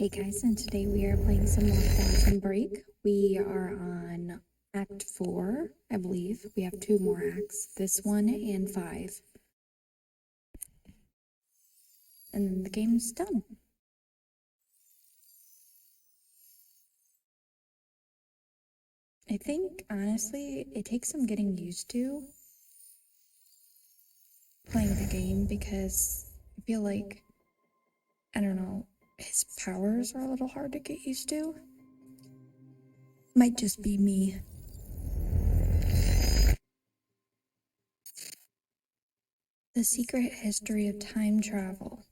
Hey guys, and today we are playing some more Quantum Break. We are on Act 4, I believe. We have 2 more acts, this one and 5. And then the game's done. I think, honestly, it takes some getting used to playing the game because I feel like, I don't know, his powers are a little hard to get used to. Might just be me. The Secret History of Time Travel.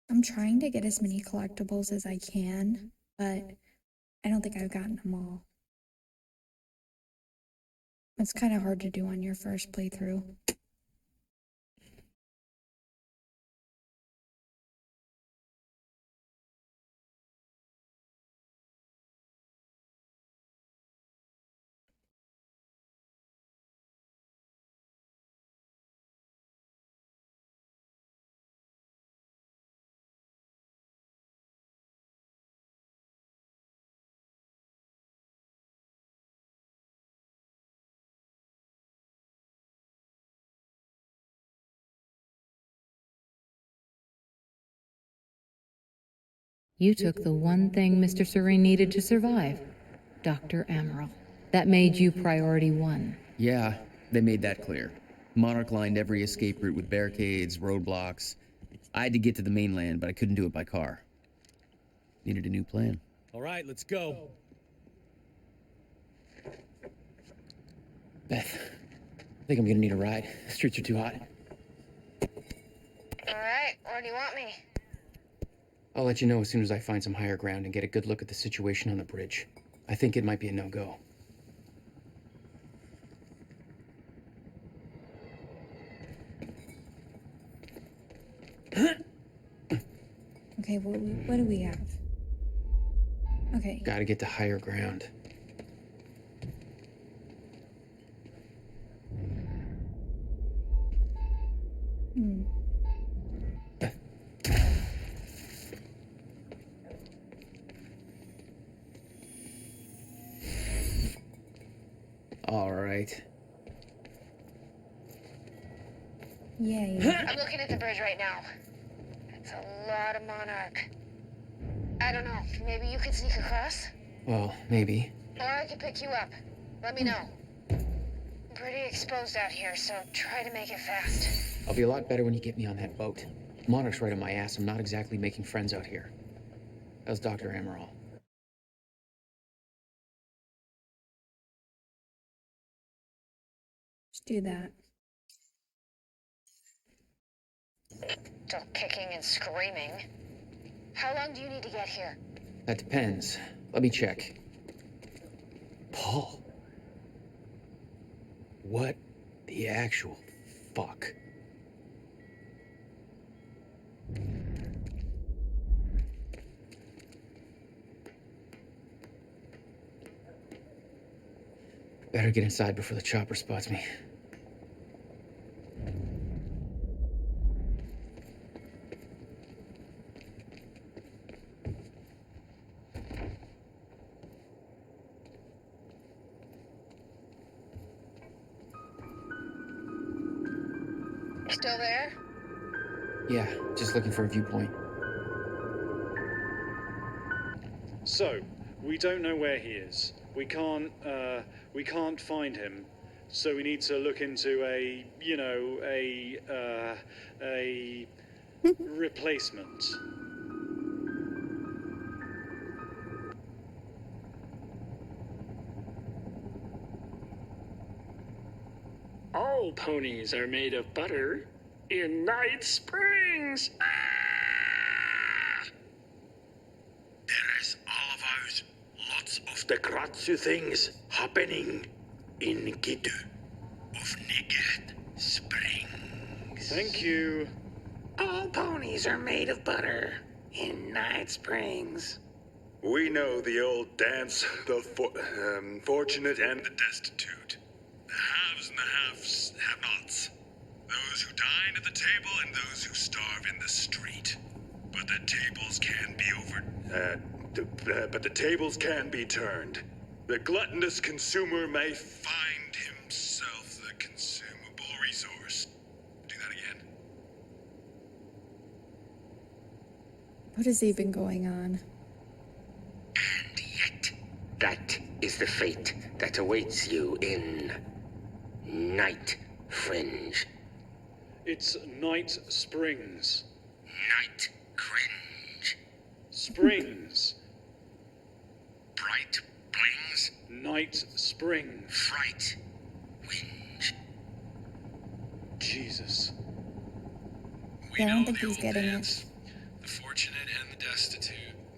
I'm trying to get as many collectibles as I can, but I don't think I've gotten them all. It's kind of hard to do on your first playthrough. You took the one thing Mr. Serene needed to survive, Dr. Amaral. That made you priority 1. Yeah, they made that clear. Monarch lined every escape route with barricades, roadblocks. I had to get to the mainland, but I couldn't do it by car. Needed a new plan. All right, let's go. Beth, I think I'm gonna need a ride. The streets are too hot. Alright, where do you want me? I'll let you know as soon as I find some higher ground and get a good look at the situation on the bridge. I think it might be a no-go. Okay, what do we have? Okay. Gotta get to higher ground. All right. Yay. I'm looking at the bridge right now. It's a lot of Monarch. I don't know, maybe you could sneak across? Well, maybe. Or I could pick you up. Let me know. I'm pretty exposed out here, so try to make it fast. I'll be a lot better when you get me on that boat. Monarch's right on my ass. I'm not exactly making friends out here. How's Dr. Amaral? Let's do that. Still kicking and screaming. How long do you need to get here? That depends. Let me check. Paul. What the actual fuck? Better get inside before the chopper spots me. Still there? Yeah, just looking for a viewpoint. So, we don't know where he is. We can't find him. So we need to look into a replacement. All ponies are made of butter in Night Springs. There is all about lots of the Kratzu things happening in Gitu of Night Springs. Thank you. All ponies are made of butter in Night Springs. We know the old dance, the fortunate and the destitute. The haves and the have-nots. Those who dine at the table and those who starve in the street. but the tables can be but the tables can be turned. The gluttonous consumer may find himself the consumable resource. Do that again. What is even going on? And yet, that is the fate that awaits you in Night Fringe. It's Night Springs. Night Cringe. Springs. Bright Blings. Night Springs. Fright. Whinge. Jesus. Yeah, I don't think he's getting it. The fortunate and the destitute,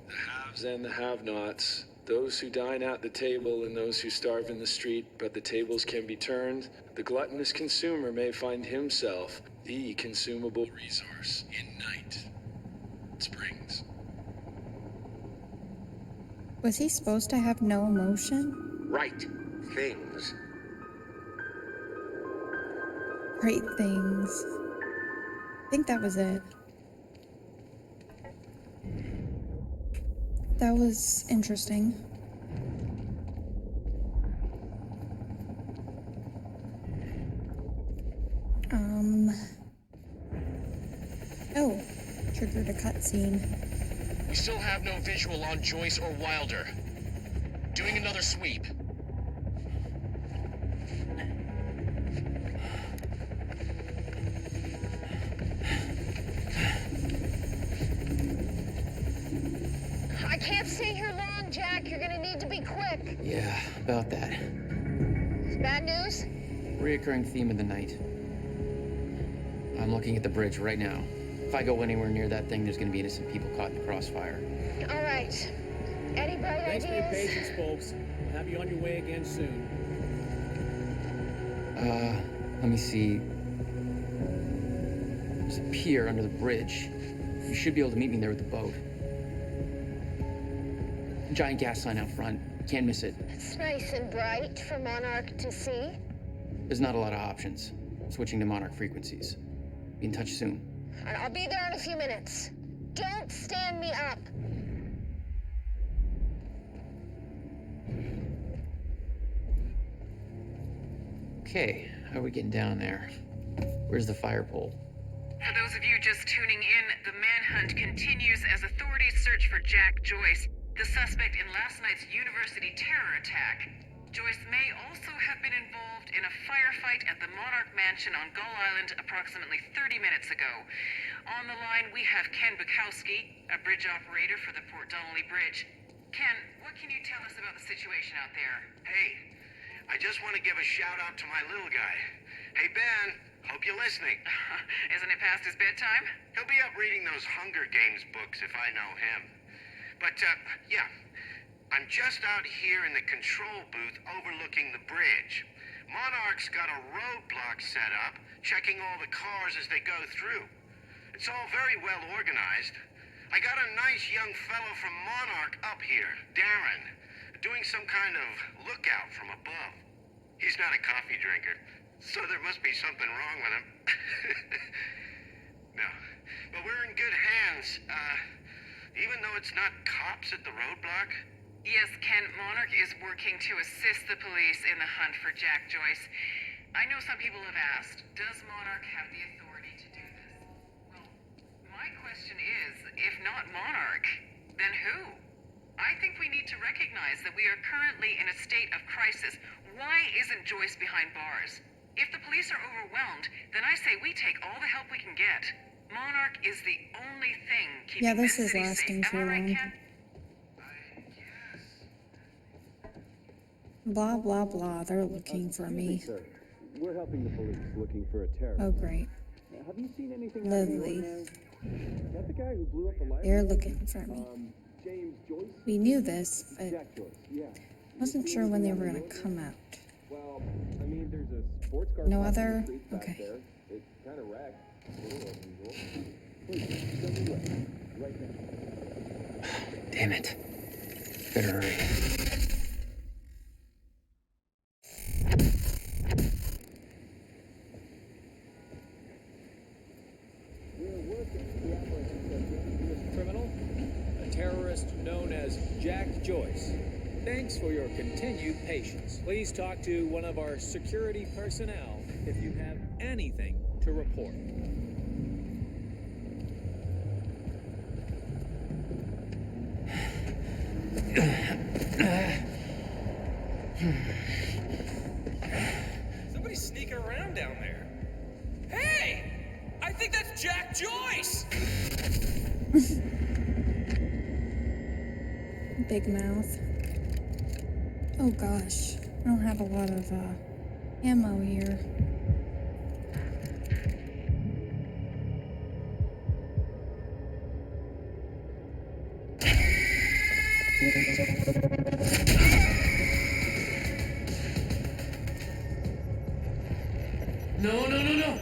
the haves and the have-nots, those who dine at the table and those who starve in the street, but the tables can be turned. The gluttonous consumer may find himself the consumable resource in Night Springs. Was he supposed to have no emotion? Right things. Great things. I think that was it. That was interesting. Oh, triggered a cutscene. We still have no visual on Joyce or Wilder. Doing another sweep. I can't stay here long, Jack. You're gonna need to be quick. Yeah, about that. It's bad news? Reoccurring theme of the night. I'm looking at the bridge right now. If I go anywhere near that thing, there's gonna be innocent people caught in the crossfire. All right. Any bright Thanks for your ideas? patience, folks. We'll have you on your way again soon. Let me see. There's a pier under the bridge. You should be able to meet me there with the boat. Giant gas sign out front. Can't miss it. It's nice and bright for Monarch to see. There's not a lot of options. Switching to Monarch frequencies. Be in touch soon. I'll be there in a few minutes. Don't stand me up. Okay, how are we getting down there? Where's the fire pole? For those of you just tuning in, the manhunt continues as authorities search for Jack Joyce, the suspect in last night's university terror attack. Joyce may also have been involved in a firefight at the Monarch Mansion on Gull Island approximately 30 minutes ago. On the line, we have Ken Bukowski, a bridge operator for the Port Donnelly Bridge. Ken, what can you tell us about the situation out there? Hey, I just want to give a shout out to my little guy. Hey, Ben, hope you're listening. Isn't it past his bedtime? He'll be up reading those Hunger Games books if I know him. But, yeah, I'm just out here in the control booth overlooking the bridge. Monarch's got a roadblock set up, checking all the cars as they go through. It's all very well organized. I got a nice young fellow from Monarch up here, Darren, doing some kind of lookout from above. He's not a coffee drinker, so there must be something wrong with him. No, but we're in good hands. Even though it's not cops at the roadblock. Yes, Ken, Monarch is working to assist the police in the hunt for Jack Joyce. I know some people have asked, does Monarch have the authority to do this? Well, my question is, if not Monarch, then who? I think we need to recognize that we are currently in a state of crisis. Why isn't Joyce behind bars? If the police are overwhelmed, then I say we take all the help we can get. Monarch is the only thing keeping Yeah, this is city lasting safe. too Am I right, long. Ken? Blah, blah, blah. They're looking for me. Sir, we're helping the police looking for a terrorist. Oh, great. Have you seen anything Lovely. Is that the guy who blew up the library? They're looking for me. James Joyce? We knew this, but Jack Joyce, yeah. wasn't sure when they were gonna come out. Well, I mean, there's a sports car. No parked in the other? street back Okay. there. It's kind of wrecked. A little unusual. Please, show me where. Right now. Damn it. Better hurry. We're working the operation subject. terrorist known as Jack Joyce. Thanks for your continued patience. Please talk to one of our security personnel if you have anything to report. Somebody's sneaking around down there. Hey! I think that's Jack Joyce! Big mouth. Oh gosh, I don't have a lot of ammo here. No, no, no, no!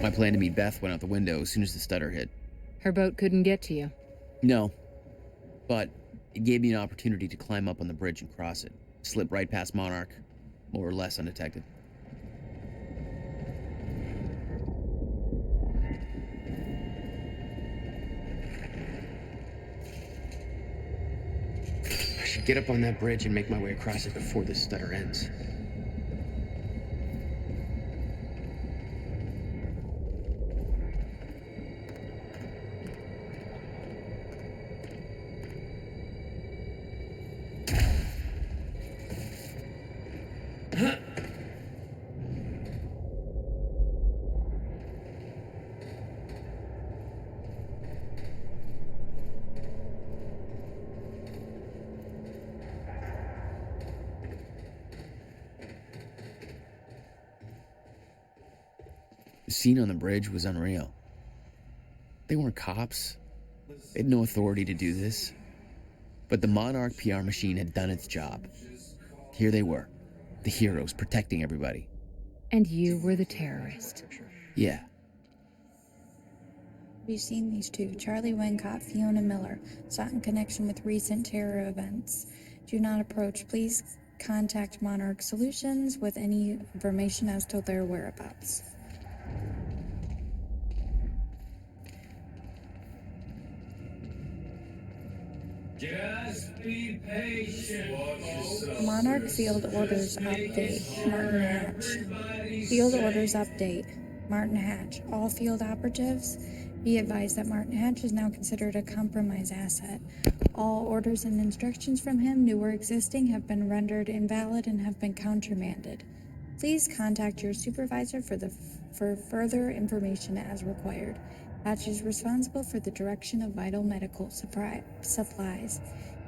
My plan to meet Beth went out the window as soon as the stutter hit. Her boat couldn't get to you. No, but it gave me an opportunity to climb up on the bridge and cross it. Slip right past Monarch, more or less undetected. I should get up on that bridge and make my way across it before this stutter ends. The scene on the bridge was unreal. They weren't cops. They had no authority to do this. But the Monarch PR machine had done its job. Here they were, the heroes protecting everybody. And you were the terrorist. Yeah. Have you seen these two? Charlie Wincott, Fiona Miller, sought in connection with recent terror events. Do not approach. Please contact Monarch Solutions with any information as to their whereabouts. Just be patient. Monarch Field Orders Update, Martin Hatch. Field Orders Update, Martin Hatch. All field operatives, be advised that Martin Hatch is now considered a compromised asset. All orders and instructions from him, new or existing, have been rendered invalid and have been countermanded. Please contact your supervisor for further information as required. Hatch is responsible for the direction of vital medical supplies,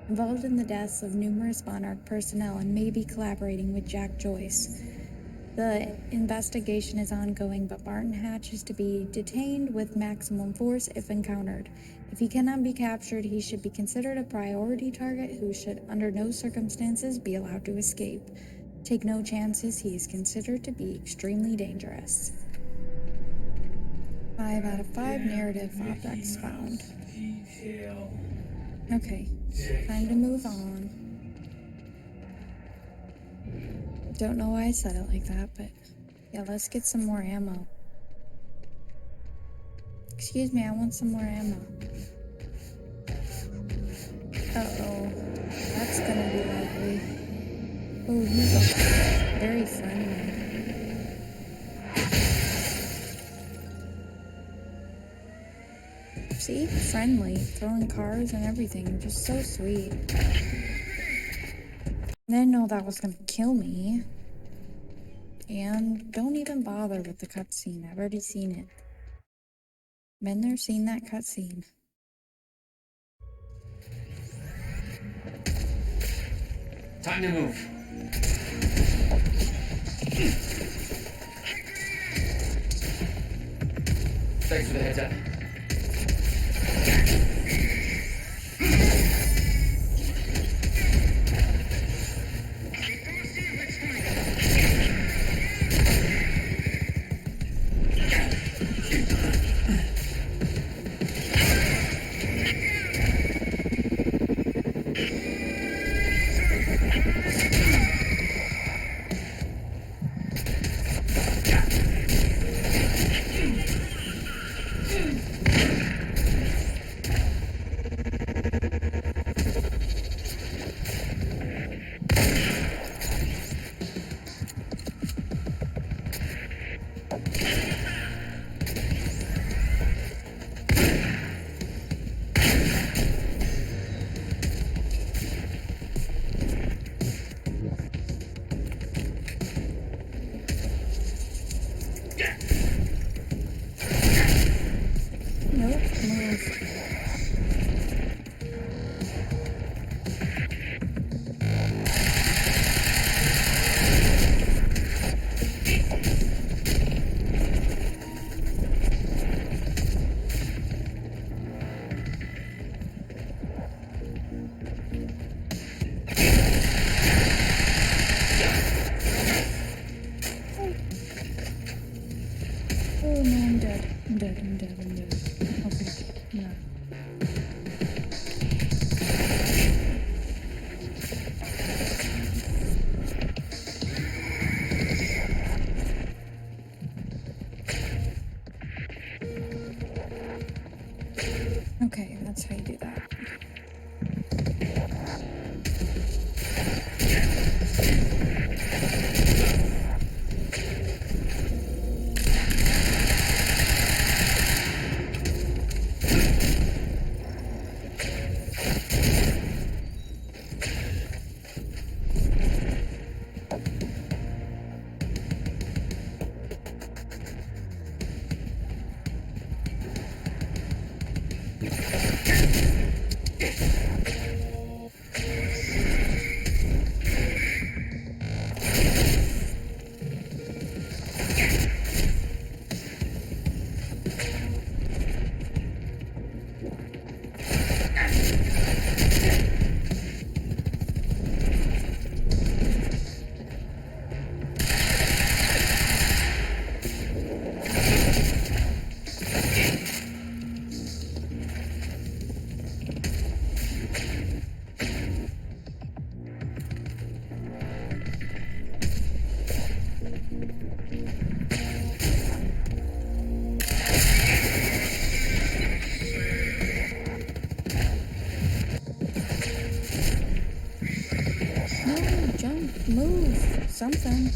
involved in the deaths of numerous Monarch personnel, and may be collaborating with Jack Joyce. The investigation is ongoing, but Martin Hatch is to be detained with maximum force if encountered. If he cannot be captured, he should be considered a priority target who should, under no circumstances, be allowed to escape. Take no chances. He is considered to be extremely dangerous. 5 out of 5 narrative objects found. Okay, time to move on. Don't know why I said it like that, but yeah, let's get some more ammo. Excuse me, I want some more ammo. Uh-oh, that's gonna be ugly. Oh, he's very friendly. See? Friendly. Throwing cars and everything. Just so sweet. I didn't know that was gonna kill me. And don't even bother with the cutscene. I've already seen it. Been there, seen that cutscene. Time to move. Thanks for the heads up. Oh no, I'm dead. I'm dead. Okay, no. Okay, that's how you do that. Move something.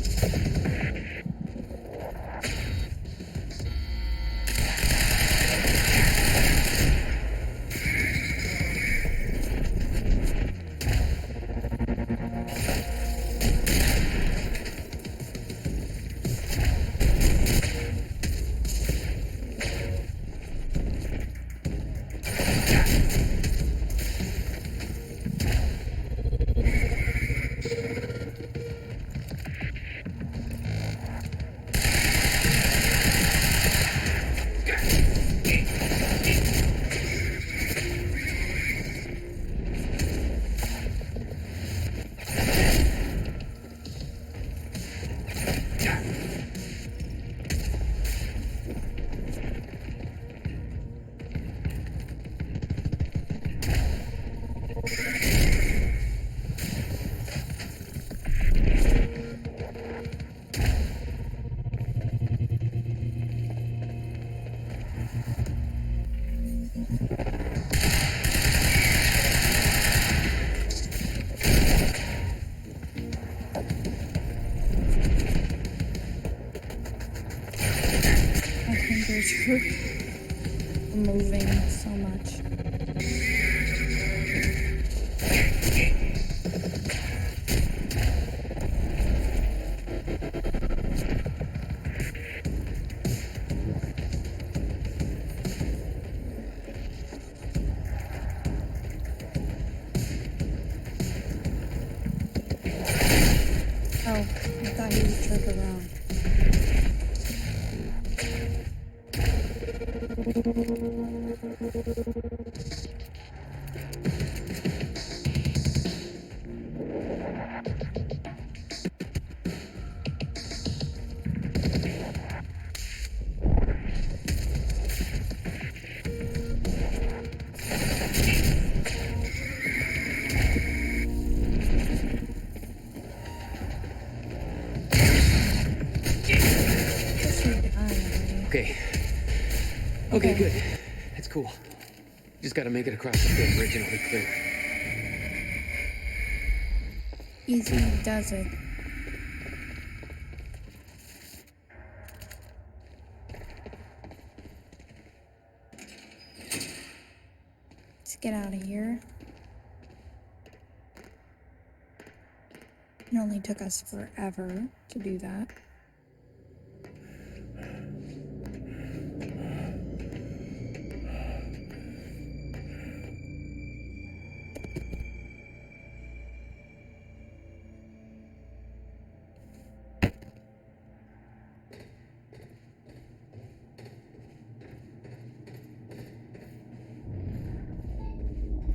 moving so much. Oh, I thought he would trip around. Okay, good. It's cool. Just gotta make it across the big bridge and it'll be clear. Easy does it. Let's get out of here. It only took us forever to do that.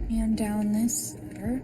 And down this ladder.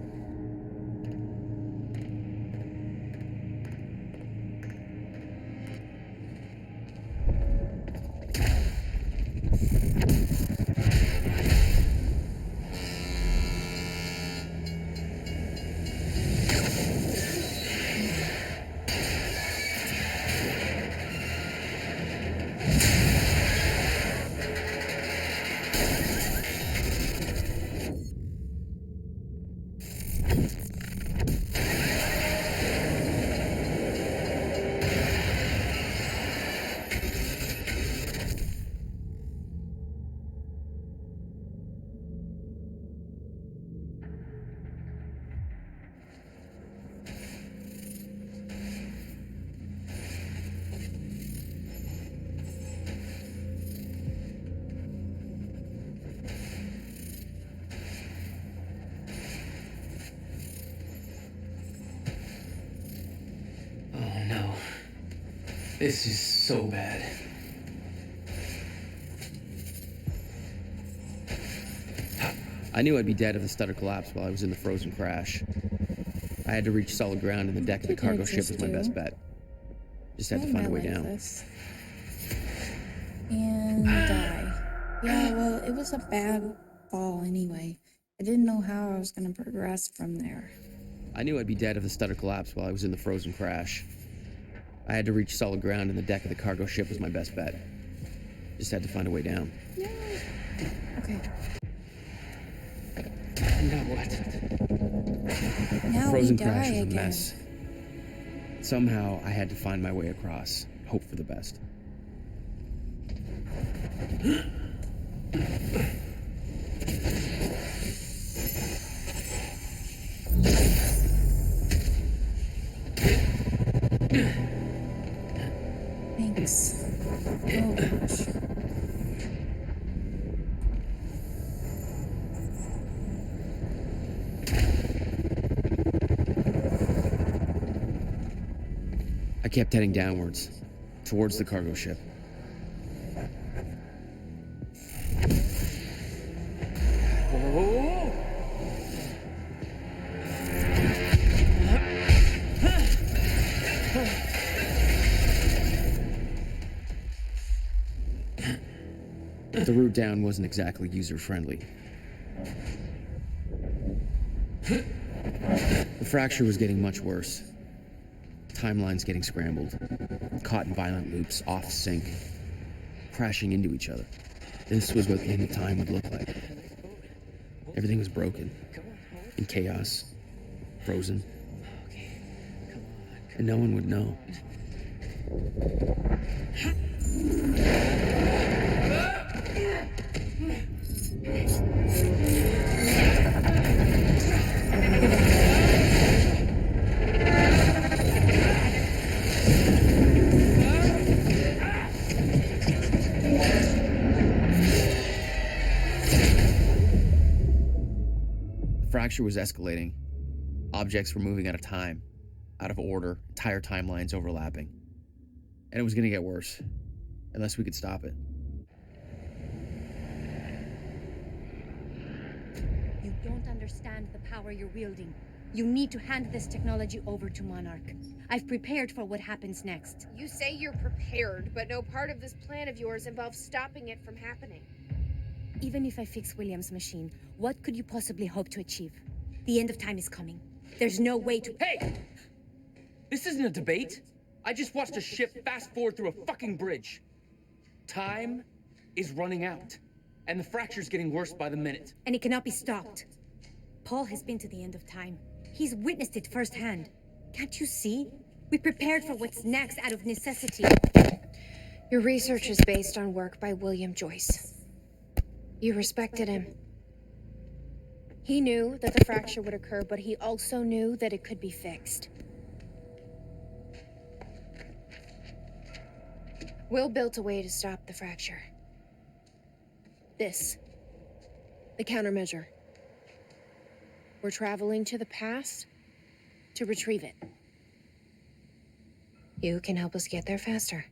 This is so bad. I knew I'd be dead if the stutter collapsed while I was in the frozen crash. I had to reach solid ground, and the deck of the cargo ship was my best bet. Just had to find a way down. And die. Yeah, well, it was a bad fall anyway. I didn't know how I was going to progress from there. I knew I'd be dead if the stutter collapsed while I was in the frozen crash. I had to reach solid ground, and the deck of the cargo ship was my best bet. Just had to find a way down. Yeah. Okay. Now what? Now Frozen we crash die was a again. mess. Somehow, I had to find my way across. Hope for the best. Thanks. Oh gosh. I kept heading downwards, towards the cargo ship. The route down wasn't exactly user-friendly. The fracture was getting much worse. Timelines getting scrambled, caught in violent loops, off sync, crashing into each other. This was what the end of time would look like. Everything was broken, in chaos, frozen, and no one would know. The fracture was escalating. Objects were moving out of time, out of order, entire timelines overlapping. And it was going to get worse, unless we could stop it. You don't understand the power you're wielding. You need to hand this technology over to Monarch. I've prepared for what happens next. You say you're prepared, but no part of this plan of yours involves stopping it from happening. Even if I fix William's machine, what could you possibly hope to achieve? The end of time is coming. There's no way to— Hey! This isn't a debate. I just watched a ship fast forward through a fucking bridge. Time is running out, and the fracture's getting worse by the minute. And it cannot be stopped. Paul has been to the end of time. He's witnessed it firsthand. Can't you see? We prepared for what's next out of necessity. Your research is based on work by William Joyce. You respected him. He knew that the fracture would occur, but he also knew that it could be fixed. Will built a way to stop the fracture. This. The countermeasure. We're traveling to the past to retrieve it. You can help us get there faster.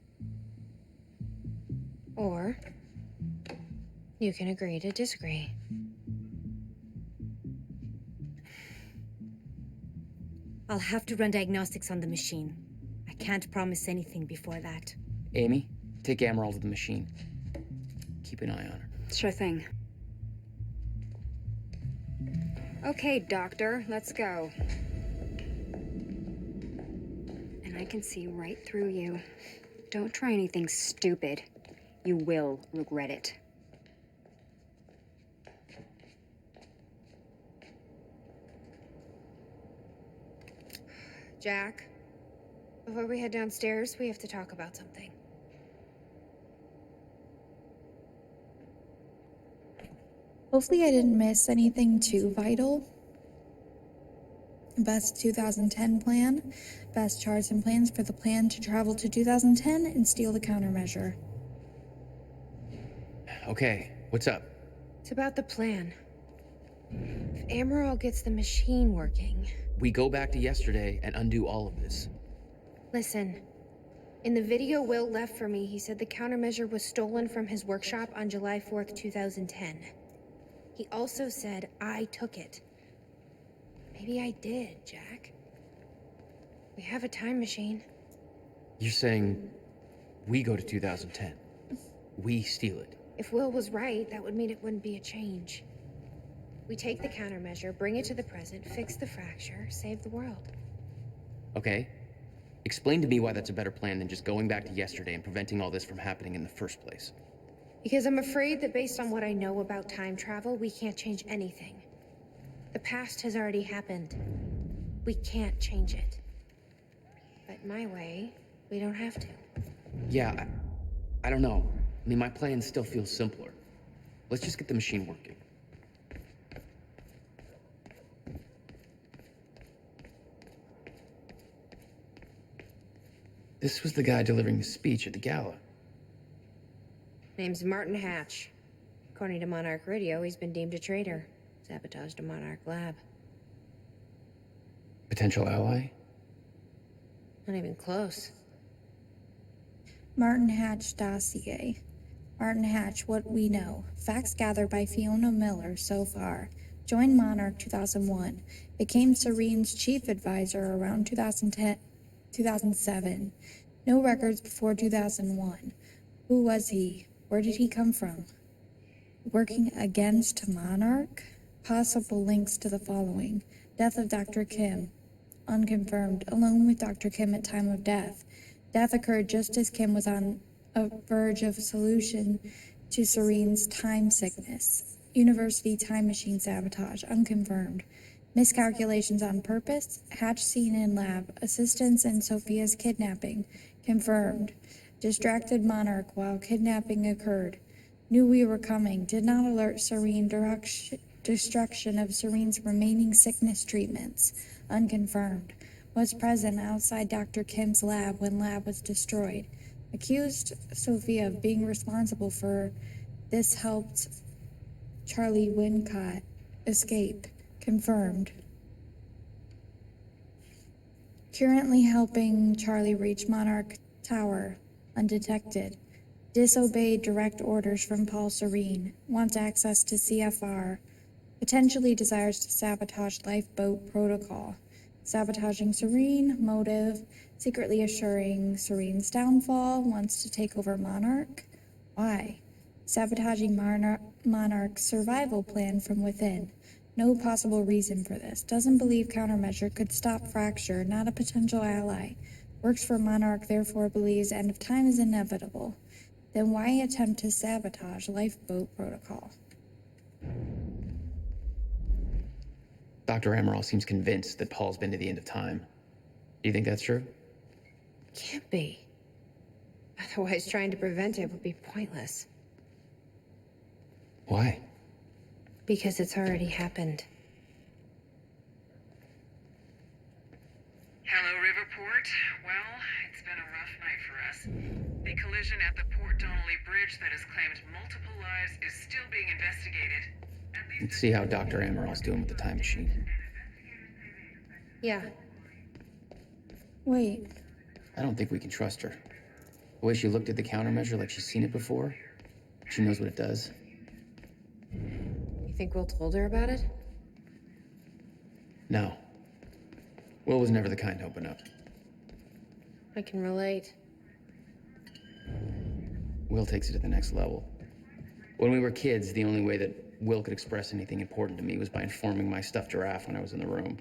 Or you can agree to disagree. I'll have to run diagnostics on the machine. I can't promise anything before that. Amy, take Emerald to the machine. Keep an eye on her. Sure thing. Okay, Doctor, let's go. And I can see right through you. Don't try anything stupid. You will regret it. Jack, before we head downstairs, we have to talk about something. Hopefully I didn't miss anything too vital. Best 2010 plan. Best charts and plans for the plan to travel to 2010 and steal the countermeasure. Okay, what's up? It's about the plan. If Amaral gets the machine working... We go back to yesterday and undo all of this. Listen. In the video Will left for me, he said the countermeasure was stolen from his workshop on July 4th, 2010. He also said I took it. Maybe I did, Jack. We have a time machine. You're saying we go to 2010. We steal it. If Will was right, that would mean it wouldn't be a change. We take the countermeasure, bring it to the present, fix the fracture, save the world. Okay. Explain to me why that's a better plan than just going back to yesterday and preventing all this from happening in the first place. Because I'm afraid that based on what I know about time travel, we can't change anything. The past has already happened. We can't change it. But my way, we don't have to. Yeah, I don't know. I mean, my plan still feels simpler. Let's just get the machine working. This was the guy delivering the speech at the gala. Name's Martin Hatch. According to Monarch Radio, he's been deemed a traitor. Sabotaged a Monarch lab. Potential ally? Not even close. Martin Hatch dossier. Martin Hatch, what we know. Facts gathered by Fiona Miller so far. Joined Monarch 2001. Became Serene's chief advisor around 2007. No records before 2001. Who was he? Where did he come from? Working against Monarch? Possible links to the following. Death of Dr. Kim. Unconfirmed. Alone with Dr. Kim at time of death. Death occurred just as Kim was on a verge of solution to Serene's time sickness. University time machine sabotage. Unconfirmed. Miscalculations on purpose. Hatch seen in lab. Assistance in Sophia's kidnapping. Confirmed. Distracted Monarch while kidnapping occurred. Knew we were coming. Did not alert Serene. Destruction of Serene's remaining sickness treatments. Unconfirmed. Was present outside Dr. Kim's lab when lab was destroyed. Accused Sophia of being responsible for this. Helped Charlie Wincott escape. Confirmed. Currently helping Charlie reach Monarch Tower. Undetected. Disobeyed direct orders from Paul Serene. Wants access to CFR. Potentially desires to sabotage lifeboat protocol. Sabotaging Serene. Motive. Secretly assuring Serene's downfall. Wants to take over Monarch. Why? Sabotaging Monarch's survival plan from within. No possible reason for this. Doesn't believe countermeasure could stop Fracture. Not a potential ally. Works for Monarch, therefore believes end of time is inevitable. Then why attempt to sabotage lifeboat protocol? Dr. Amaral seems convinced that Paul's been to the end of time. Do you think that's true? Can't be. Otherwise, trying to prevent it would be pointless. Why? Because it's already happened. Hello, Riverport. Well, it's been a rough night for us. The collision at the Port Donnelly Bridge that has claimed multiple lives is still being investigated. Let's see how Dr. Amaral's doing with the time machine. Yeah. Wait. I don't think we can trust her. The way she looked at the countermeasure like she's seen it before, she knows what it does. You think Will told her about it? No. Will was never the kind to open up. I can relate. Will takes it to the next level. When we were kids, the only way that Will could express anything important to me was by informing my stuffed giraffe when I was in the room.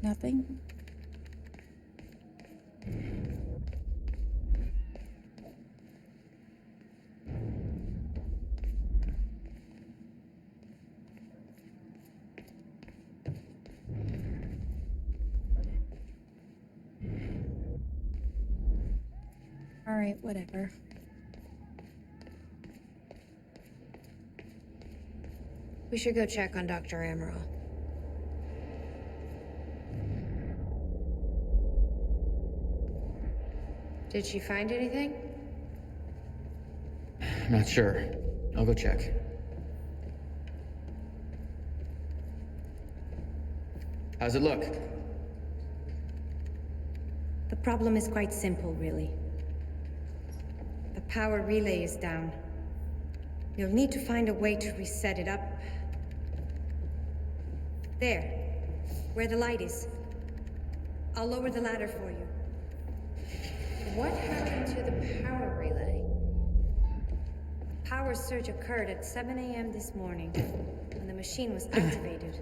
Nothing? All right, whatever. We should go check on Dr. Amaral. Did she find anything? I'm not sure. I'll go check. How's it look? The problem is quite simple, really. The power relay is down. You'll need to find a way to reset it up. There, where the light is. I'll lower the ladder for you. What happened to the power relay? Power surge occurred at 7 a.m. this morning, when the machine was activated.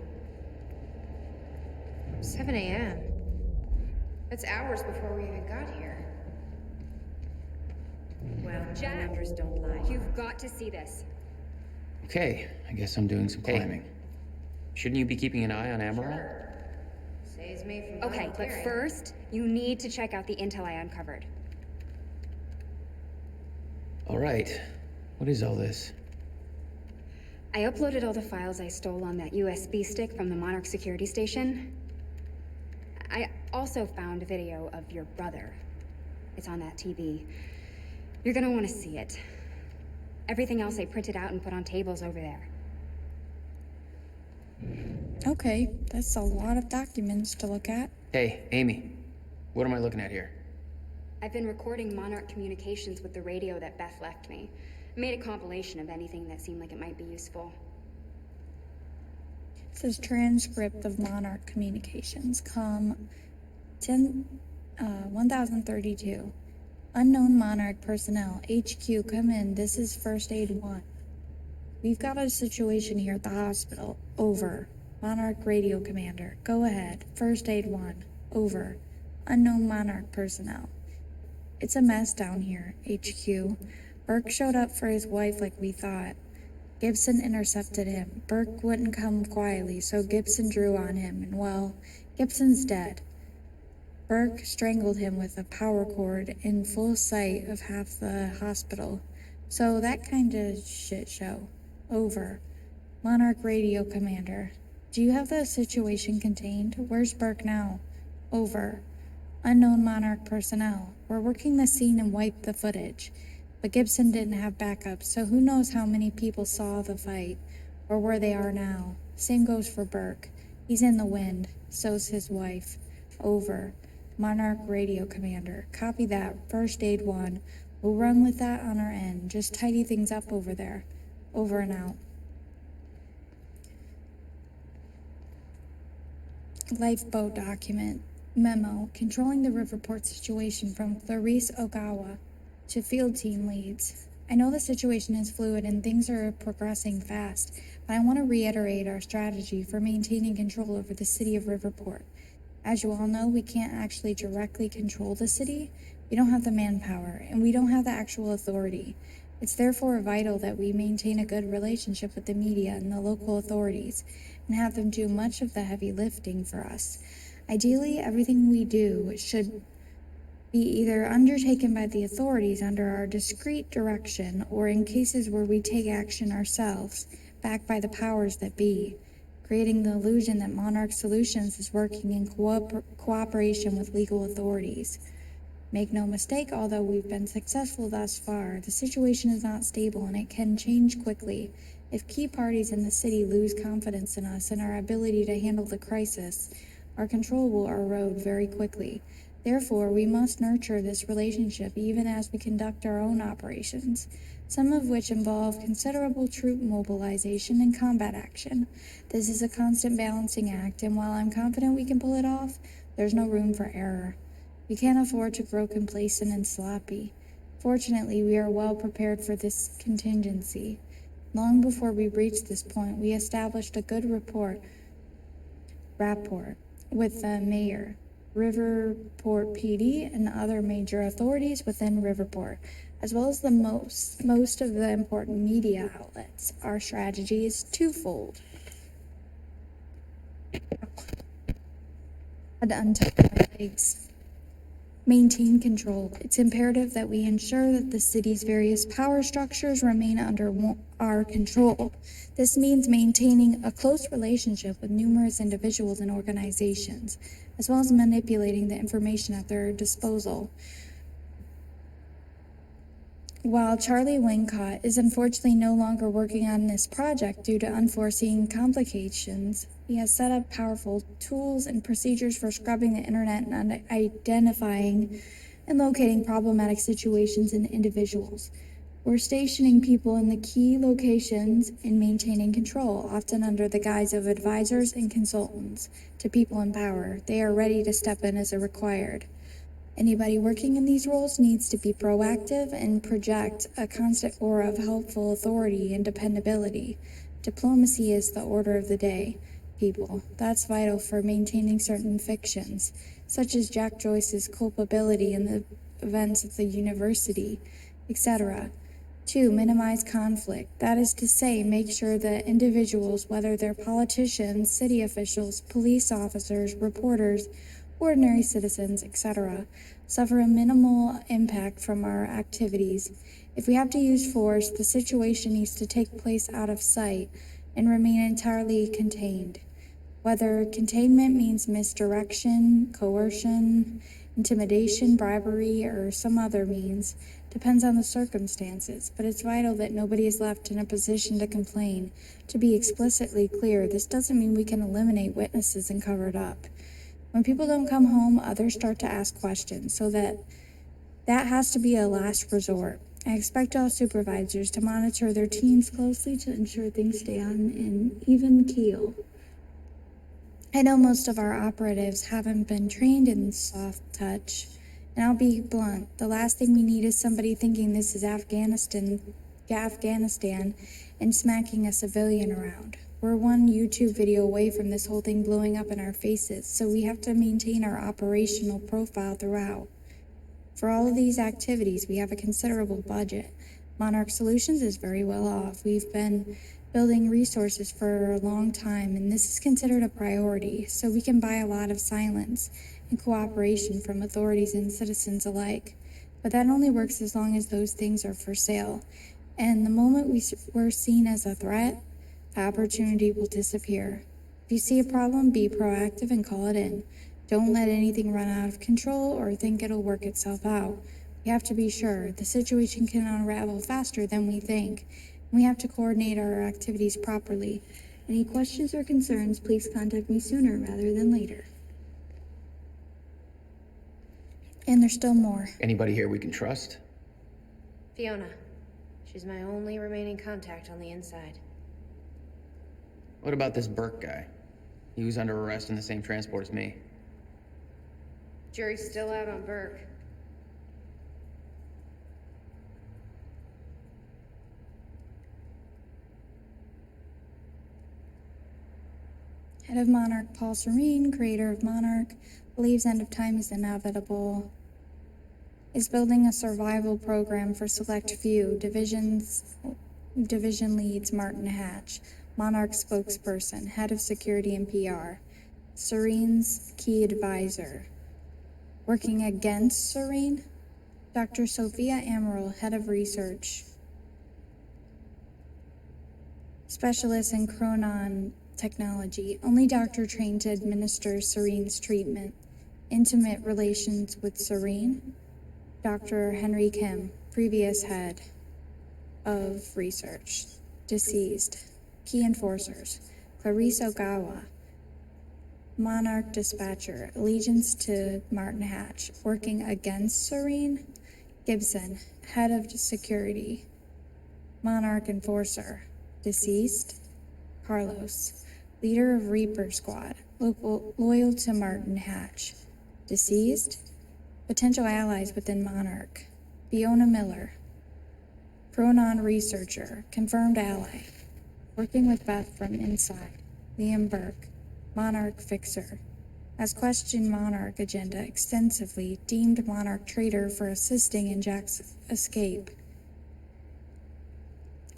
7 a.m.? That's hours before we even got here. Well, Jack, numbers don't lie. You've got to see this. Okay, I guess I'm doing some climbing. Shouldn't you be keeping an eye on Amaral? Saves me from Okay, but volunteering. first, you need to check out the intel I uncovered. All right. What is all this? I uploaded all the files I stole on that USB stick from the Monarch security station. I also found a video of your brother. It's on that TV. You're gonna want to see it. Everything else I printed out and put on tables over there. Okay, that's a lot of documents to look at. Hey, Amy. What am I looking at here? I've been recording Monarch communications with the radio that Beth left me. I made a compilation of anything that seemed like it might be useful. It says transcript of Monarch communications. 1032. Unknown Monarch personnel. HQ, come in. This is First Aid 1. We've got a situation here at the hospital. Over. Monarch Radio Commander. Go ahead. First Aid 1. Over. Unknown Monarch personnel. It's a mess down here, HQ. Burke showed up for his wife like we thought. Gibson intercepted him. Burke wouldn't come quietly, so Gibson drew on him, and well, Gibson's dead. Burke strangled him with a power cord in full sight of half the hospital. So that kind of shit show. Over. Monarch Radio Commander. Do you have the situation contained? Where's Burke now? Over. Unknown Monarch personnel. We're working the scene and wiped the footage. But Gibson didn't have backup, so who knows how many people saw the fight, or where they are now. Same goes for Burke. He's in the wind. So's his wife. Over. Monarch Radio Commander. Copy that. First Aid 1. We'll run with that on our end. Just tidy things up over there. Over and out. Lifeboat document. Memo. Controlling the Riverport situation from Clarice Ogawa to field team leads. I know the situation is fluid and things are progressing fast, but I want to reiterate our strategy for maintaining control over the city of Riverport. As you all know, we can't actually directly control the city. We don't have the manpower, and we don't have the actual authority. It's therefore vital that we maintain a good relationship with the media and the local authorities, and have them do much of the heavy lifting for us. Ideally, everything we do should be either undertaken by the authorities under our discreet direction, or in cases where we take action ourselves, backed by the powers that be, creating the illusion that Monarch Solutions is working in cooperation with legal authorities. Make no mistake, although we've been successful thus far, the situation is not stable and it can change quickly. If key parties in the city lose confidence in us and our ability to handle the crisis, our control will erode very quickly. Therefore, we must nurture this relationship even as we conduct our own operations, some of which involve considerable troop mobilization and combat action. This is a constant balancing act, and while I'm confident we can pull it off, there's no room for error. We can't afford to grow complacent and sloppy. Fortunately, we are well prepared for this contingency. Long before we reached this point, we established a good rapport with the mayor, Riverport PD, and other major authorities within Riverport, as well as the most of the important media outlets. Our strategy is twofold. Had to untuck my legs. Maintain control. It's imperative that we ensure that the city's various power structures remain under our control. This means maintaining a close relationship with numerous individuals and organizations, as well as manipulating the information at their disposal. While Charlie Wincott is unfortunately no longer working on this project due to unforeseen complications, he has set up powerful tools and procedures for scrubbing the internet and identifying and locating problematic situations and individuals. We're stationing people in the key locations and maintaining control, often under the guise of advisors and consultants to people in power. They are ready to step in as required. Anybody working in these roles needs to be proactive and project a constant aura of helpful authority and dependability. Diplomacy is the order of the day, people. That's vital for maintaining certain fictions, such as Jack Joyce's culpability in the events of the university, etc. 2. Minimize conflict. That is to say, make sure that individuals, whether they're politicians, city officials, police officers, reporters, ordinary citizens, etc., suffer a minimal impact from our activities. If we have to use force, the situation needs to take place out of sight and remain entirely contained. Whether containment means misdirection, coercion, intimidation, bribery, or some other means, depends on the circumstances, but it's vital that nobody is left in a position to complain. To be explicitly clear, this doesn't mean we can eliminate witnesses and cover it up. When people don't come home, others start to ask questions, so that has to be a last resort. I expect all supervisors to monitor their teams closely to ensure things stay on an even keel. I know most of our operatives haven't been trained in soft touch, and I'll be blunt. The last thing we need is somebody thinking this is Afghanistan and smacking a civilian around. We're one YouTube video away from this whole thing blowing up in our faces, so we have to maintain our operational profile throughout. For all of these activities, we have a considerable budget. Monarch Solutions is very well off. We've been building resources for a long time, and this is considered a priority, so we can buy a lot of silence and cooperation from authorities and citizens alike. But that only works as long as those things are for sale. And the moment we're seen as a threat, the opportunity will disappear. If you see a problem, be proactive and call it in. Don't let anything run out of control or think it'll work itself out. We have to be sure. The situation can unravel faster than we think. We have to coordinate our activities properly. Any questions or concerns, please contact me sooner rather than later. And there's still more. Anybody here we can trust? Fiona. She's my only remaining contact on the inside. What about this Burke guy? He was under arrest in the same transport as me. Jury's still out on Burke. Head of Monarch Paul Serene, creator of Monarch, believes end of time is inevitable, is building a survival program for select few. Division leads Martin Hatch, Monarch spokesperson, head of security and PR, Serene's key advisor. Working against Serene, Dr. Sophia Amaral, head of research, specialist in Chronon technology, only doctor trained to administer Serene's treatment. Intimate relations with Serene, Dr. Henry Kim, previous head of research, deceased. Key enforcers, Clarice Ogawa, Monarch dispatcher, allegiance to Martin Hatch. Working against Serene, Gibson, head of security, Monarch enforcer, deceased. Carlos, leader of Reaper Squad, loyal to Martin Hatch. Deceased. Potential allies within Monarch. Fiona Miller, Chronon researcher, confirmed ally. Working with Beth from inside. Liam Burke, Monarch fixer. Has questioned Monarch agenda extensively, deemed Monarch traitor for assisting in Jack's escape.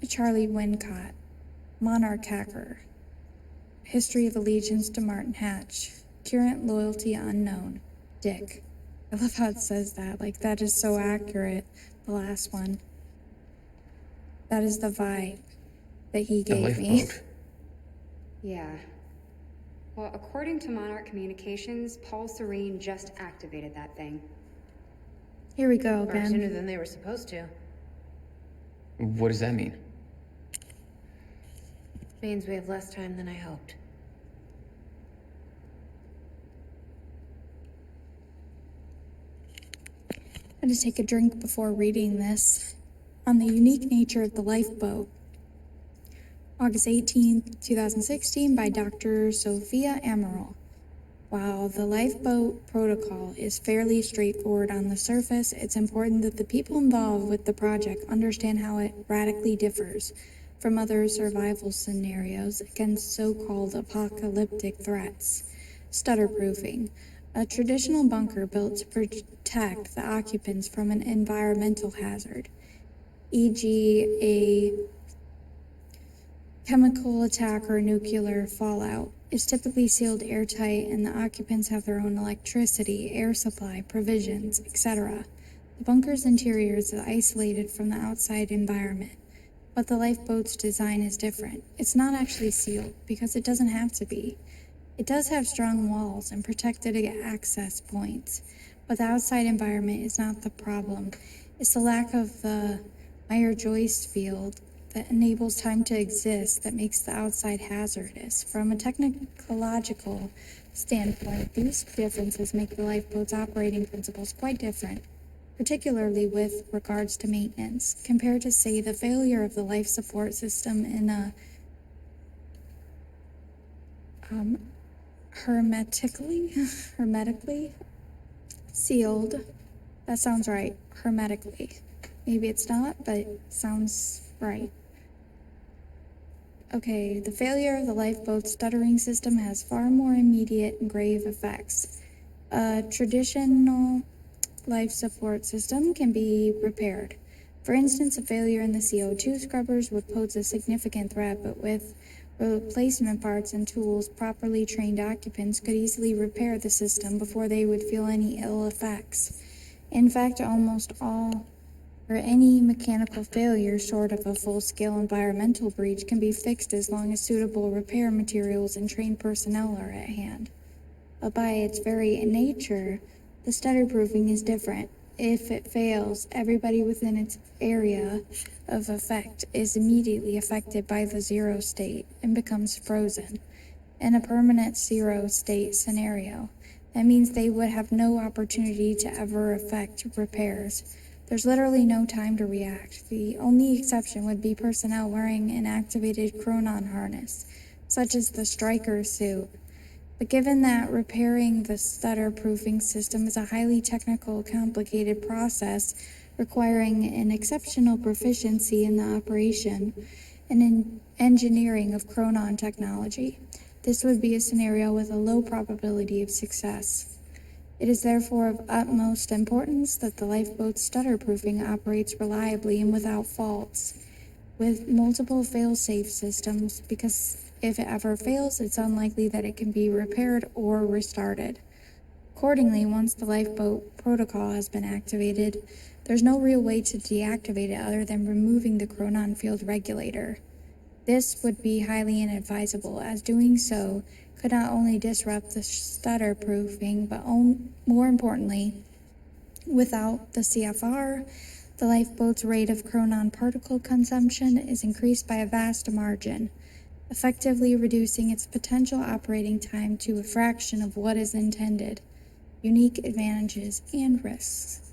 Charlie Wincott, Monarch hacker. History of allegiance to Martin Hatch. Current loyalty unknown. Dick. I love how it says that. Like, that is so accurate. The last one. That is the vibe that he gave me. Yeah. Well, according to Monarch Communications, Paul Serene just activated that thing. Here we go Or again. sooner than they were supposed to. What does that mean? Means we have less time than I hoped. I had to take a drink before reading this. On the unique nature of the lifeboat. August 18th, 2016, by Dr. Sophia Amaral. While the lifeboat protocol is fairly straightforward on the surface, it's important that the people involved with the project understand how it radically differs from other survival scenarios against so-called apocalyptic threats. Stutterproofing, a traditional bunker built to protect the occupants from an environmental hazard, e.g. a chemical attack or nuclear fallout, is typically sealed airtight and the occupants have their own electricity, air supply, provisions, etc. The bunker's interior is isolated from the outside environment. But the lifeboat's design is different. It's not actually sealed, because it doesn't have to be. It does have strong walls and protected access points, but the outside environment is not the problem. It's the lack of the Meyer-Joyce field that enables time to exist that makes the outside hazardous. From a technological standpoint, these differences make the lifeboat's operating principles quite different, particularly with regards to maintenance, compared to, say, the failure of the life support system in a hermetically sealed. That sounds right, hermetically. Maybe it's not, but it sounds right. Okay, the failure of the lifeboat stuttering system has far more immediate and grave effects. A traditional life support system can be repaired. For instance, a failure in the CO2 scrubbers would pose a significant threat, but with replacement parts and tools, properly trained occupants could easily repair the system before they would feel any ill effects. In fact, almost all or any mechanical failure short of a full-scale environmental breach can be fixed as long as suitable repair materials and trained personnel are at hand. But by its very nature, the stutter-proofing is different. If it fails, everybody within its area of effect is immediately affected by the zero state and becomes frozen. In a permanent zero state scenario, that means they would have no opportunity to ever effect repairs. There's literally no time to react. The only exception would be personnel wearing an activated chronon harness, such as the Stryker suit. But given that repairing the stutter-proofing system is a highly technical, complicated process requiring an exceptional proficiency in the operation and in engineering of chronon technology, this would be a scenario with a low probability of success. It is therefore of utmost importance that the lifeboat stutter-proofing operates reliably and without faults, with multiple fail-safe systems, because if it ever fails, it's unlikely that it can be repaired or restarted. Accordingly, once the lifeboat protocol has been activated, there's no real way to deactivate it other than removing the chronon field regulator. This would be highly inadvisable, as doing so could not only disrupt the stutter-proofing, but more importantly, without the CFR, the lifeboat's rate of chronon particle consumption is increased by a vast margin, effectively reducing its potential operating time to a fraction of what is intended. Unique advantages and risks.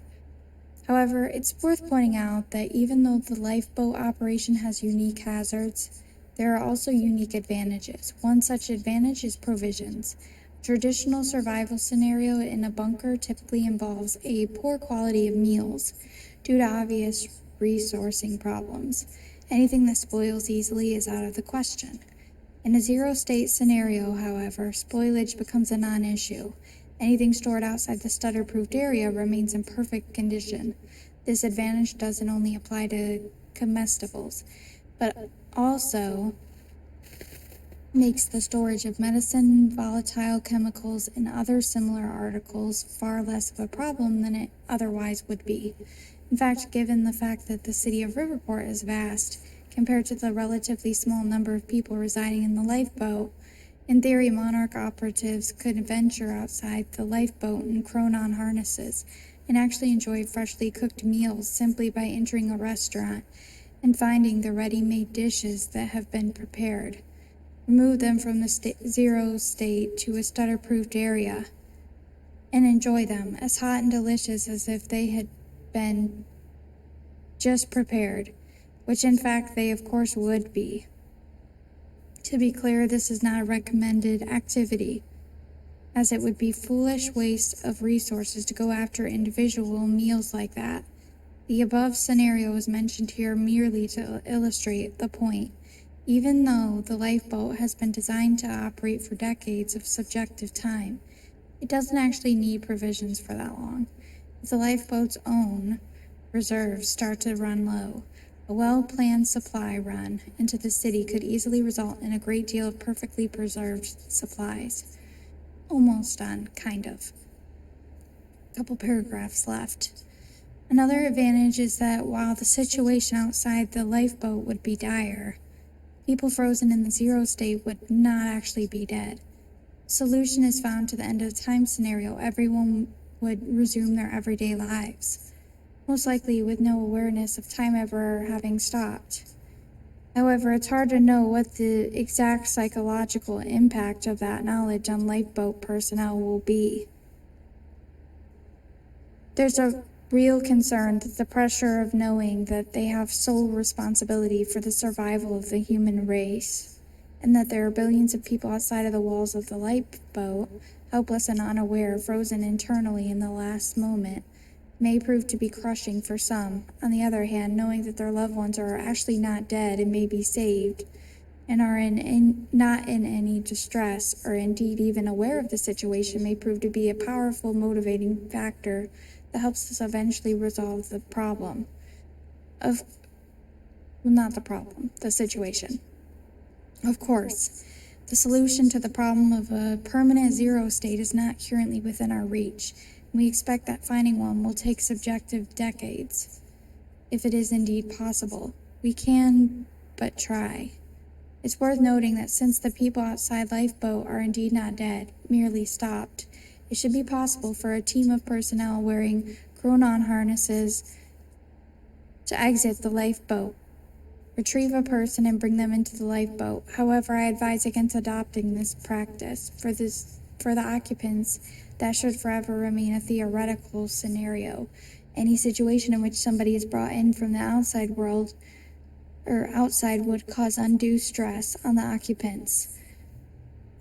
However, it's worth pointing out that even though the lifeboat operation has unique hazards, there are also unique advantages. One such advantage is provisions. A traditional survival scenario in a bunker typically involves a poor quality of meals due to obvious resourcing problems. Anything that spoils easily is out of the question. In a zero-state scenario, however, spoilage becomes a non-issue. Anything stored outside the stutter-proofed area remains in perfect condition. This advantage doesn't only apply to comestibles, but also makes the storage of medicine, volatile chemicals, and other similar articles far less of a problem than it otherwise would be. In fact, given the fact that the city of Riverport is vast, compared to the relatively small number of people residing in the lifeboat, in theory, Monarch operatives could venture outside the lifeboat in chronon harnesses and actually enjoy freshly cooked meals simply by entering a restaurant and finding the ready-made dishes that have been prepared. Remove them from the zero state to a stutter-proofed area and enjoy them as hot and delicious as if they had been just prepared, which in fact they of course would be. To be clear, this is not a recommended activity, as it would be foolish waste of resources to go after individual meals like that. The above scenario is mentioned here merely to illustrate the point. Even though the lifeboat has been designed to operate for decades of subjective time, it doesn't actually need provisions for that long. If the lifeboat's own reserves start to run low, a well-planned supply run into the city could easily result in a great deal of perfectly preserved supplies. Almost done, kind of. Couple paragraphs left. Another advantage is that while the situation outside the lifeboat would be dire, people frozen in the zero state would not actually be dead. Solution is found to the end of the time scenario. Everyone would resume their everyday lives, most likely with no awareness of time ever having stopped. However, it's hard to know what the exact psychological impact of that knowledge on lifeboat personnel will be. There's a real concern that the pressure of knowing that they have sole responsibility for the survival of the human race, and that there are billions of people outside of the walls of the lifeboat, helpless and unaware, frozen internally in the last moment, may prove to be crushing for some. On the other hand, knowing that their loved ones are actually not dead and may be saved and are not in any distress, or indeed even aware of the situation, may prove to be a powerful motivating factor that helps us eventually resolve the problem. The situation. Of course, the solution to the problem of a permanent zero state is not currently within our reach, and we expect that finding one will take subjective decades. If it is indeed possible, we can but try. It's worth noting that since the people outside Lifeboat are indeed not dead, merely stopped, it should be possible for a team of personnel wearing chronon harnesses to exit the lifeboat, retrieve a person, and bring them into the lifeboat. However, I advise against adopting this practice. For the occupants, that should forever remain a theoretical scenario. Any situation in which somebody is brought in from the outside world or outside would cause undue stress on the occupants,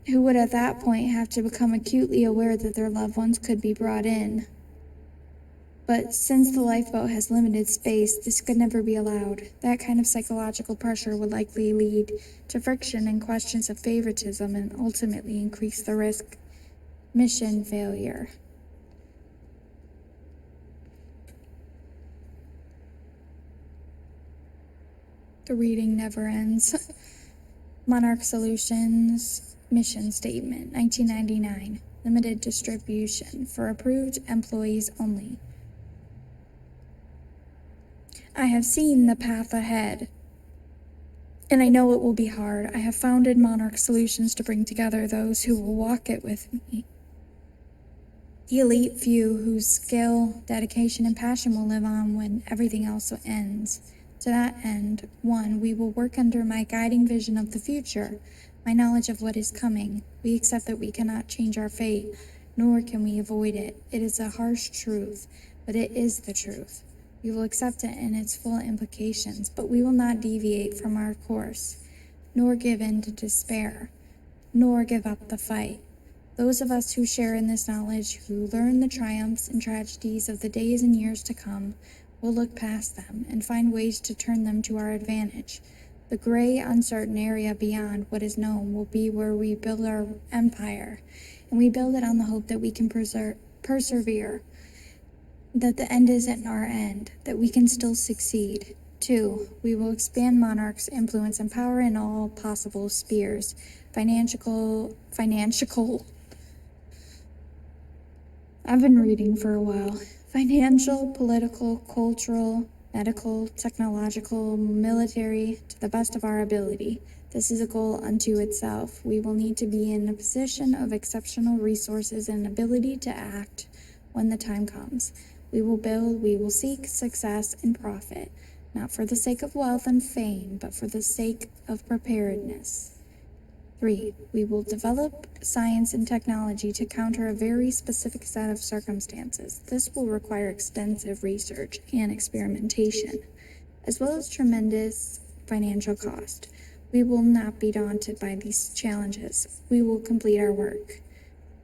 who would at that point have to become acutely aware that their loved ones could be brought in. But since the lifeboat has limited space, this could never be allowed. That kind of psychological pressure would likely lead to friction and questions of favoritism, and ultimately increase the risk mission failure. The reading never ends. Monarch Solutions Mission Statement, 1999. Limited distribution for approved employees only. I have seen the path ahead, and I know it will be hard. I have founded Monarch Solutions to bring together those who will walk it with me. The elite few whose skill, dedication, and passion will live on when everything else ends. To that end, 1, we will work under my guiding vision of the future, my knowledge of what is coming. We accept that we cannot change our fate, nor can we avoid it. It is a harsh truth, but it is the truth. We will accept it in its full implications, but we will not deviate from our course, nor give in to despair, nor give up the fight. Those of us who share in this knowledge, who learn the triumphs and tragedies of the days and years to come, will look past them and find ways to turn them to our advantage. The gray, uncertain area beyond what is known will be where we build our empire, and we build it on the hope that we can persevere, that the end isn't our end, that we can still succeed. 2, we will expand Monarch's influence and power in all possible spheres, financial. I've been reading for a while. Financial, political, cultural, medical, technological, military, to the best of our ability. This is a goal unto itself. We will need to be in a position of exceptional resources and ability to act when the time comes. We will build, we will seek success and profit, not for the sake of wealth and fame, but for the sake of preparedness. 3, we will develop science and technology to counter a very specific set of circumstances. This will require extensive research and experimentation, as well as tremendous financial cost. We will not be daunted by these challenges. We will complete our work.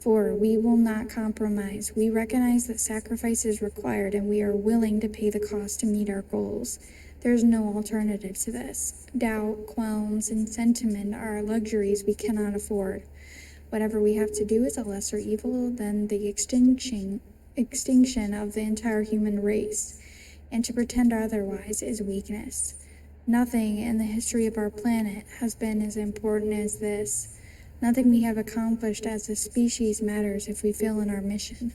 4, we will not compromise. We recognize that sacrifice is required, and we are willing to pay the cost to meet our goals. There is no alternative to this. Doubt, qualms, and sentiment are luxuries we cannot afford. Whatever we have to do is a lesser evil than the extinction of the entire human race, and to pretend otherwise is weakness. Nothing in the history of our planet has been as important as this. Nothing we have accomplished as a species matters if we fail in our mission.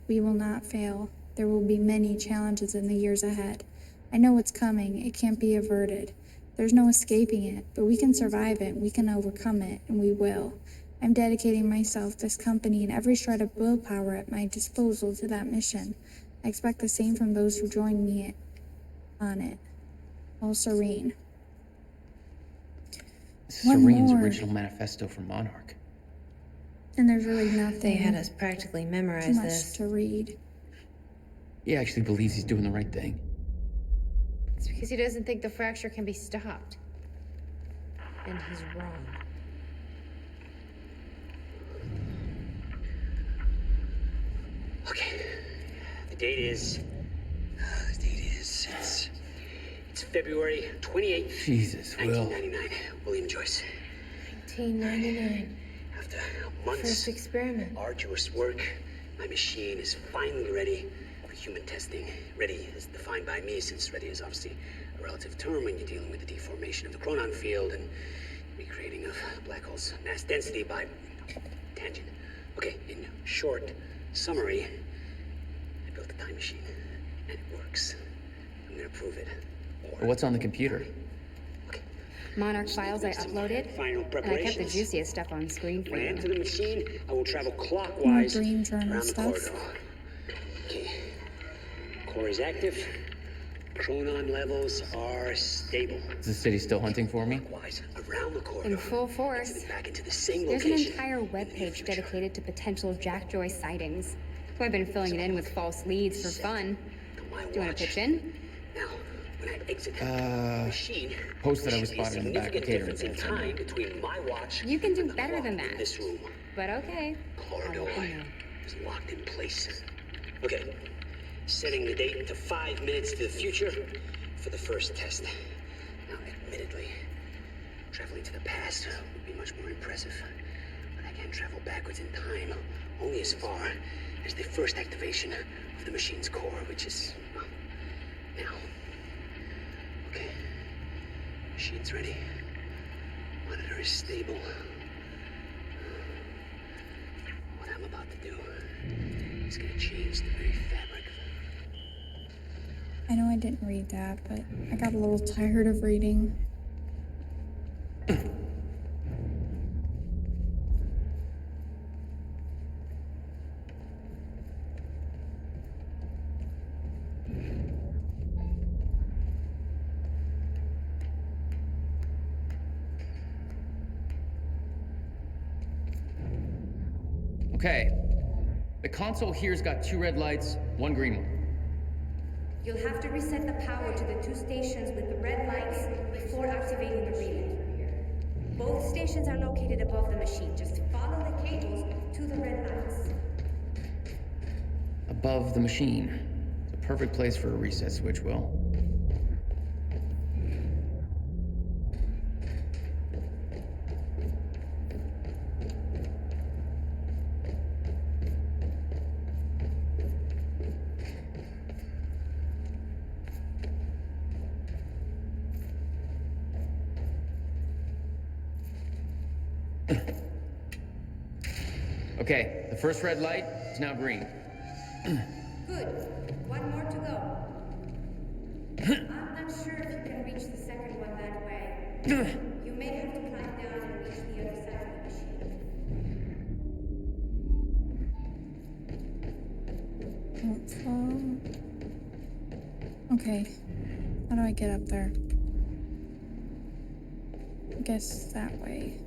We will not fail. There will be many challenges in the years ahead. I know what's coming. It can't be averted. There's no escaping it, but we can survive it, we can overcome it, and we will. I'm dedicating myself, this company, and every shred of willpower at my disposal to that mission. I expect the same from those who join me on it. All Serene. Serene's original manifesto for Monarch. And there's really nothing. They had us practically memorize too much this. to read. He actually believes he's doing the right thing. It's because he doesn't think the fracture can be stopped. And he's wrong. Okay. The date is. It's It's February 28th, Jesus, Will. 1999. William Joyce. 1999. After months First experiment. arduous work, my machine is finally ready for human testing. Ready is defined by me, since ready is obviously a relative term when you're dealing with the deformation of the chronon field and recreating of black holes' mass density by tangent. Okay, in short summary, I built a time machine, and it works. I'm gonna prove it. But what's on the computer? Monarch files I uploaded, Final and I kept the preparations. juiciest stuff on screen for When I you. enter the machine, I will travel More clockwise dream journal around the stuff. corridor. Okay. Core is active. Chronon levels are stable. Is the city still hunting for me? Clockwise around the corridor. In full force. Back into the same There's an location. entire webpage dedicated to potential Jack Joyce sightings. So I've been filling it in with false leads for fun. Do you want to pitch in? Now, when I exit the machine, Post that I was there should spotted be in the a back of significant catering difference in tent somewhere. time between my watch You can do and the better than clock in that. this room. But okay. Corridor is locked in place. Okay, setting the date to 5 minutes to the future for the first test. Now, admittedly, traveling to the past would be much more impressive, but I can't travel backwards in time, only as far as the first activation of the machine's core, which is, well, now. Okay, machine's ready. Monitor is stable. What I'm about to do is gonna change the very fabric of I know I didn't read that, but I got a little tired of reading. Okay. The console here's got 2 red lights, 1 green one. You'll have to reset the power to the 2 stations with the red lights before activating the relay. Both stations are located above the machine. Just follow the cables to the red lights. Above the machine. It's a perfect place for a reset switch, Will. Okay, the first red light is now green. Good. 1 more to go. I'm not sure if you can reach the second one that way. You may have to climb down and reach the other side of the machine. Don't fall. Okay. How do I get up there? I guess that way.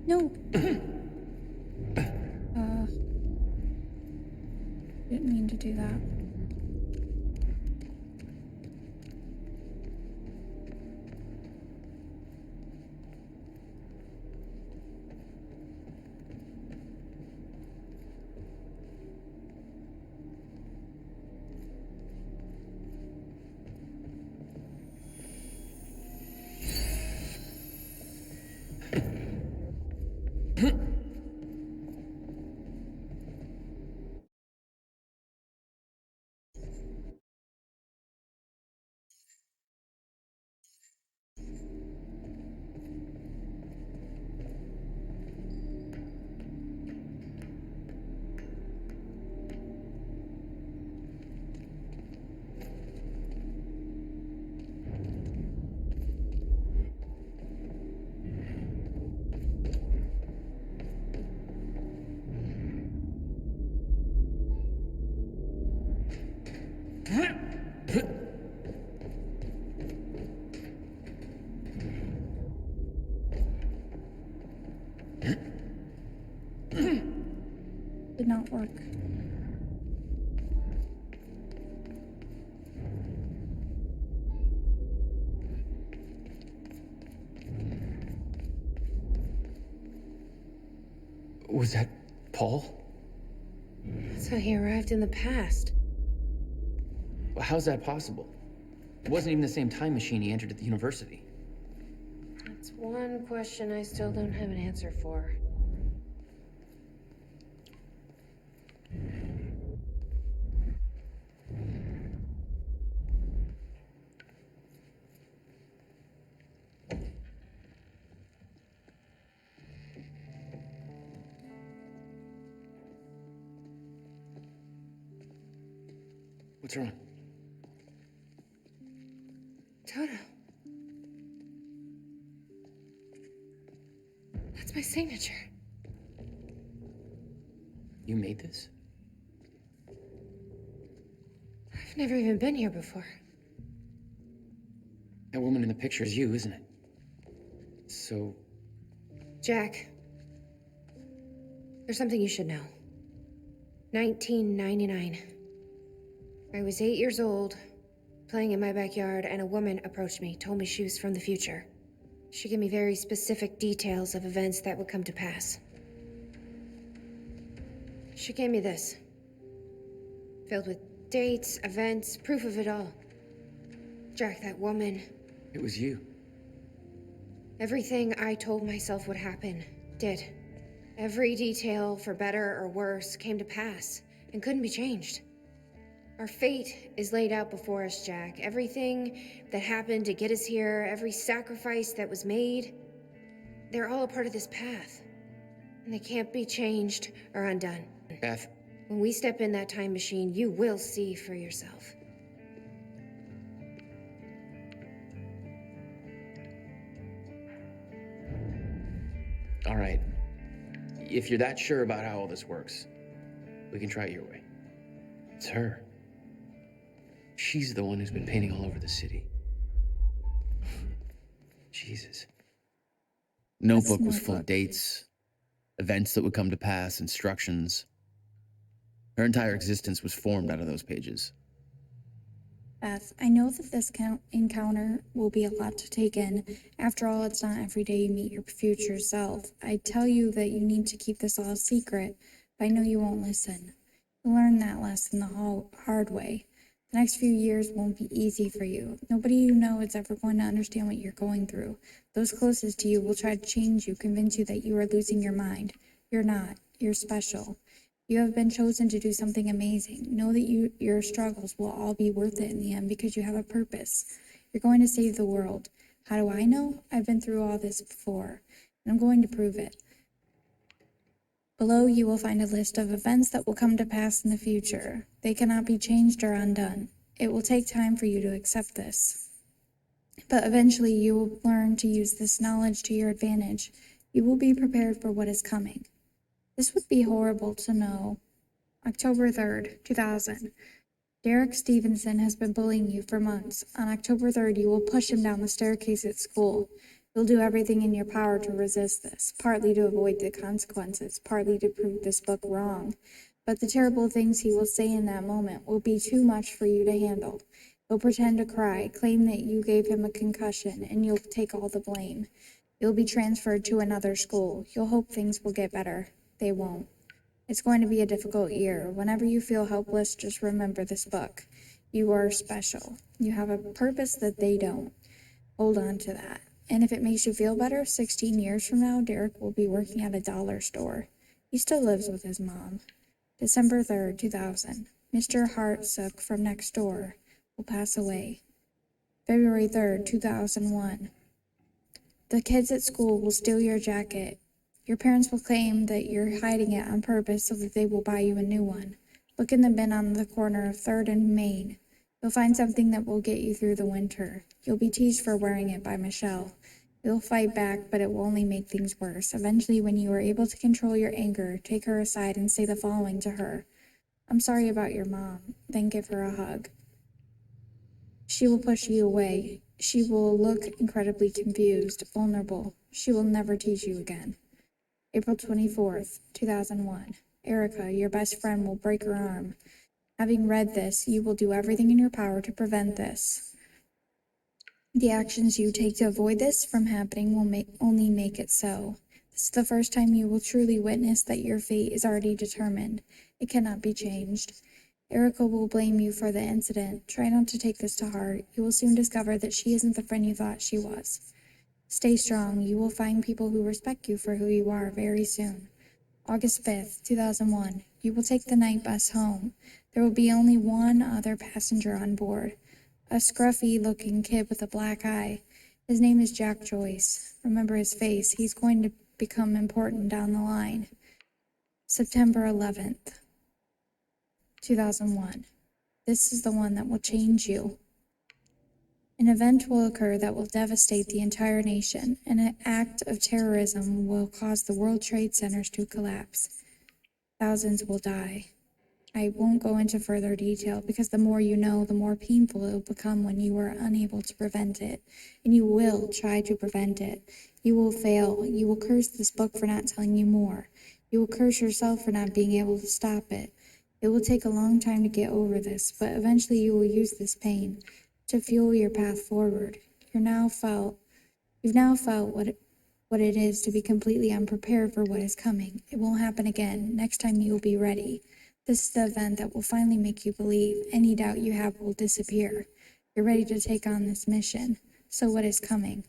No. Didn't mean to do that. cannot work. Was that Paul? That's how he arrived in the past. Well, how's that possible? It wasn't even the same time machine he entered at the university. That's one question I still don't have an answer for. What's wrong? Toto. That's my signature. You made this? I've never even been here before. That woman in the picture is you, isn't it? So, Jack, there's something you should know. 1999. I was 8 years old, playing in my backyard, and a woman approached me, told me she was from the future. She gave me very specific details of events that would come to pass. She gave me this, filled with dates, events, proof of it all. Jack, that woman, it was you. everything I told myself would happen, did. Every detail, for better or worse, came to pass and couldn't be changed. Our fate is laid out before us, Jack. Everything that happened to get us here, every sacrifice that was made, they're all a part of this path. And they can't be changed or undone. Beth. When we step in that time machine, you will see for yourself. All right. If you're that sure about how all this works, we can try it your way. It's her. She's the one who's been painting all over the city. Jesus. Notebook was full of dates, events that would come to pass, instructions. Her entire existence was formed out of those pages. Beth, I know that this encounter will be a lot to take in. After all, it's not every day you meet your future self. I tell you that you need to keep this all a secret, but I know you won't listen. You'll learn that lesson the hard way. The next few years won't be easy for you. Nobody you know is ever going to understand what you're going through. Those closest to you will try to change you, convince you that you are losing your mind. You're not. You're special. You have been chosen to do something amazing. Know that your struggles will all be worth it in the end because you have a purpose. You're going to save the world. How do I know? I've been through all this before, and I'm going to prove it. Below, you will find a list of events that will come to pass in the future. They cannot be changed or undone. It will take time for you to accept this. But eventually, you will learn to use this knowledge to your advantage. You will be prepared for what is coming. This would be horrible to know. October 3rd, 2000. Derek Stevenson has been bullying you for months. On October 3rd, you will push him down the staircase at school. You'll do everything in your power to resist this, partly to avoid the consequences, partly to prove this book wrong. But the terrible things he will say in that moment will be too much for you to handle. He'll pretend to cry, claim that you gave him a concussion, and you'll take all the blame. You'll be transferred to another school. You'll hope things will get better. They won't. It's going to be a difficult year. Whenever you feel helpless, just remember this book. You are special. You have a purpose that they don't. Hold on to that. And if it makes you feel better, 16 years from now, Derek will be working at a dollar store. He still lives with his mom. December 3rd, 2000. Mr. Hartsook from next door will pass away. February 3rd, 2001. The kids at school will steal your jacket. Your parents will claim that you're hiding it on purpose so that they will buy you a new one. Look in the bin on the corner of 3rd and Main. You'll find something that will get you through the winter. You'll be teased for wearing it by Michelle. You'll fight back, but it will only make things worse. Eventually, when you are able to control your anger, take her aside and say the following to her. I'm sorry about your mom. Then give her a hug. She will push you away. She will look incredibly confused, vulnerable. She will never tease you again. April 24th, 2001. Erica, your best friend, will break her arm. Having read this, you will do everything in your power to prevent this. The actions you take to avoid this from happening will only make it so. This is the first time you will truly witness that your fate is already determined. It cannot be changed. Erica will blame you for the incident. Try not to take this to heart. You will soon discover that she isn't the friend you thought she was. Stay strong. You will find people who respect you for who you are very soon. August 5th, 2001. You will take the night bus home. There will be only one other passenger on board. A scruffy-looking kid with a black eye. His name is Jack Joyce. Remember his face. He's going to become important down the line. September 11th, 2001. This is the one that will change you. An event will occur that will devastate the entire nation. An act of terrorism will cause the World Trade Centers to collapse. Thousands will die. I won't go into further detail because the more you know, the more painful it will become when you are unable to prevent it. And you will try to prevent it. You will fail. You will curse this book for not telling you more. You will curse yourself for not being able to stop it. It will take a long time to get over this, but eventually you will use this pain to fuel your path forward. You've now felt what it is to be completely unprepared for what is coming. It won't happen again. Next time you will be ready. This is the event that will finally make you believe. Any doubt you have will disappear. You're ready to take on this mission. So what is coming?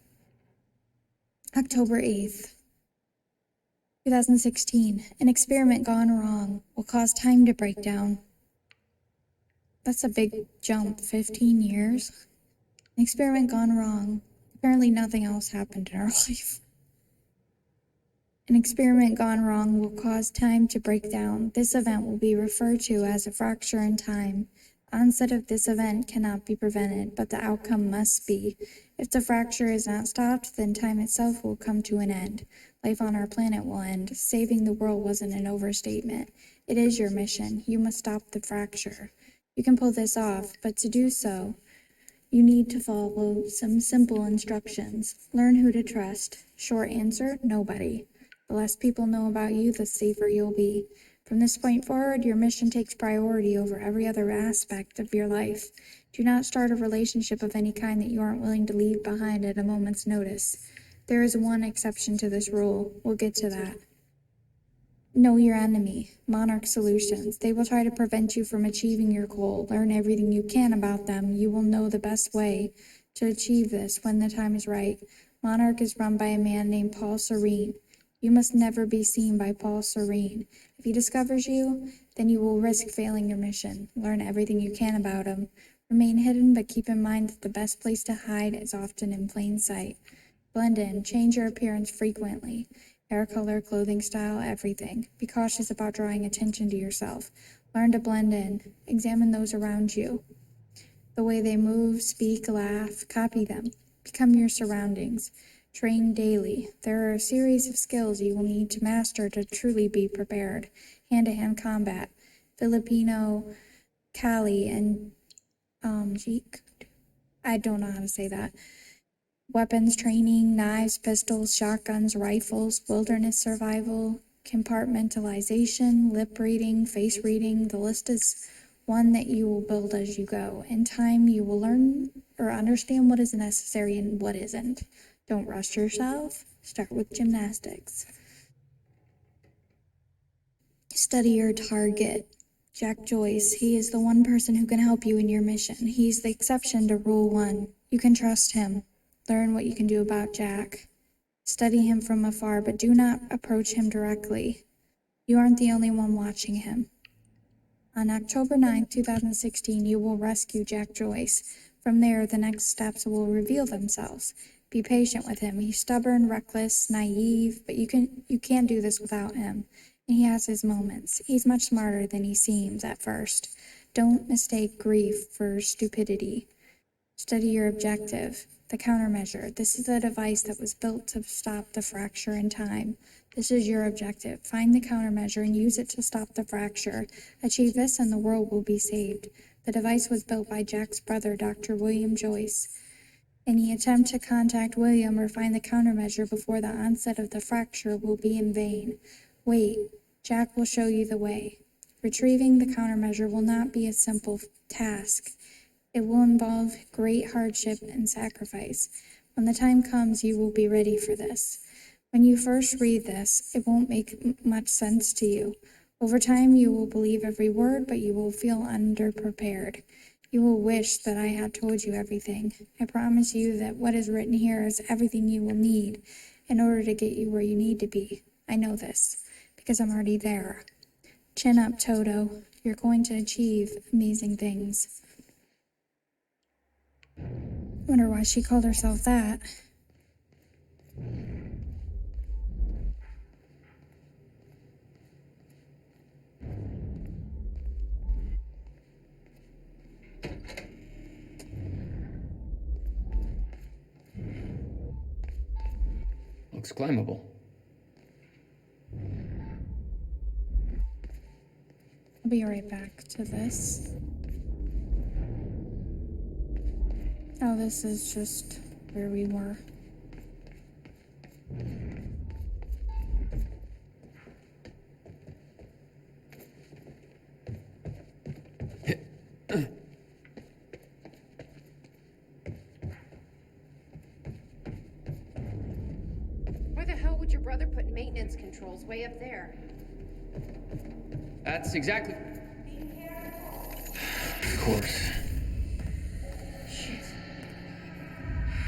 October 8th, 2016. An experiment gone wrong will cause time to break down. That's a big jump, 15 years. An experiment gone wrong. Apparently nothing else happened in our life. An experiment gone wrong will cause time to break down. This event will be referred to as a fracture in time. The onset of this event cannot be prevented, but the outcome must be. If the fracture is not stopped, then time itself will come to an end. Life on our planet will end. Saving the world wasn't an overstatement. It is your mission. You must stop the fracture. You can pull this off, but to do so, you need to follow some simple instructions. Learn who to trust. Short answer, nobody. The less people know about you, the safer you'll be. From this point forward, your mission takes priority over every other aspect of your life. Do not start a relationship of any kind that you aren't willing to leave behind at a moment's notice. There is one exception to this rule. We'll get to that. Know your enemy. Monarch Solutions. They will try to prevent you from achieving your goal. Learn everything you can about them. You will know the best way to achieve this when the time is right. Monarch is run by a man named Paul Serene. You must never be seen by Paul Serene. If he discovers you, then you will risk failing your mission. Learn everything you can about him. Remain hidden, but keep in mind that the best place to hide is often in plain sight. Blend in. Change your appearance frequently. Hair color, clothing style, everything. Be cautious about drawing attention to yourself. Learn to blend in. Examine those around you. The way they move, speak, laugh, copy them. Become your surroundings. Train daily. There are a series of skills you will need to master to truly be prepared. Hand-to-hand combat. Filipino, Kali, and I don't know how to say that. Weapons training, knives, pistols, shotguns, rifles, wilderness survival, compartmentalization, lip reading, face reading. The list is one that you will build as you go. In time, you will learn or understand what is necessary and what isn't. Don't rush yourself. Start with gymnastics. Study your target. Jack Joyce. He is the one person who can help you in your mission. He's the exception to Rule 1. You can trust him. Learn what you can do about Jack. Study him from afar, but do not approach him directly. You aren't the only one watching him. On October 9th, 2016, you will rescue Jack Joyce. From there, the next steps will reveal themselves. Be patient with him. He's stubborn, reckless, naive, but you can't do this without him. And he has his moments. He's much smarter than he seems at first. Don't mistake grief for stupidity. Study your objective. The countermeasure. This is a device that was built to stop the fracture in time. This is your objective. Find the countermeasure and use it to stop the fracture. Achieve this and the world will be saved. The device was built by Jack's brother, Dr. William Joyce. Any attempt to contact William or find the countermeasure before the onset of the fracture will be in vain. Wait. Jack will show you the way. Retrieving the countermeasure will not be a simple task. It will involve great hardship and sacrifice. When the time comes, you will be ready for this. When you first read this, it won't make much sense to you. Over time, you will believe every word, but you will feel underprepared. You will wish that I had told you everything. I promise you that what is written here is everything you will need in order to get you where you need to be. I know this, because I'm already there. Chin up, Toto. You're going to achieve amazing things. Wonder why she called herself that. Looks climbable. I'll be right back to this. Oh, this is just where we were. Why the hell would your brother put maintenance controls way up there? That's exactly... Of course.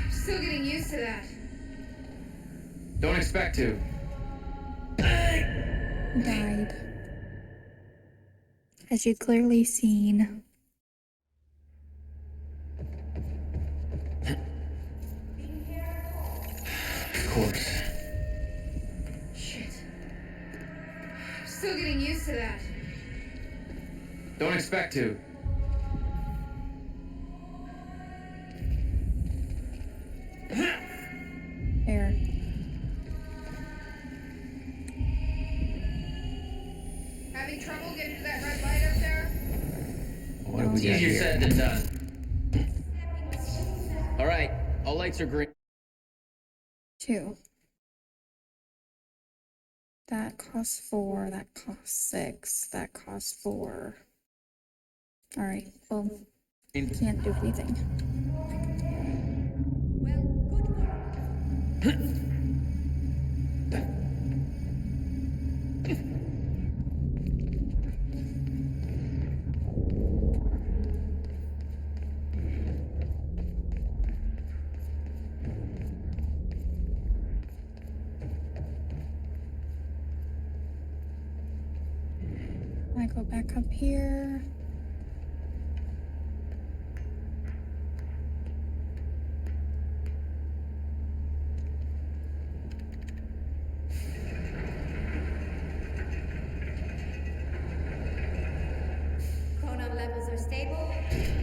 I'm still getting used to that. Don't expect to. Died. As you've clearly seen. Of course. Shit. I'm still getting used to that. Don't expect to. There. Having trouble getting to that red light up there? What have we got Easier here? said than done. All right, all lights are green. 2. That costs 4, that costs 6, that costs 4. Alright, well, can't do anything. I go back up here. Chronon levels are stable.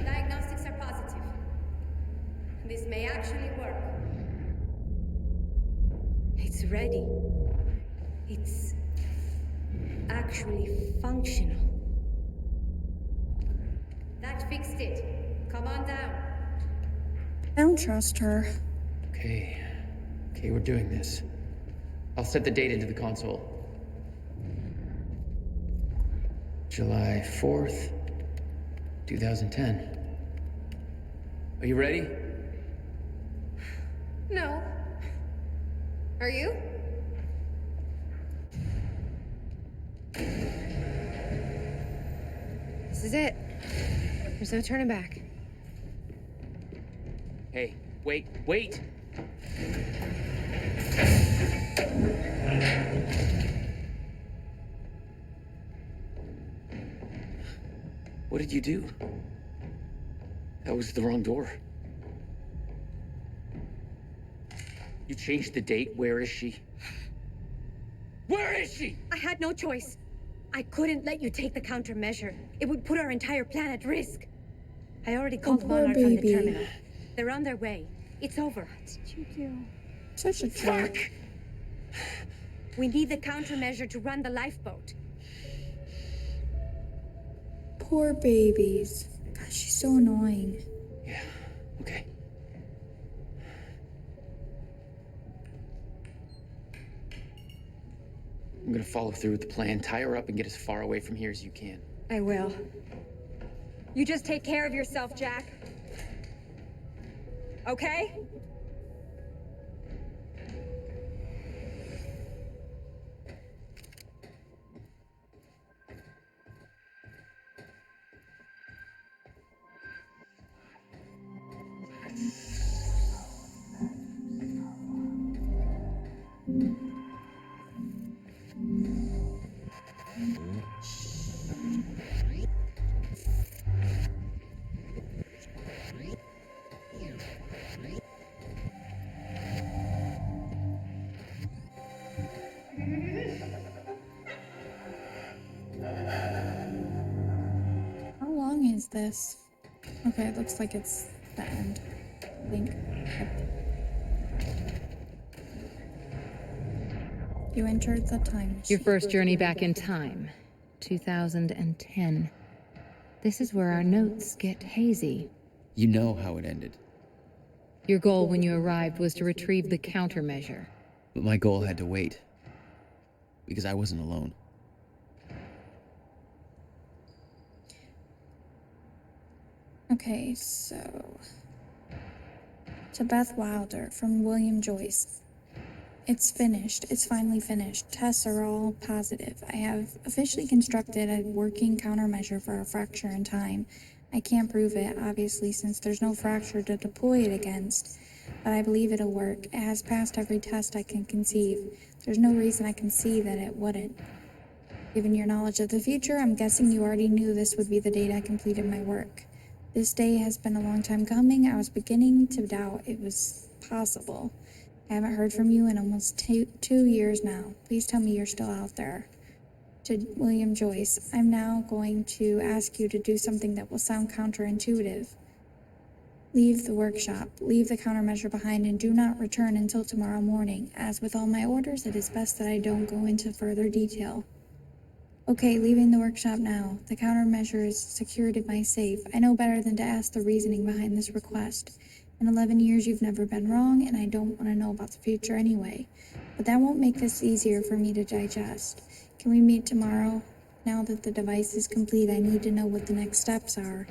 Diagnostics are positive. This may actually work. It's ready. It's actually functional. That fixed it. Come on down. I don't trust her. Okay, we're doing this. I'll set the date into the console. July 4th, 2010. Are you ready? No. Are you? This is it. There's no turning back. Hey, wait! What did you do? That was the wrong door. You changed the date. Where is she? Where is she? I had no choice. I couldn't let you take the countermeasure. It would put our entire planet at risk. I already called poor Monarch from the baby. terminal. They're on their way. It's over. What did you do? Such a jerk. We need the countermeasure to run the lifeboat. Poor babies. God, she's so annoying. Yeah, okay. I'm gonna follow through with the plan. Tie her up and get as far away from here as you can. I will. You just take care of yourself, Jack. Okay? How long is this? Okay, it looks like it's the end. I think. Yep. You entered the time machine. Your first journey back in time, 2010. This is where our notes get hazy. You know how it ended. Your goal when you arrived was to retrieve the countermeasure. But my goal had to wait. Because I wasn't alone. Okay, so to Beth Wilder from William Joyce. It's finished. It's finally finished. Tests are all positive. I have officially constructed a working countermeasure for a fracture in time. I can't prove it, obviously, since there's no fracture to deploy it against, but I believe it'll work. It has passed every test I can conceive. There's no reason I can see that it wouldn't. Given your knowledge of the future, I'm guessing you already knew this would be the date I completed my work. This day has been a long time coming. I was beginning to doubt it was possible. I haven't heard from you in almost two years now. Please tell me you're still out there. To William Joyce, I'm now going to ask you to do something that will sound counterintuitive. Leave the workshop, leave the countermeasure behind, and do not return until tomorrow morning. As with all my orders, it is best that I don't go into further detail. Okay, leaving the workshop now. The countermeasure is secured in my safe. I know better than to ask the reasoning behind this request. In 11 years, you've never been wrong, and I don't want to know about the future anyway. But that won't make this easier for me to digest. Can we meet tomorrow? Now that the device is complete, I need to know what the next steps are.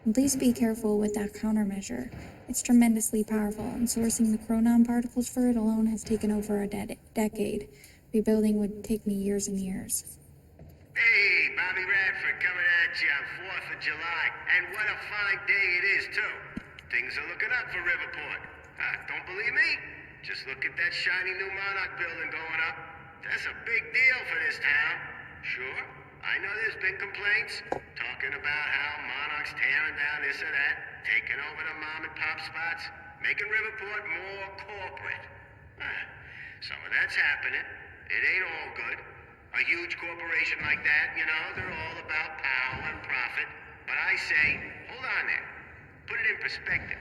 And please be careful with that countermeasure. It's tremendously powerful, and sourcing the chronon particles for it alone has taken over a decade. Rebuilding would take me years and years. Hey, Bobby Radford coming at you on 4th of July. And what a fine day it is, too. Things are looking up for Riverport. Don't believe me? Just look at that shiny new Monarch building going up. That's a big deal for this town. Sure, I know there's been complaints, talking about how Monarch's tearing down this or that, taking over the mom and pop spots, making Riverport more corporate. Some of that's happening. It ain't all good. A huge corporation like that, you know, they're all about power and profit. But I say, hold on there. Put it in perspective.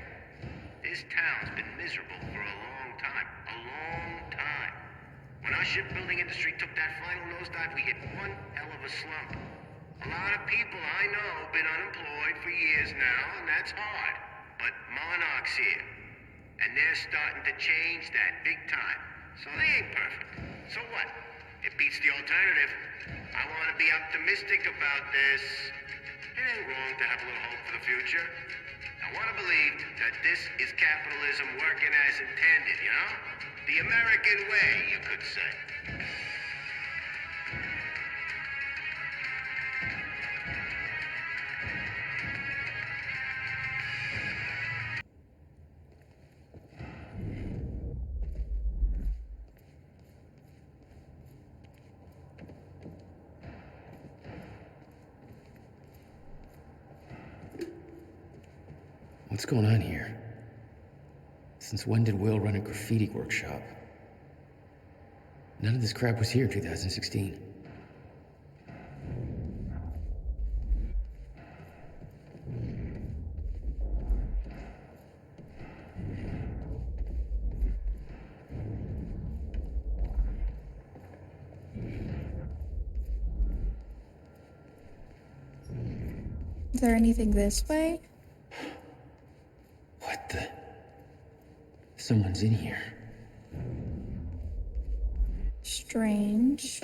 This town's been miserable for a long time. A long time. When our shipbuilding industry took that final nosedive, we hit one hell of a slump. A lot of people I know have been unemployed for years now, and that's hard. But Monarch's here. And they're starting to change that big time. So they ain't perfect. So what? It beats the alternative. I want to be optimistic about this. It ain't wrong to have a little hope for the future. I want to believe that this is capitalism working as intended, you know? The American way, you could say. What's going on here? Since when did Will run a graffiti workshop? None of this crap was here in 2016. Is there anything this way? What the? Someone's in here. strange.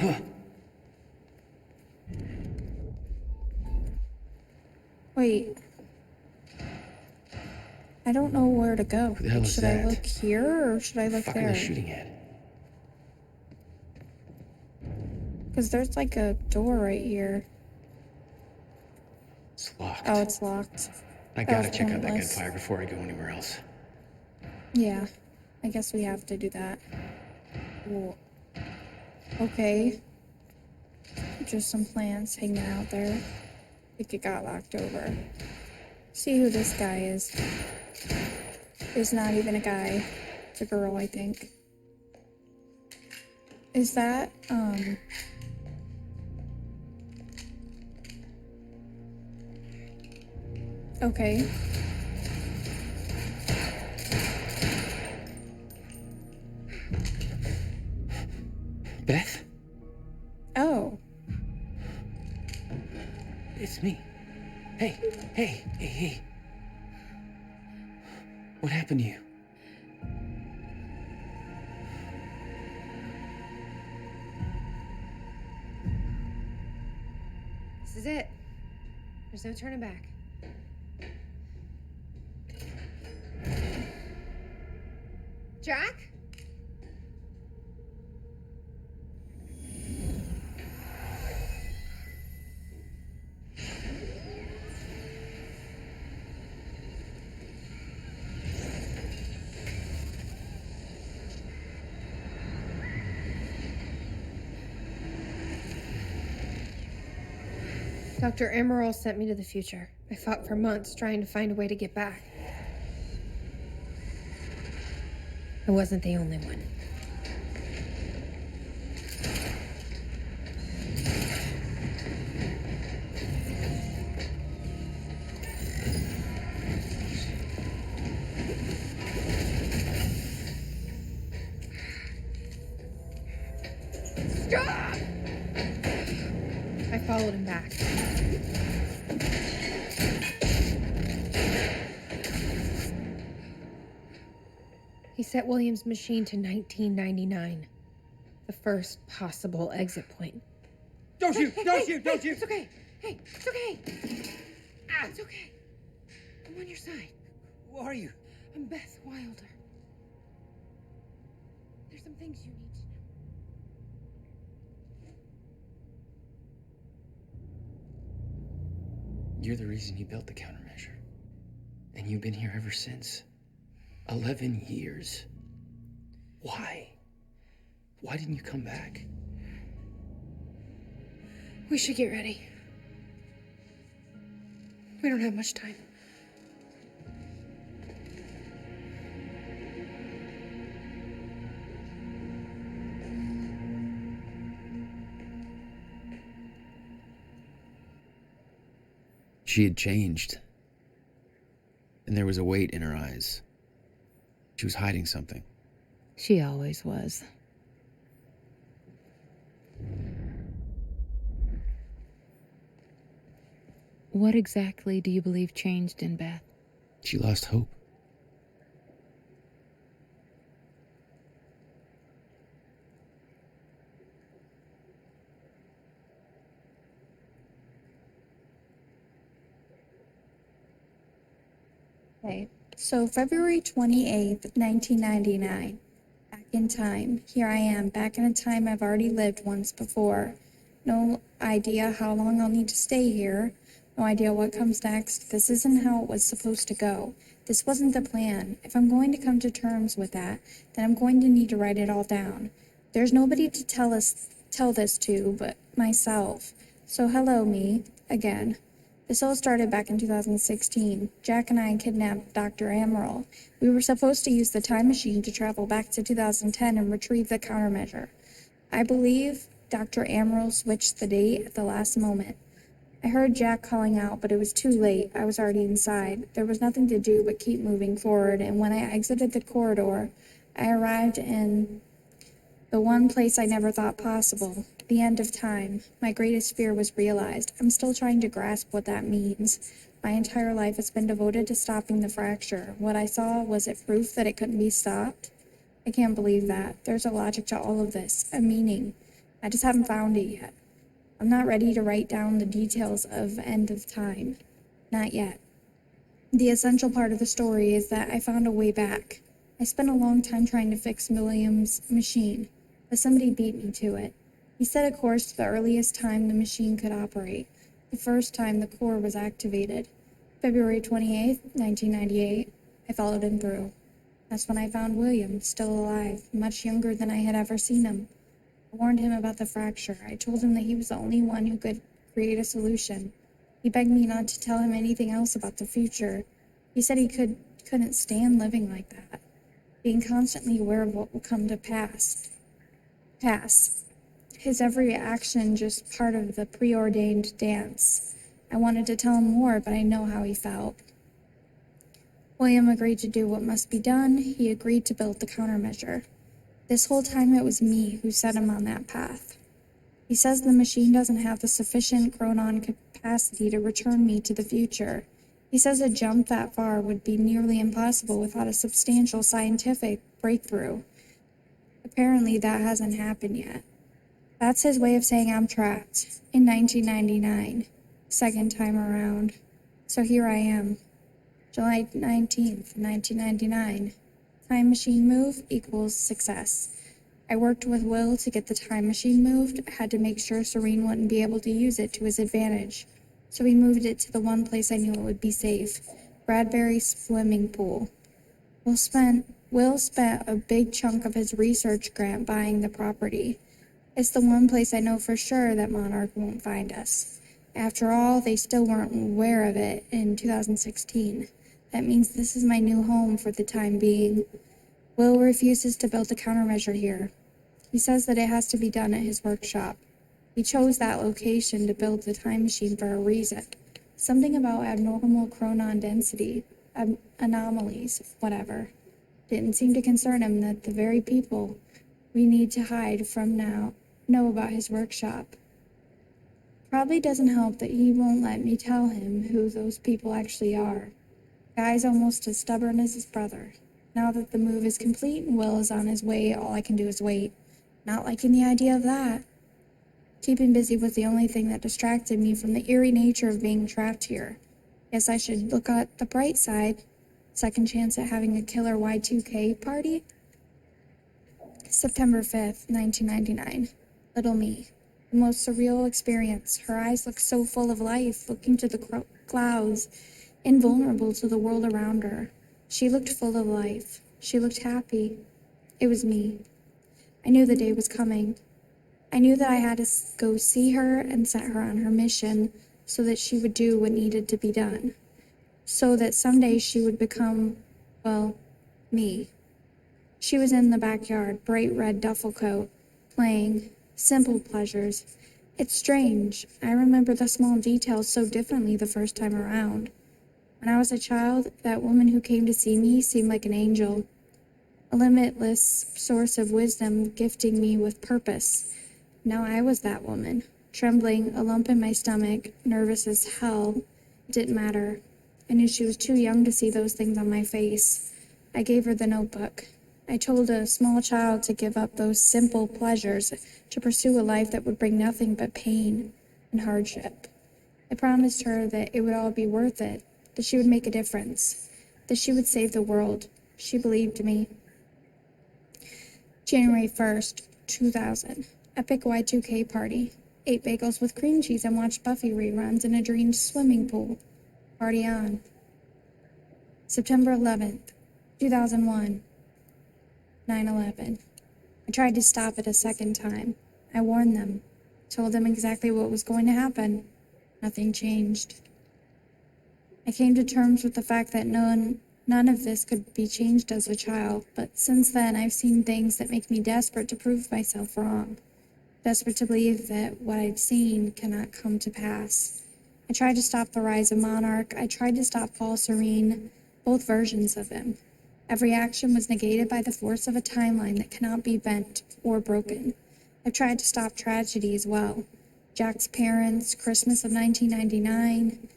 Wait. I don't know where to go. Who the hell is Should I that? look here or should I look Fuck are there? they shooting at? Because there's like a door right here. It's locked. Oh, it's locked. I That gotta was check out that pointless. gunfire before I go anywhere else. Yeah, I guess we have to do that. Whoa. Okay. Just some plants hanging out there. I think it got locked over. See who this guy is. It's not even a guy. It's a girl, I think. Is that, okay. Beth? Oh. It's me. Hey. What happened to you? This is it. There's no turning back. Jack? Dr. Emerald sent me to the future. I fought for months trying to find a way to get back. I wasn't the only one. Stop! I followed him back. He set William's machine to 1999. The first possible exit point. Don't shoot! Don't shoot! It's okay. Hey, it's okay. It's okay. I'm on your side. Who are you? I'm Beth Wilder. There's some things you need to know. You're the reason he built the countermeasure. And you've been here ever since. 11 years. Why? Why didn't you come back? We should get ready. We don't have much time. She had changed. And there was a weight in her eyes. She was hiding something. She always was. What exactly do you believe changed in Beth? She lost hope. Okay, so February 28th, 1999. Back in time. Here I am, back in a time I've already lived once before. No idea how long I'll need to stay here. No idea what comes next. This isn't how it was supposed to go. This wasn't the plan. If I'm going to come to terms with that, then I'm going to need to write it all down. There's nobody to tell this to but myself. So hello, me, again. This all started back in 2016. Jack and I kidnapped Dr. Amaral. We were supposed to use the time machine to travel back to 2010 and retrieve the countermeasure. I believe Dr. Amaral switched the date at the last moment. I heard Jack calling out, but it was too late. I was already inside. There was nothing to do but keep moving forward, and when I exited the corridor, I arrived in the one place I never thought possible. The end of time. My greatest fear was realized. I'm still trying to grasp what that means. My entire life has been devoted to stopping the fracture. What I saw, was it proof that it couldn't be stopped? I can't believe that. There's a logic to all of this, a meaning. I just haven't found it yet. I'm not ready to write down the details of end of time. Not yet. The essential part of the story is that I found a way back. I spent a long time trying to fix William's machine, but somebody beat me to it. He set a course to the earliest time the machine could operate, the first time the core was activated. February 28th, 1998, I followed him through. That's when I found William, still alive, much younger than I had ever seen him. I warned him about the fracture. I told him that he was the only one who could create a solution. He begged me not to tell him anything else about the future. He said he couldn't stand living like that, being constantly aware of what will come to pass. His every action just part of the preordained dance. I wanted to tell him more, but I know how he felt. William agreed to do what must be done. He agreed to build the countermeasure. This whole time it was me who set him on that path. He says the machine doesn't have the sufficient chronon capacity to return me to the future. He says a jump that far would be nearly impossible without a substantial scientific breakthrough. Apparently that hasn't happened yet. That's his way of saying I'm trapped. In 1999. Second time around. So here I am. July 19th, 1999. Time machine move equals success. I worked with Will to get the time machine moved. I had to make sure Serene wouldn't be able to use it to his advantage. So we moved it to the one place I knew it would be safe. Bradbury swimming pool. Will spent a big chunk of his research grant buying the property. It's the one place I know for sure that Monarch won't find us. After all, they still weren't aware of it in 2016. That means this is my new home for the time being. Will refuses to build a countermeasure here. He says that it has to be done at his workshop. He chose that location to build the time machine for a reason. Something about abnormal chronon density, anomalies, whatever. Didn't seem to concern him that the very people we need to hide from now know about his workshop. Probably doesn't help that he won't let me tell him who those people actually are. Guy's almost as stubborn as his brother. Now that the move is complete and Will is on his way, all I can do is wait. Not liking the idea of that. Keeping busy was the only thing that distracted me from the eerie nature of being trapped here. Guess I should look at the bright side. Second chance at having a killer Y2K party? September 5th, 1999. Little me. The most surreal experience. Her eyes looked so full of life, looking to the clouds, invulnerable to the world around her. She looked full of life. She looked happy. It was me. I knew the day was coming. I knew that I had to go see her and set her on her mission so that she would do what needed to be done. So that someday she would become, well, me. She was in the backyard, bright red duffel coat, playing, simple pleasures. It's strange. I remember the small details so differently the first time around. When I was a child, that woman who came to see me seemed like an angel, a limitless source of wisdom gifting me with purpose. Now I was that woman, trembling, a lump in my stomach, nervous as hell. It didn't matter. I knew she was too young to see those things on my face. I gave her the notebook. I told a small child to give up those simple pleasures to pursue a life that would bring nothing but pain and hardship. I promised her that it would all be worth it, that she would make a difference, that she would save the world. She believed me. January 1st, 2000. Epic Y2K party. Ate bagels with cream cheese and watched Buffy reruns in a dreamed swimming pool. Party on. September 11th, 2001. 9/11. I tried to stop it a second time. I warned them. Told them exactly what was going to happen. Nothing changed. I came to terms with the fact that none of this could be changed as a child, but since then I've seen things that make me desperate to prove myself wrong. Desperate to believe that what I've seen cannot come to pass. I tried to stop the rise of Monarch. I tried to stop Paul Serene, both versions of him. Every action was negated by the force of a timeline that cannot be bent or broken. I've tried to stop tragedy as well. Jack's parents, Christmas of 1999.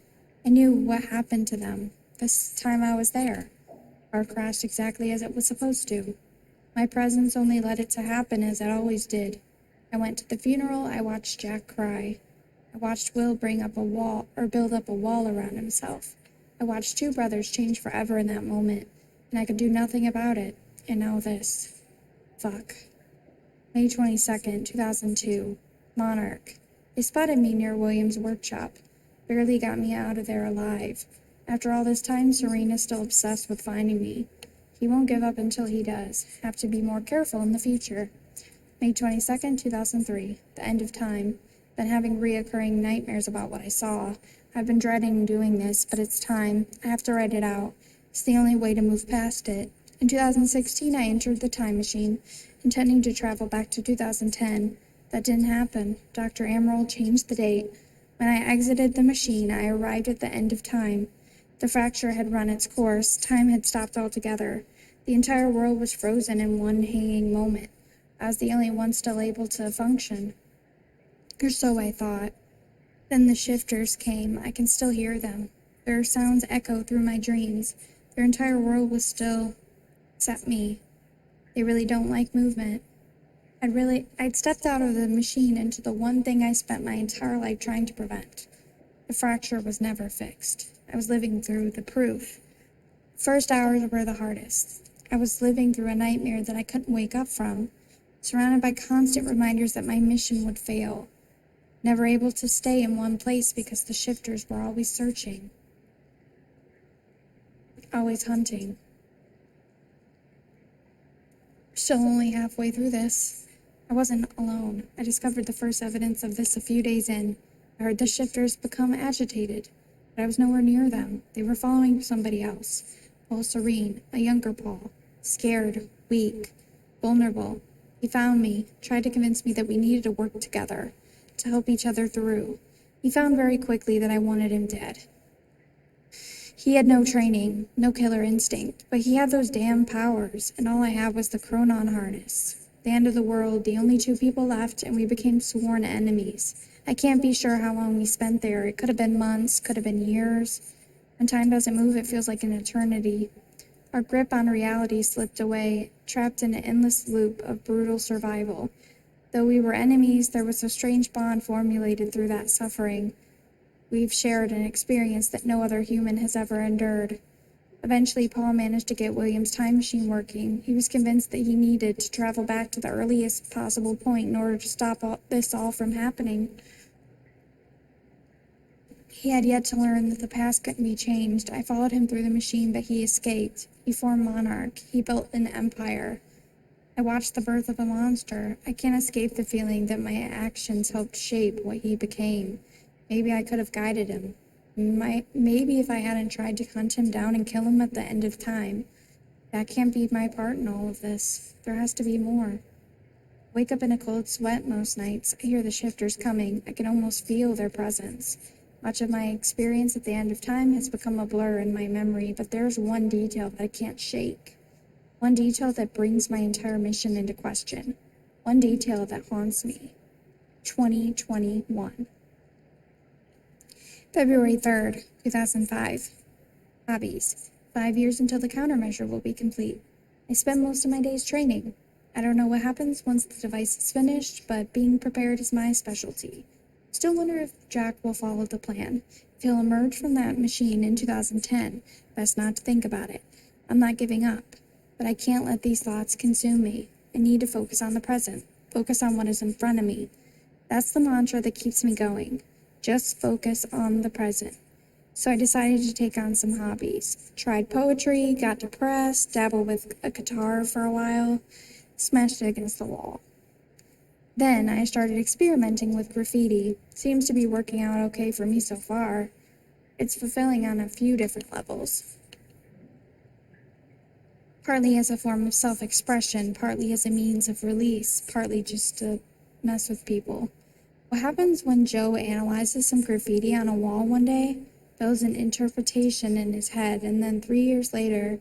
I knew what happened to them. This time I was there. Car crashed exactly as it was supposed to. My presence only led it to happen as it always did. I went to the funeral, I watched Jack cry. I watched Will build up a wall around himself. I watched two brothers change forever in that moment, and I could do nothing about it. And now this. Fuck. May 22nd, 2002. Monarch. They spotted me near William's workshop. Barely got me out of there alive. After all this time, Serena's still obsessed with finding me. He won't give up until he does. Have to be more careful in the future. May 22nd, 2003. The end of time. Been having reoccurring nightmares about what I saw. I've been dreading doing this, but it's time. I have to write it out. It's the only way to move past it. In 2016, I entered the time machine, intending to travel back to 2010. That didn't happen. Dr. Amaral changed the date. When I exited the machine, I arrived at the end of time. The fracture had run its course. Time had stopped altogether. The entire world was frozen in one hanging moment. I was the only one still able to function. Or so I thought. Then the shifters came. I can still hear them. Their sounds echo through my dreams. Their entire world was still, except me. They really don't like movement. I'd stepped out of the machine into the one thing I spent my entire life trying to prevent. The fracture was never fixed. I was living through the proof. First hours were the hardest. I was living through a nightmare that I couldn't wake up from, surrounded by constant reminders that my mission would fail. Never able to stay in one place because the shifters were always searching. Always hunting. Still only halfway through this. I wasn't alone. I discovered the first evidence of this a few days in. I heard the shifters become agitated, but I was nowhere near them. They were following somebody else. Paul Serene, a younger Paul. Scared, weak, vulnerable. He found me, tried to convince me that we needed to work together, to help each other through. He found very quickly that I wanted him dead. He had no training, no killer instinct, but he had those damn powers, and all I had was the Chronon harness. The end of the world, the only two people left, and we became sworn enemies. I can't be sure how long we spent there. It could have been months, could have been years. When time doesn't move, it feels like an eternity. Our grip on reality slipped away, trapped in an endless loop of brutal survival. Though we were enemies, there was a strange bond formulated through that suffering. We've shared an experience that no other human has ever endured. Eventually, Paul managed to get William's time machine working. He was convinced that he needed to travel back to the earliest possible point in order to stop this all from happening. He had yet to learn that the past couldn't be changed. I followed him through the machine, but he escaped. He formed Monarch. He built an empire. I watched the birth of a monster. I can't escape the feeling that my actions helped shape what he became. Maybe I could have guided him. Maybe if I hadn't tried to hunt him down and kill him at the end of time. That can't be my part in all of this. There has to be more. Wake up in a cold sweat most nights. I hear the shifters coming. I can almost feel their presence. Much of my experience at the end of time has become a blur in my memory, but there's one detail that I can't shake. One detail that brings my entire mission into question. One detail that haunts me. 2021. February 3rd, 2005. Hobbies. 5 years until the countermeasure will be complete. I spend most of my days training. I don't know what happens once the device is finished, but being prepared is my specialty. Still wonder if Jack will follow the plan. If he'll emerge from that machine in 2010, best not to think about it. I'm not giving up, but I can't let these thoughts consume me. I need to focus on the present, focus on what is in front of me. That's the mantra that keeps me going. Just focus on the present. So I decided to take on some hobbies. Tried poetry, got depressed, dabbled with a guitar for a while, smashed it against the wall. Then I started experimenting with graffiti. Seems to be working out okay for me so far. It's fulfilling on a few different levels. Partly as a form of self-expression, partly as a means of release, partly just to mess with people. What happens when Joe analyzes some graffiti on a wall one day, builds an interpretation in his head, and then 3 years later,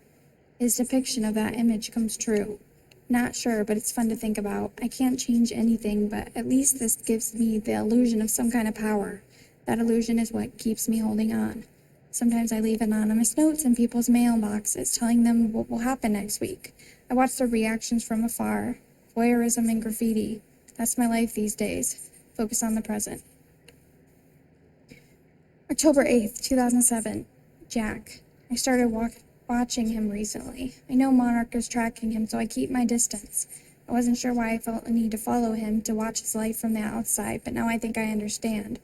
his depiction of that image comes true? Not sure, but it's fun to think about. I can't change anything, but at least this gives me the illusion of some kind of power. That illusion is what keeps me holding on. Sometimes I leave anonymous notes in people's mailboxes telling them what will happen next week. I watch their reactions from afar. Voyeurism and graffiti. That's my life these days. Focus on the present. October 8th, 2007. Jack. I started watching him recently. I know Monarch is tracking him, so I keep my distance. I wasn't sure why I felt a need to follow him to watch his life from the outside, but now I think I understand.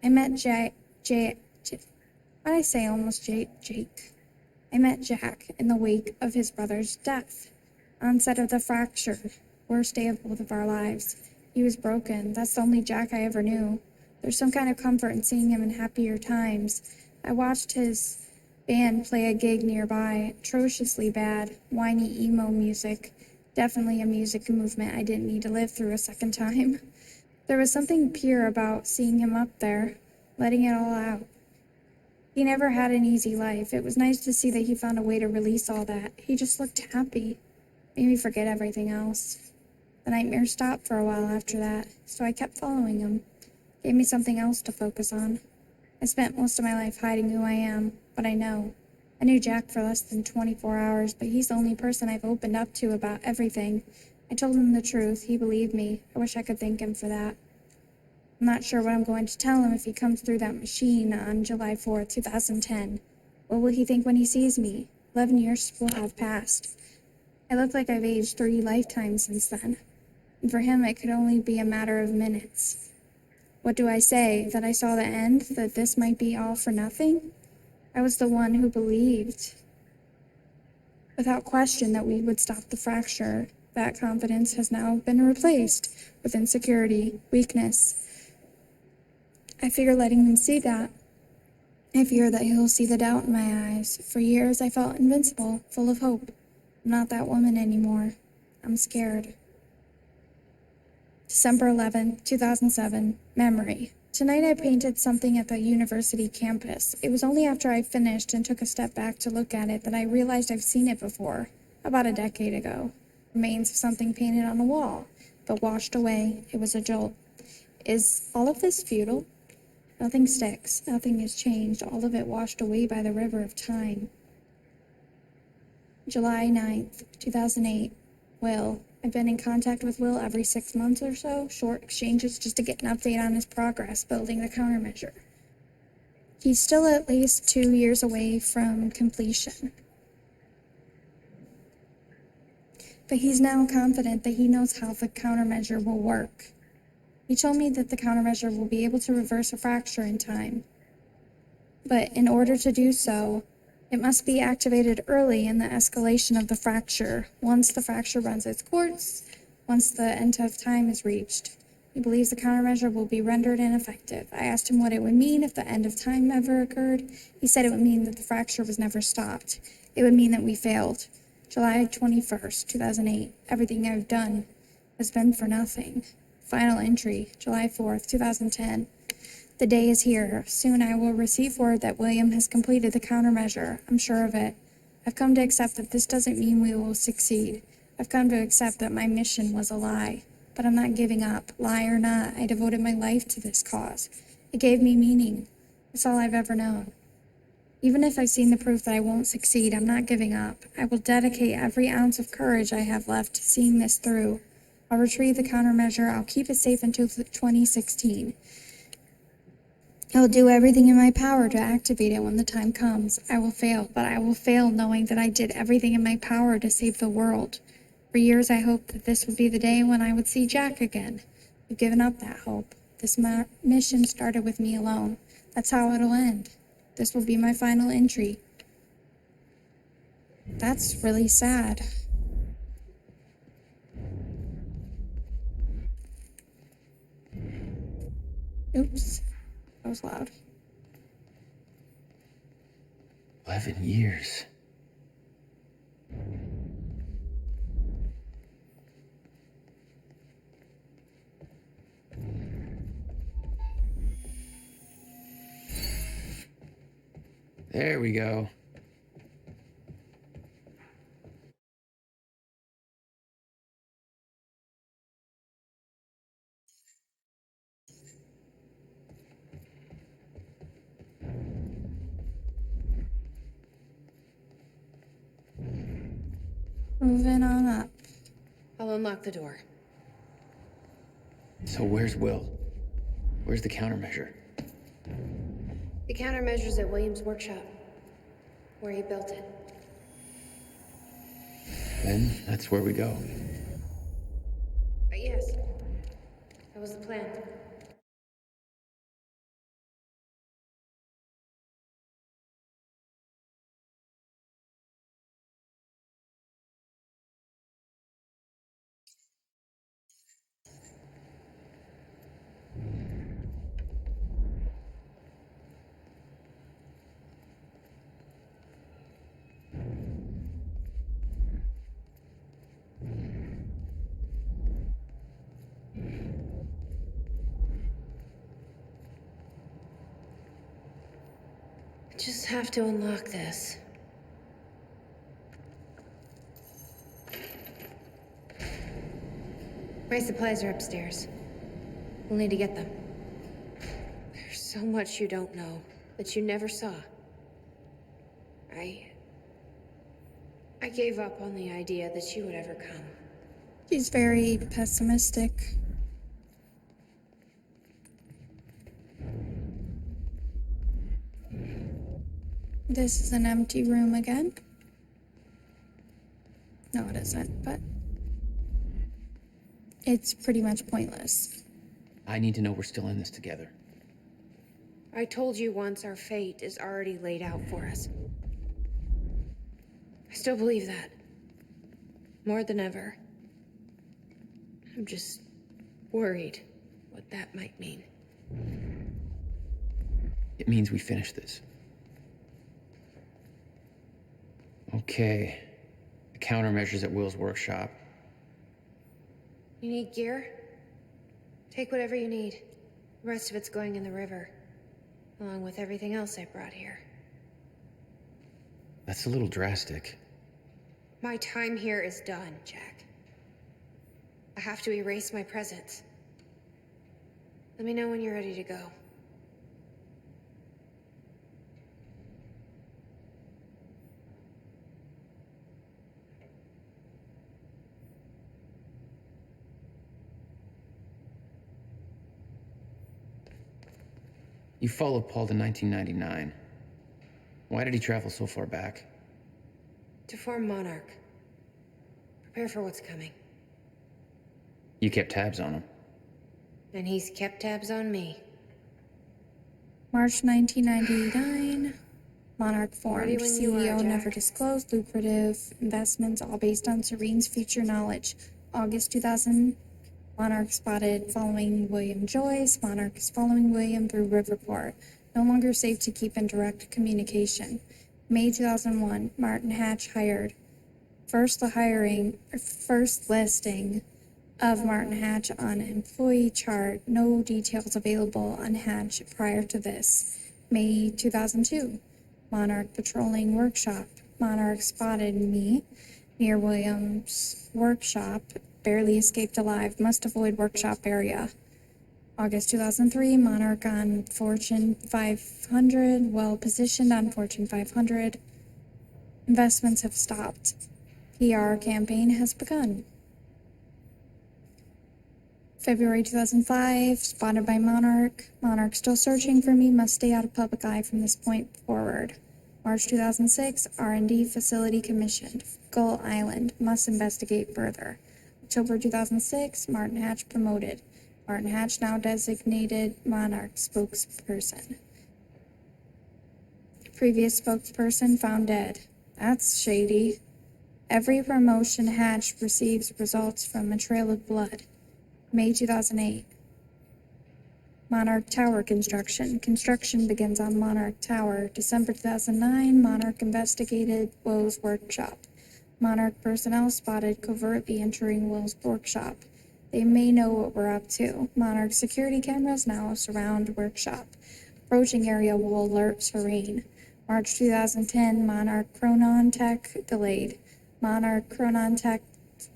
I met Jake. I met Jack in the wake of his brother's death. Onset of the fracture. Worst day of both of our lives. He was broken. That's the only Jack I ever knew. There's some kind of comfort in seeing him in happier times. I watched his band play a gig nearby. Atrociously bad. Whiny emo music. Definitely a music movement I didn't need to live through a second time. There was something pure about seeing him up there, letting it all out. He never had an easy life. It was nice to see that he found a way to release all that. He just looked happy. Made me forget everything else. The nightmare stopped for a while after that, so I kept following him. Gave me something else to focus on. I spent most of my life hiding who I am, but I know. I knew Jack for less than 24 hours, but he's the only person I've opened up to about everything. I told him the truth. He believed me. I wish I could thank him for that. I'm not sure what I'm going to tell him if he comes through that machine on July 4th, 2010. What will he think when he sees me? 11 years will have passed. I look like I've aged 3 lifetimes since then. And for him, it could only be a matter of minutes. What do I say? That I saw the end? That this might be all for nothing? I was the one who believed, without question, that we would stop the fracture. That confidence has now been replaced with insecurity, weakness. I fear letting him see that. I fear that he'll see the doubt in my eyes. For years, I felt invincible, full of hope. I'm not that woman anymore. I'm scared. December 11th, 2007. Memory. Tonight I painted something at the university campus. It was only after I finished and took a step back to look at it that I realized I've seen it before, about a decade ago. Remains of something painted on a wall, but washed away. It was a jolt. Is all of this futile? Nothing sticks. Nothing has changed. All of it washed away by the river of time. July 9th, 2008. Will. I've been in contact with Will every 6 months or so, short exchanges just to get an update on his progress building the countermeasure. He's still at least 2 years away from completion. But he's now confident that he knows how the countermeasure will work. He told me that the countermeasure will be able to reverse a fracture in time. But in order to do so, it must be activated early in the escalation of the fracture, once the fracture runs its course, once the end of time is reached. He believes the countermeasure will be rendered ineffective. I asked him what it would mean if the end of time ever occurred. He said it would mean that the fracture was never stopped. It would mean that we failed. July 21st, 2008. Everything I've done has been for nothing. Final entry, July 4th, 2010. The day is here. Soon I will receive word that William has completed the countermeasure. I'm sure of it. I've come to accept that this doesn't mean we will succeed. I've come to accept that my mission was a lie. But I'm not giving up. Lie or not, I devoted my life to this cause. It gave me meaning. It's all I've ever known. Even if I've seen the proof that I won't succeed, I'm not giving up. I will dedicate every ounce of courage I have left to seeing this through. I'll retrieve the countermeasure. I'll keep it safe until 2016. I will do everything in my power to activate it when the time comes. I will fail, but I will fail knowing that I did everything in my power to save the world. For years I hoped that this would be the day when I would see Jack again. I've given up that hope. This mission started with me alone. That's how it'll end. This will be my final entry. That's really sad. Oops. That was loud. 11 years. There we go. Moving on up. I'll unlock the door. So where's Will? Where's the countermeasure? The countermeasure's at Williams' workshop, where he built it. Then that's where we go. Yes, that was the plan. I just have to unlock this. My supplies are upstairs. We'll need to get them. There's so much you don't know, that you never saw. I gave up on the idea that she would ever come. She's very pessimistic. This is an empty room again. No, it isn't, but it's pretty much pointless. I need to know we're still in this together. I told you once our fate is already laid out for us. I still believe that. More than ever. I'm just worried what that might mean. It means we finish this. Okay. The countermeasures at Will's workshop. You need gear? Take whatever you need. The rest of it's going in the river, along with everything else I brought here. That's a little drastic. My time here is done, Jack. I have to erase my presence. Let me know when you're ready to go. You followed Paul to 1999. Why did he travel so far back? To form Monarch. Prepare for what's coming. You kept tabs on him. And he's kept tabs on me. March 1999. Monarch formed. Ready when you are, CEO Jack. never disclosed. Lucrative investments, all based on Serene's future knowledge. August 2000. Monarch spotted following William Joyce. Monarch is following William through Riverport. No longer safe to keep in direct communication. May 2001. Martin Hatch hired. First listing of Martin Hatch on employee chart. No details available on Hatch prior to this. May 2002. Monarch patrolling workshop. Monarch spotted me near Williams' workshop. Barely escaped alive. Must avoid workshop area. August 2003. Monarch on Fortune 500. Well positioned on Fortune 500. Investments have stopped. PR campaign has begun. February 2005. Spotted by Monarch. Monarch still searching for me. Must stay out of public eye from this point forward. March 2006. R&D facility commissioned. Gull Island. Must investigate further. October 2006. Martin Hatch promoted. Martin Hatch now designated Monarch spokesperson. Previous spokesperson found dead. That's shady. Every promotion Hatch receives results from a trail of blood. May 2008. Monarch Tower construction. Construction begins on Monarch Tower. December 2009. Monarch investigated Will's workshop. Monarch personnel spotted covertly entering Will's workshop. They may know what we're up to. Monarch security cameras now surround workshop. Approaching area will alert Serene. March 2010. Monarch Chronon Tech delayed. Monarch Chronon Tech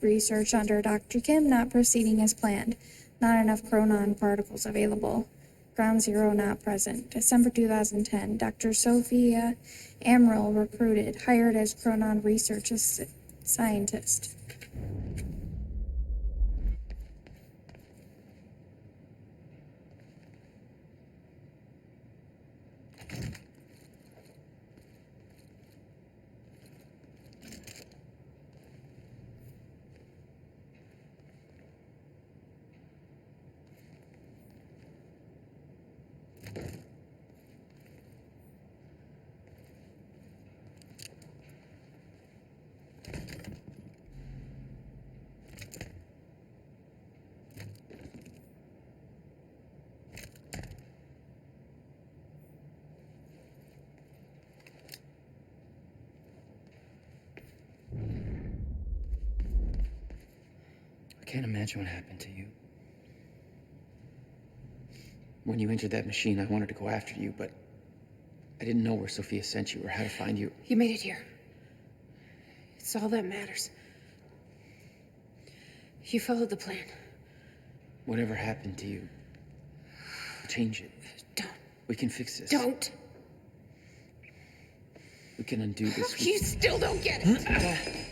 research under Dr. Kim not proceeding as planned. Not enough Chronon particles available. Ground Zero not present. December 2010. Dr. Sophia Amaral recruited, hired as Chronon research scientist. can't imagine what happened to you. When you entered that machine, I wanted to go after you, but I didn't know where Sophia sent you or how to find you. You made it here. It's all that matters. You followed the plan. Whatever happened to you, change it. Don't. We can fix this. Don't. We can undo this. You still don't get it.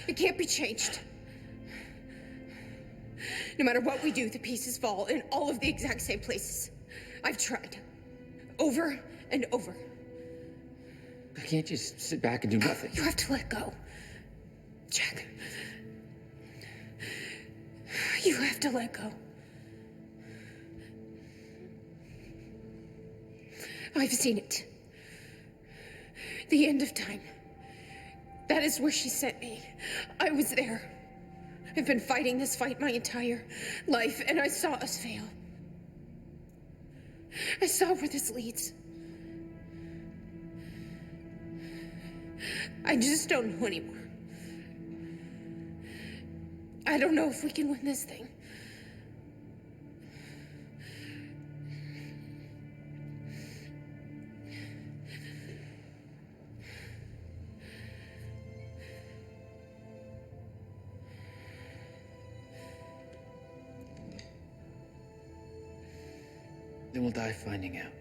It can't be changed. No matter what we do, the pieces fall in all of the exact same places. I've tried. Over and over. I can't just sit back and do nothing. You have to let go. Jack. You have to let go. I've seen it. The end of time. That is where she sent me. I was there. I've been fighting this fight my entire life, and I saw us fail. I saw where this leads. I just don't know anymore. I don't know if we can win this thing. Then we'll die finding out.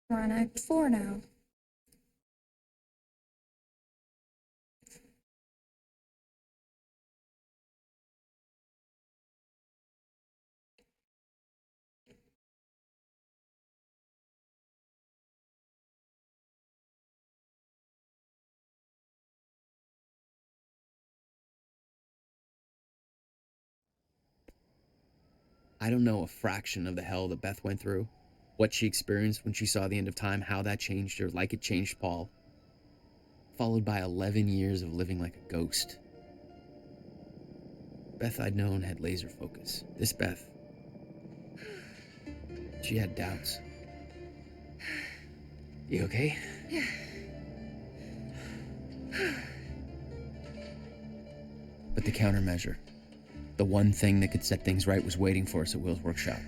We're on Act 4 now. I don't know a fraction of the hell that Beth went through, what she experienced when she saw the end of time, how that changed her like it changed Paul, followed by 11 years of living like a ghost. Beth I'd known had laser focus. This Beth, she had doubts. You okay? Yeah. But the countermeasure, the one thing that could set things right, was waiting for us at Will's workshop.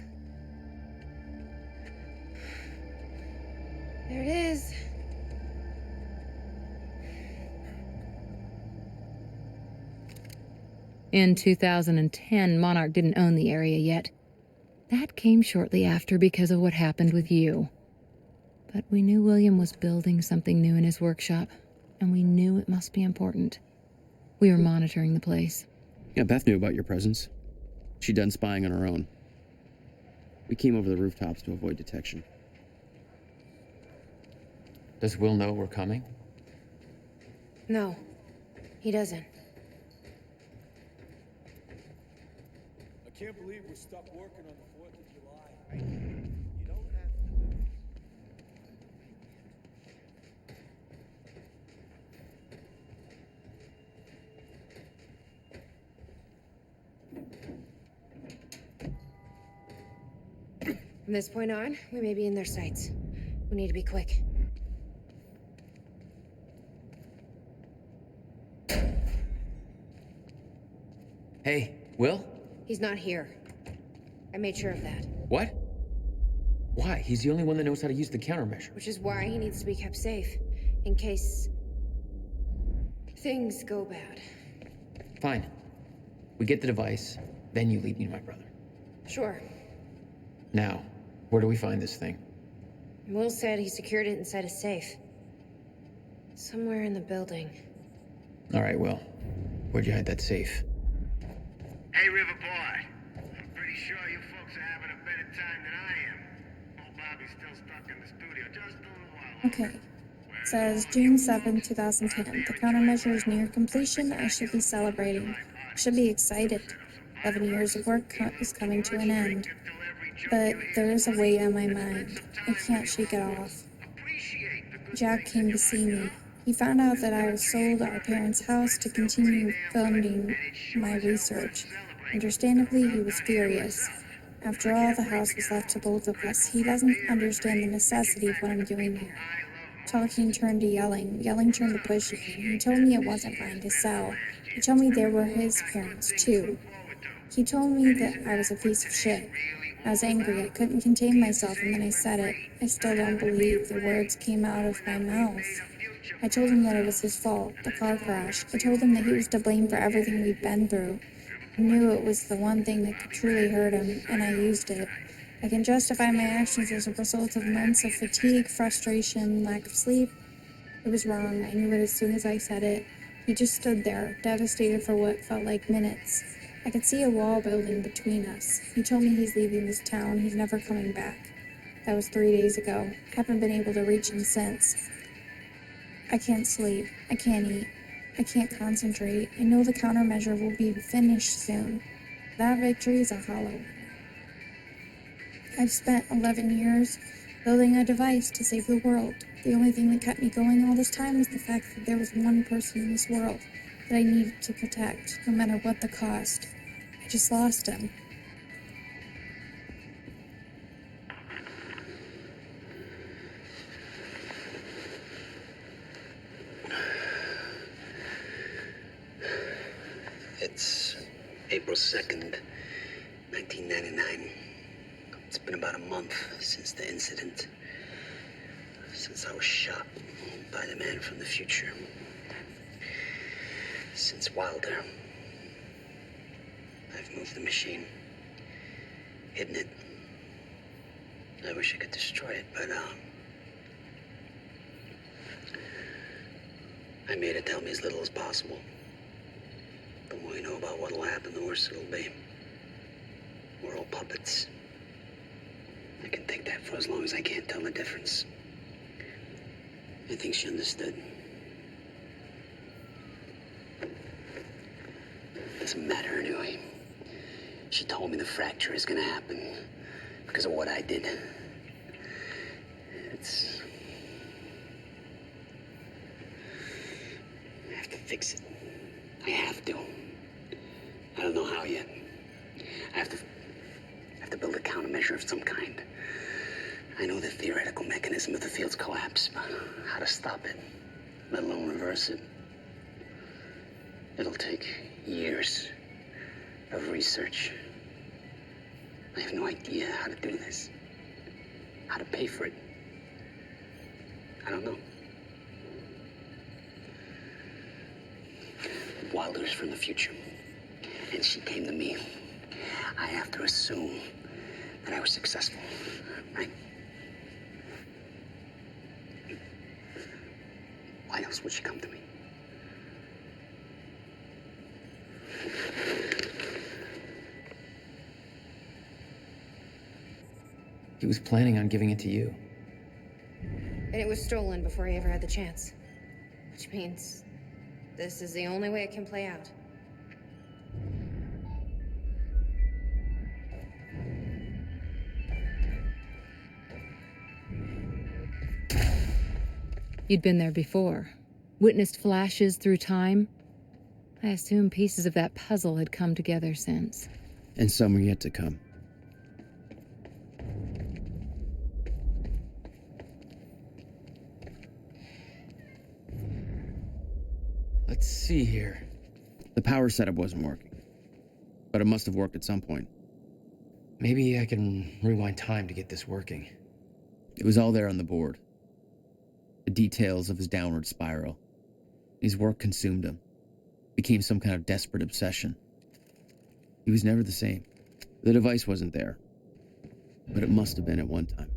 There it is. In 2010, Monarch didn't own the area yet. That came shortly after because of what happened with you. But we knew William was building something new in his workshop, and we knew it must be important. We were monitoring the place. Yeah, Beth knew about your presence. She'd done spying on her own. We came over the rooftops to avoid detection. Does Will know we're coming? No, he doesn't. I can't believe we're stuck working on the 4th of July. You don't have to. From this point on, we may be in their sights. We need to be quick. Hey, Will? He's not here. I made sure of that. What? Why? He's the only one that knows how to use the countermeasure. Which is why he needs to be kept safe. In case things go bad. Fine. We get the device, then you lead me to my brother. Sure. Now, where do we find this thing? Will said he secured it inside a safe. Somewhere in the building. All right, Will. Where'd you hide that safe? Hey, River Boy. I'm pretty sure you folks are having a better time than I am. Old Bobby's still stuck in the studio just a little while. Okay. It says June 7, 2010. The countermeasure is near completion. I should be celebrating. I should be excited. 11 years of work is coming to an end. but there is a weight on my mind. I can't shake it off. Jack came to see me. He found out that I was sold our parents' house to continue funding my research. Understandably, he was furious. After all, the house was left to both of us. He doesn't understand the necessity of what I'm doing here. Talking turned to yelling. Yelling turned to pushing. He told me it wasn't mine to sell. He told me they were his parents, too. He told me that I was a piece of shit. I was angry. I couldn't contain myself, and then I said it. I still don't believe the words came out of my mouth. I told him that it was his fault, the car crash. I told him that he was to blame for everything we'd been through. I knew it was the one thing that could truly hurt him, and I used it. I can justify my actions as a result of months of fatigue, frustration, lack of sleep. It was wrong. I knew it as soon as I said it. He just stood there, devastated for what felt like minutes. I could see a wall building between us. He told me he's leaving this town. He's never coming back. That was 3 days ago. Haven't been able to reach him since. I can't sleep. I can't eat. I can't concentrate. I know the countermeasure will be finished soon. That victory is a hollow. I've spent 11 years building a device to save the world. The only thing that kept me going all this time was the fact that there was one person in this world that I needed to protect, no matter what the cost. I just lost him. It's April 2nd, 1999. It's been about a month since the incident. Since I was shot by the man from the future. Since Wilder. I've moved the machine. Hidden it. I wish I could destroy it, but, I made it tell me as little as possible. The more you know about what'll happen, the worse it'll be. We're all puppets. I can take that for as long as I can't tell the difference. I think she understood. Doesn't matter anyway. She told me the fracture is gonna happen because of what I did. I have to fix it. I have to. I don't know how yet. I have to build a countermeasure of some kind. I know the theoretical mechanism of the field's collapse, but how to stop it, let alone reverse it. It'll take years of research. I have no idea how to do this. How to pay for it. I don't know. Wilder's from the future, and she came to me. I have to assume that I was successful, right? Why else would she come to me? He was planning on giving it to you. And it was stolen before he ever had the chance. Which means this is the only way it can play out. You'd been there before. Witnessed flashes through time. I assume pieces of that puzzle had come together since. And some are yet to come. Let's see here. The power setup wasn't working, but it must have worked at some point. Maybe I can rewind time to get this working. It was all there on the board. The details of his downward spiral. His work consumed him. Became some kind of desperate obsession. He was never the same. The device wasn't there, but it must have been at one time.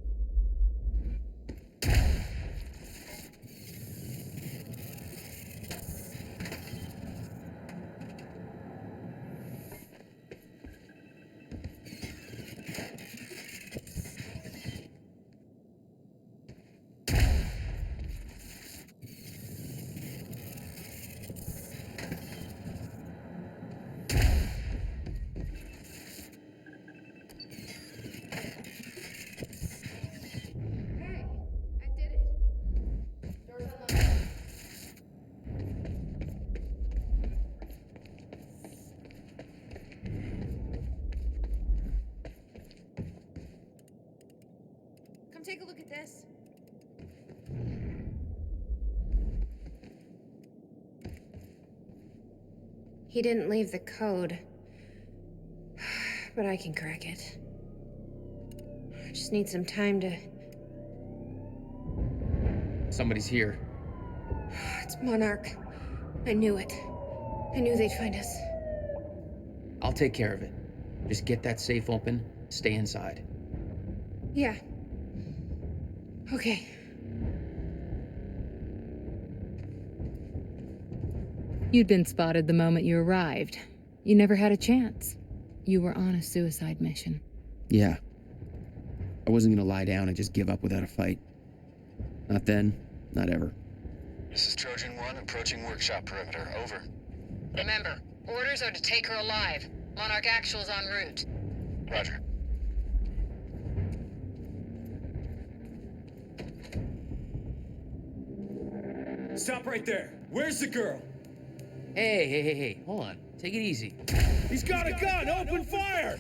at this? He didn't leave the code, but I can crack it. I just need some time to... Somebody's here. It's Monarch. I knew it. I knew they'd find us. I'll take care of it. Just get that safe open, stay inside. Yeah. Okay. You'd been spotted the moment you arrived. You never had a chance. You were on a suicide mission. Yeah. I wasn't gonna lie down and just give up without a fight. Not then, not ever. This is Trojan 1 approaching workshop perimeter. Over. Remember, orders are to take her alive. Monarch Actual's en route. Roger. Stop right there. Where's the girl? Hey, hold on. Take it easy. He's got a gun! Open fire!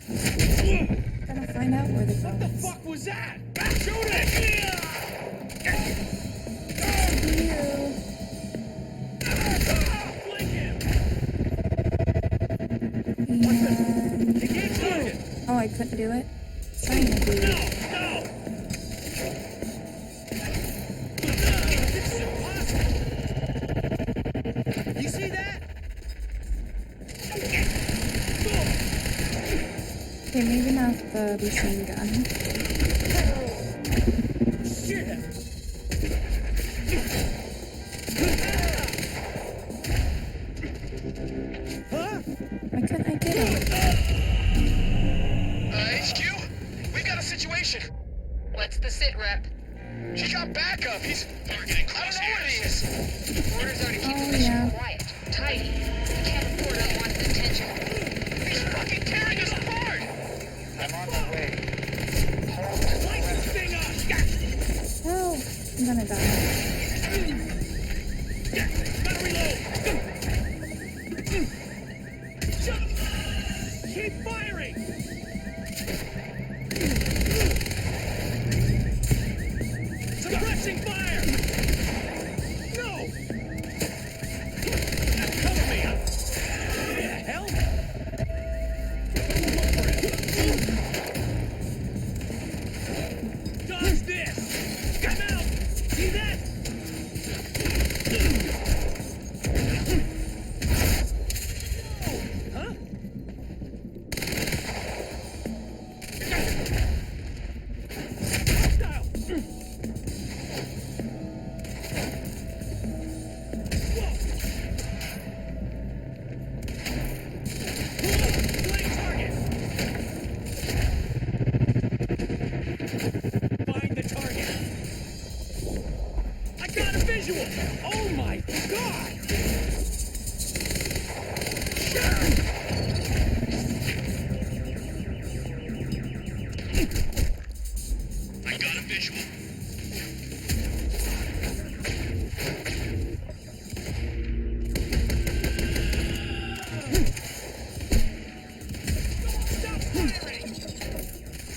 Gonna find out where the girl What the is. fuck was that? Shoot it! Oh, I couldn't do it. Trying to do it. You see that? Okay, maybe not the machine gun. Shit! Huh? Why couldn't I get him? HQ? We've got a situation. What's the sit rep? She got backup. We're getting close. I don't know what he is. Orders are to keep Oh, the mission yeah. quiet, tidy. We can't afford unwanted attention. He's fucking tearing us apart. I'm on my way. Light this thing up! Oh, I'm gonna die. Gotta reload! Keep firing! Suppressing fire! No! Cover me! The hell? Dodge this! I'm out! See that? Huh? Find the target. I got a visual. Oh my god! I got a visual. Stop firing!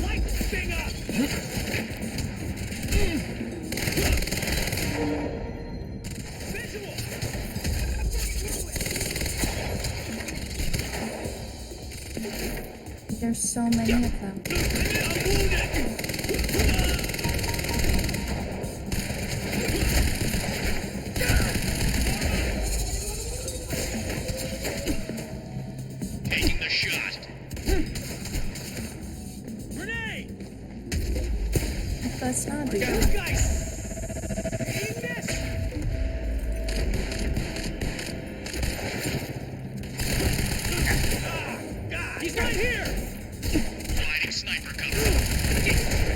Light this thing up! Visual! There's so many of them. I'm wounded! Taking the shot. Grenade! Let's not do You that. guys! Aim this! He's right here! Providing sniper cover.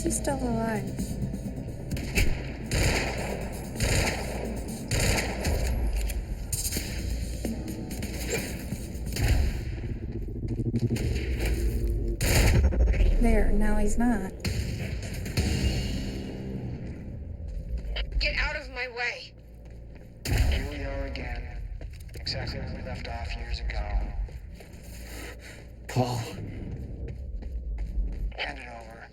she's still alive. There, now he's not. Get out of my way. Here we are again. Exactly where we left off years ago. Paul. Hand it over.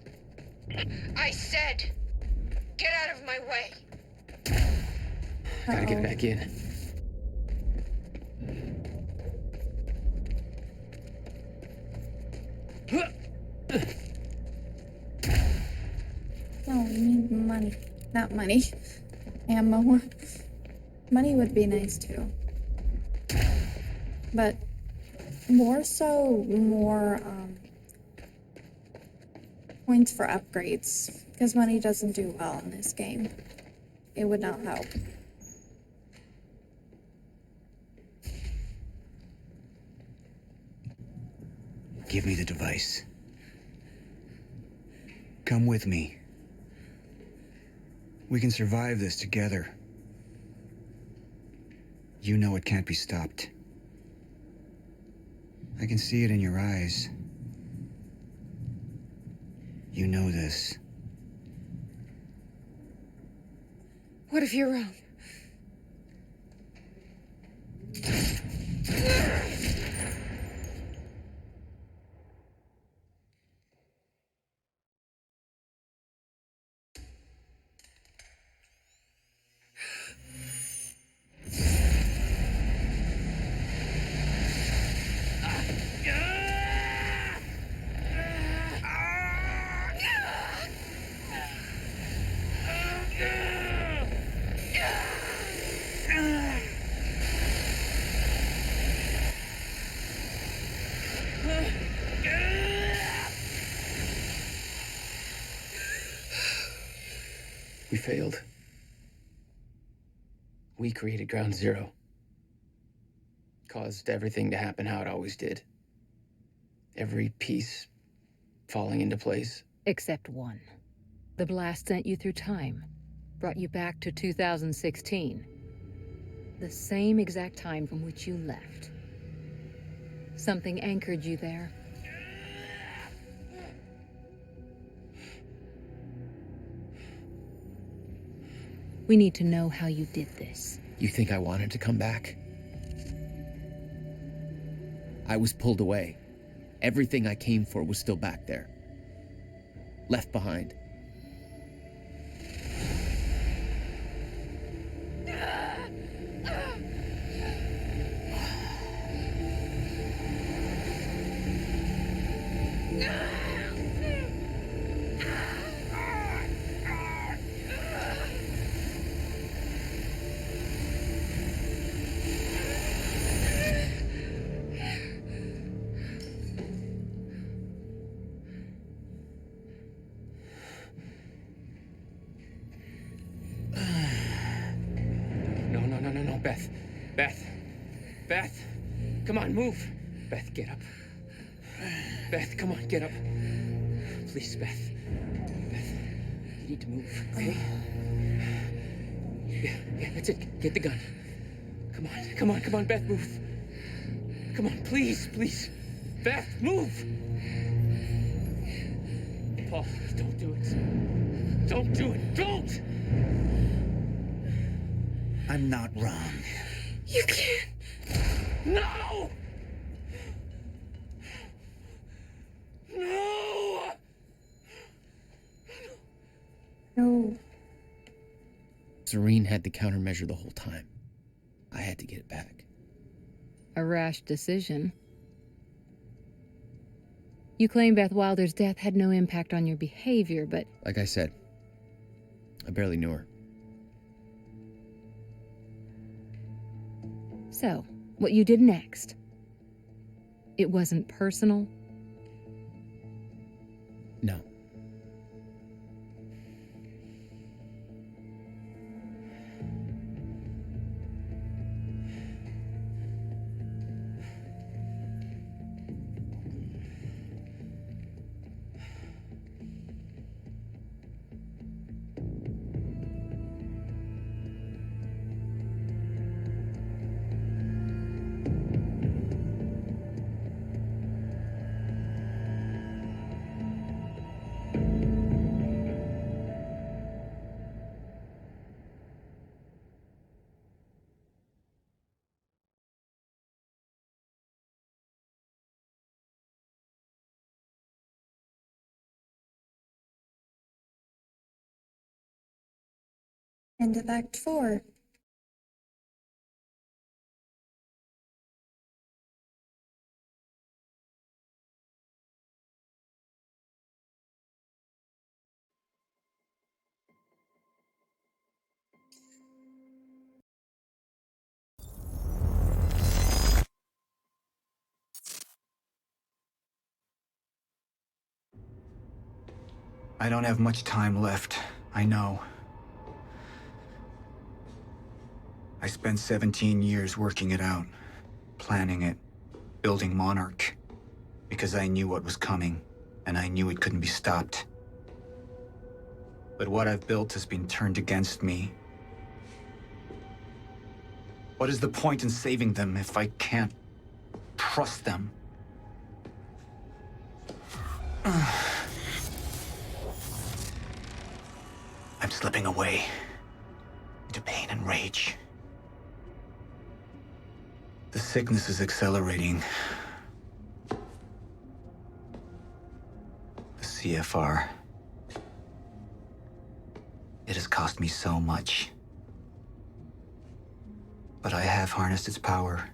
I said, get out of my way. Gotta get back in. No, we need money. Not money. Ammo. Money would be nice too. But more points for upgrades. Because money doesn't do well in this game. It would not help. Give me the device. Come with me. We can survive this together. You know it can't be stopped. I can see it in your eyes. You know this. What if you're wrong? We failed. We created Ground Zero. Caused everything to happen how it always did. Every piece falling into place. Except one. The blast sent you through time. Brought you back to 2016. The same exact time from which you left. Something anchored you there. We need to know how you did this. You think I wanted to come back? I was pulled away. Everything I came for was still back there. Left behind. No, Beth. Beth, come on, move. Beth, get up. Beth, come on, get up. Please, Beth. Beth, you need to move, okay? Yeah, that's it. Get the gun. Come on, Beth, move. Come on, please. Beth, move! Paul, don't do it. Don't do it, don't! I'm not wrong. You can't. No! No. Serene had the countermeasure the whole time. I had to get it back. A rash decision. You claim Beth Wilder's death had no impact on your behavior, but... Like I said, I barely knew her. So, what you did next? It wasn't personal? No. End of Act 4. I don't have much time left, I know. I spent 17 years working it out, planning it, building Monarch, because I knew what was coming, and I knew it couldn't be stopped. But what I've built has been turned against me. What is the point in saving them if I can't trust them? I'm slipping away into pain and rage. The sickness is accelerating. The CFR. It has cost me so much. But I have harnessed its power.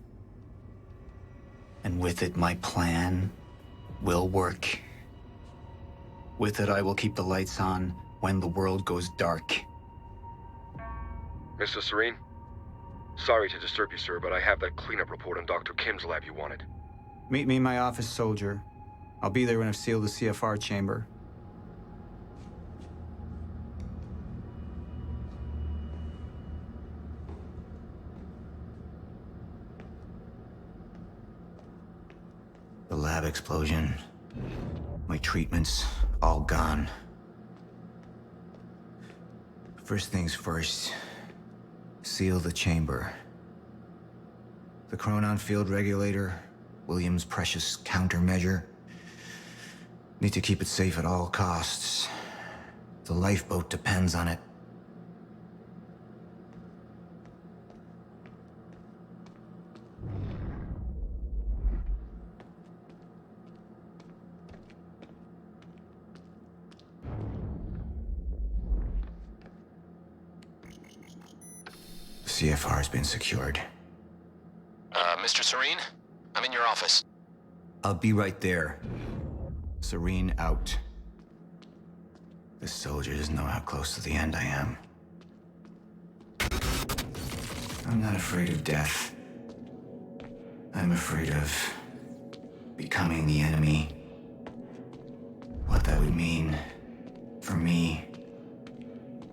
And with it, my plan will work. With it, I will keep the lights on when the world goes dark. Mr. Serene? Sorry to disturb you, sir, but I have that cleanup report on Dr. Kim's lab you wanted. Meet me in my office, soldier. I'll be there when I've sealed the CFR chamber. The lab explosion. My treatments, all gone. First things first. Seal the chamber. The Chronon field regulator, William's precious countermeasure. Need to keep it safe at all costs. The lifeboat depends on it. CFR has been secured. Mr. Serene? I'm in your office. I'll be right there. Serene out. The soldier doesn't know how close to the end I am. I'm not afraid of death. I'm afraid of becoming the enemy. What that would mean for me,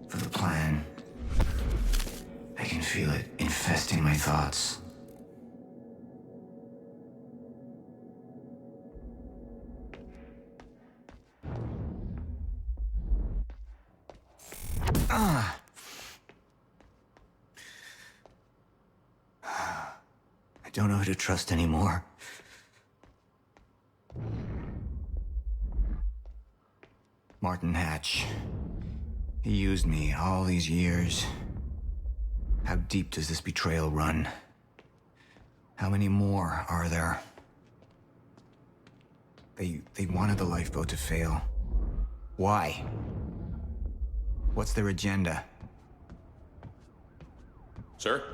for the plan. I can feel it infesting my thoughts. I don't know who to trust anymore. Martin Hatch. He used me all these years. How deep does this betrayal run? How many more are there? They wanted the lifeboat to fail. Why? What's their agenda? Sir?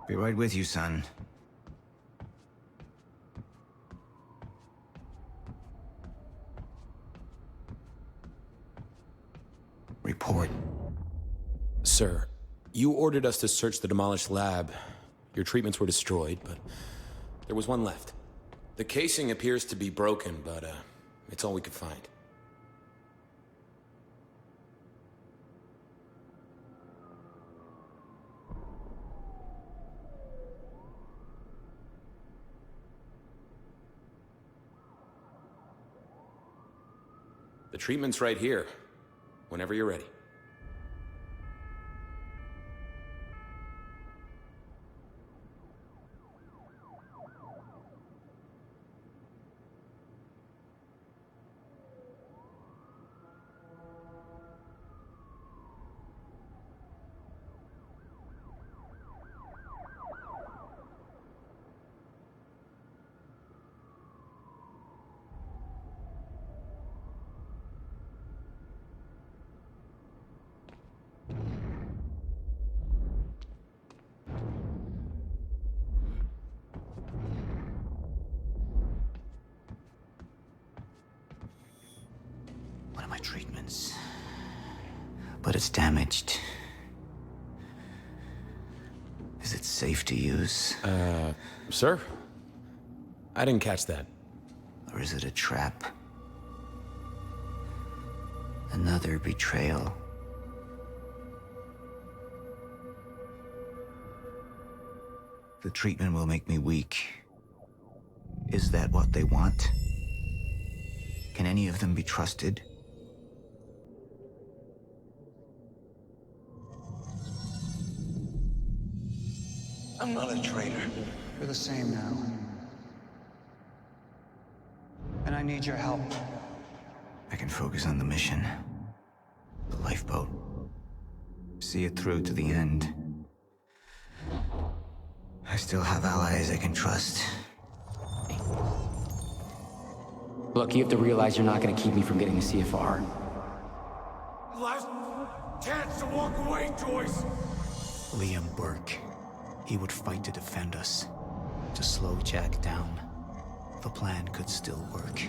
Be right with you, son. Report. Sir, you ordered us to search the demolished lab. Your treatments were destroyed, but there was one left. The casing appears to be broken, but it's all we could find. The treatment's right here, whenever you're ready. intelligence. But it's damaged. Is it safe to use? Sir? I didn't catch that. Or is it a trap? Another betrayal? The treatment will make me weak. Is that what they want? Can any of them be trusted? I'm not a traitor. You're the same now. And I need your help. I can focus on the mission. The lifeboat. See it through to the end. I still have allies I can trust. Look, you have to realize you're not gonna keep me from getting the CFR. Last chance to walk away, Joyce. Liam Burke. He would fight to defend us. To slow Jack down. The plan could still work.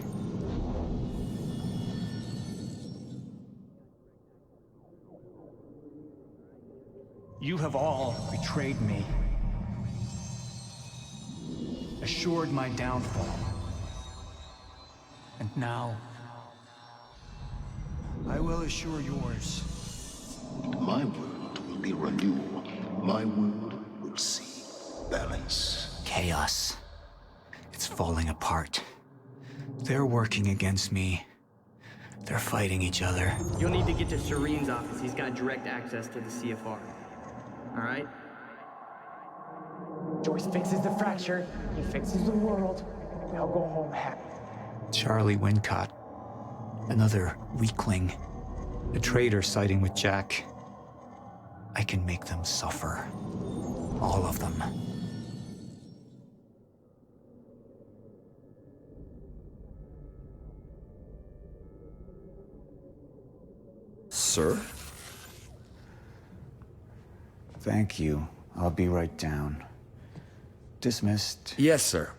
You have all betrayed me. Assured my downfall. And now, I will assure yours. My world will be renewal. My world will see balance. Chaos. It's falling apart. They're working against me. They're fighting each other. You'll need to get to Serene's office. He's got direct access to the CFR. All right? Joyce fixes the fracture. He fixes the world. We all go home happy. Charlie Wincott. Another weakling. A traitor siding with Jack. I can make them suffer. All of them. Sir? Thank you. I'll be right down. Dismissed. Yes, sir.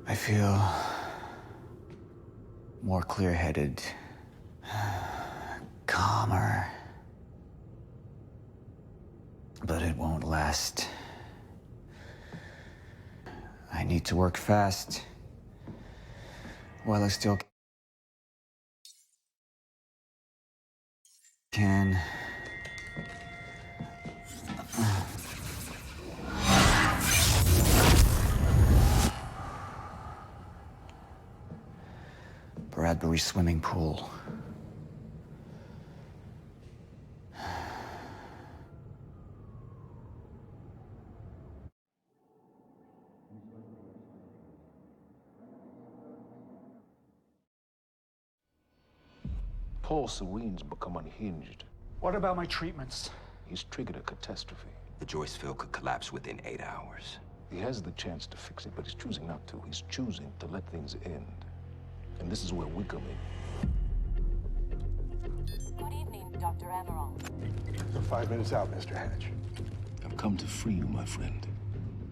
I feel more clear-headed, calmer. But it won't last. I need to work fast while I still can. Bradbury swimming pool. Paul Serene's become unhinged. What about my treatments? He's triggered a catastrophe. The Joyce field could collapse within 8 hours. He has the chance to fix it, but he's choosing not to. He's choosing to let things end. And this is where we come in. Good evening, Dr. Amaral. You're 5 minutes out, Mr. Hatch. I've come to free you, my friend.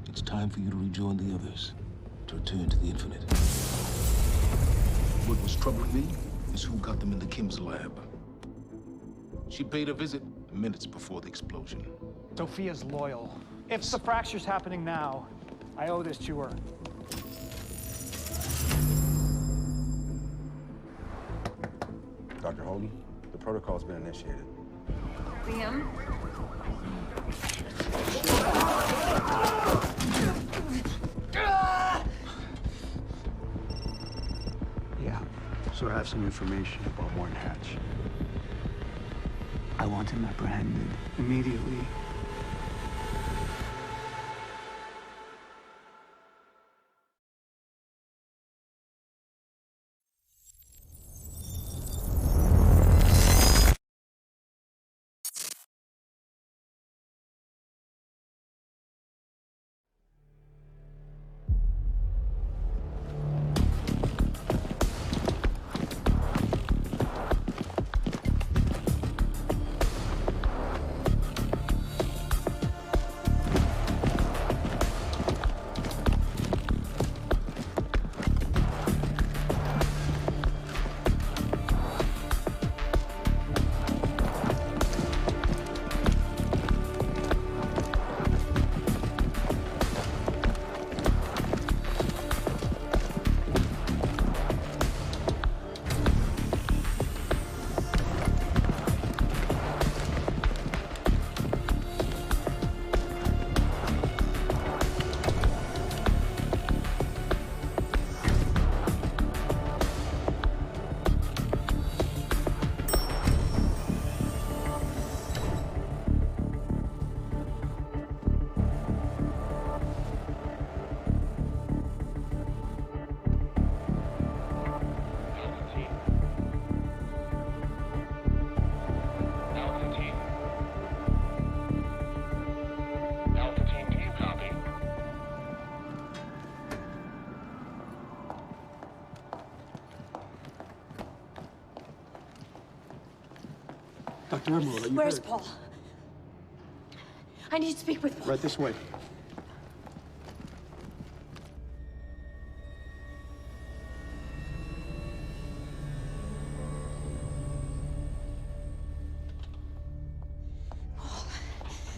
It's time for you to rejoin the others, to return to the infinite. What was troubling me is who got them in the Kim's lab. She paid a visit minutes before the explosion. Sophia's loyal. If the fracture's happening now, I owe this to her. Dr. Holden, the protocol's been initiated. Liam? Yeah, so I have some information about Morton Hatch. I want him apprehended immediately. Dr. Emerald, are you Where's hurt? Paul? I need to speak with Paul. Right this way.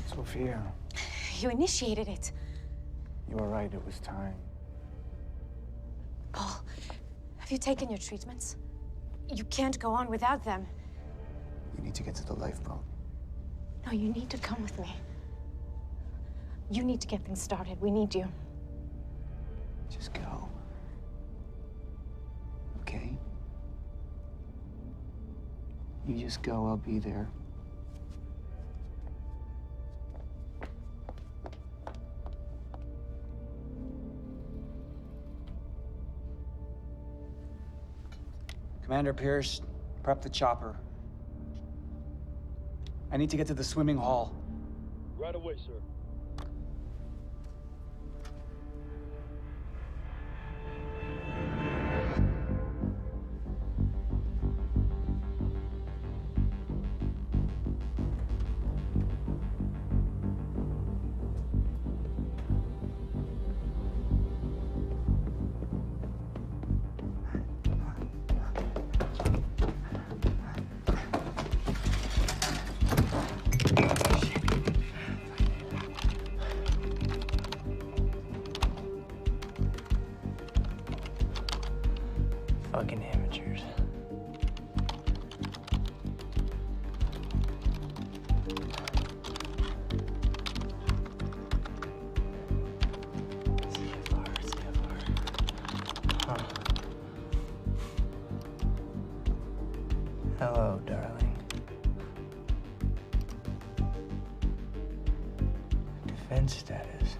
Sophia, You initiated it. you were right. It was time. Paul, have you taken your treatments? You can't go on without them. We need to get to the lifeboat. No, you need to come with me. You need to get things started. We need you. Just go. Okay? You just go, I'll be there. Commander Pierce, prep the chopper. I need to get to the swimming hall. Right away, sir. Fucking amateurs. Huh. Hello, darling. Defense status.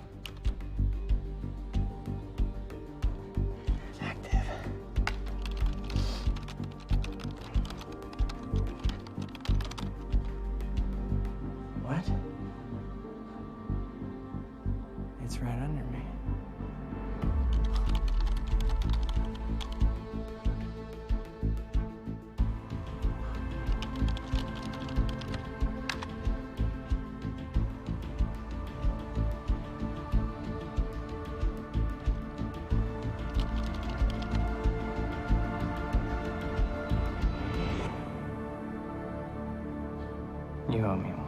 Active. What? It's right under me. You owe me one.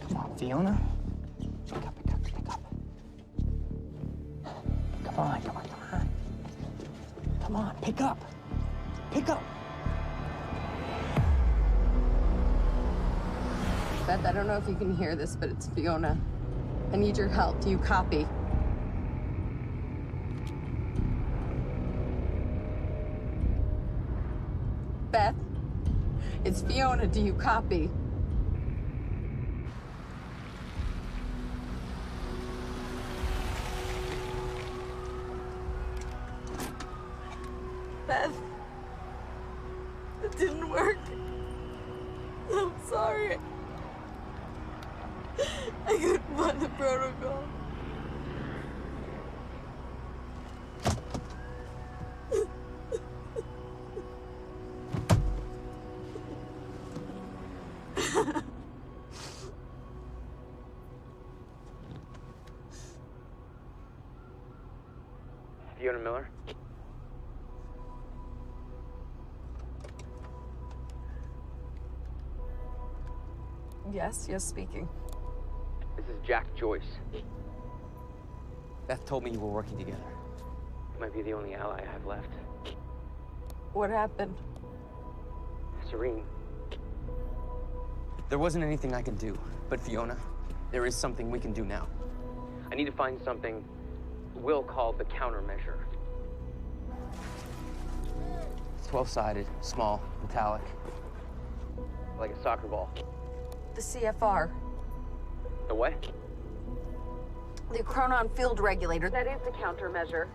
Come on, Fiona. Pick up, pick up, pick up. Come on, come on, come on. Come on, pick up. Pick up. Beth, I don't know if you can hear this, but it's Fiona. I need your help. Do you copy? Beth, it's Fiona. Do you copy? Beth, it didn't work. I'm sorry. I couldn't find the protocol. Fiona Miller? Yes, speaking. This is Jack Joyce. Beth told me you were working together. You might be the only ally I have left. What happened? Serene. There wasn't anything I could do, but Fiona, there is something we can do now. I need to find something Will called the countermeasure. It's 12-sided, small, metallic. Like a soccer ball. The CFR. The what? The Chronon Field Regulator. That is the countermeasure.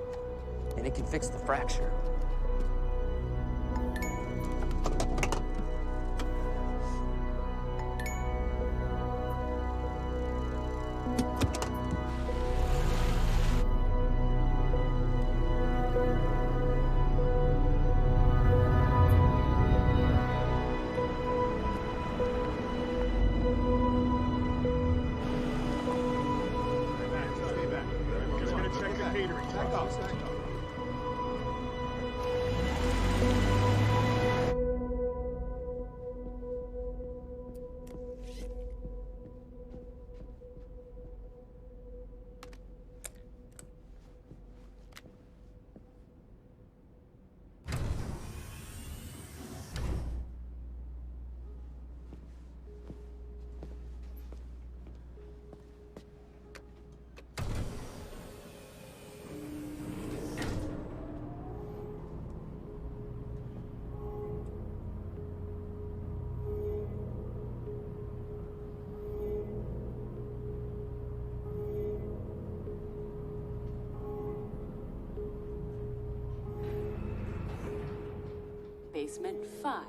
And it can fix the fracture. catering truck. Basement 5.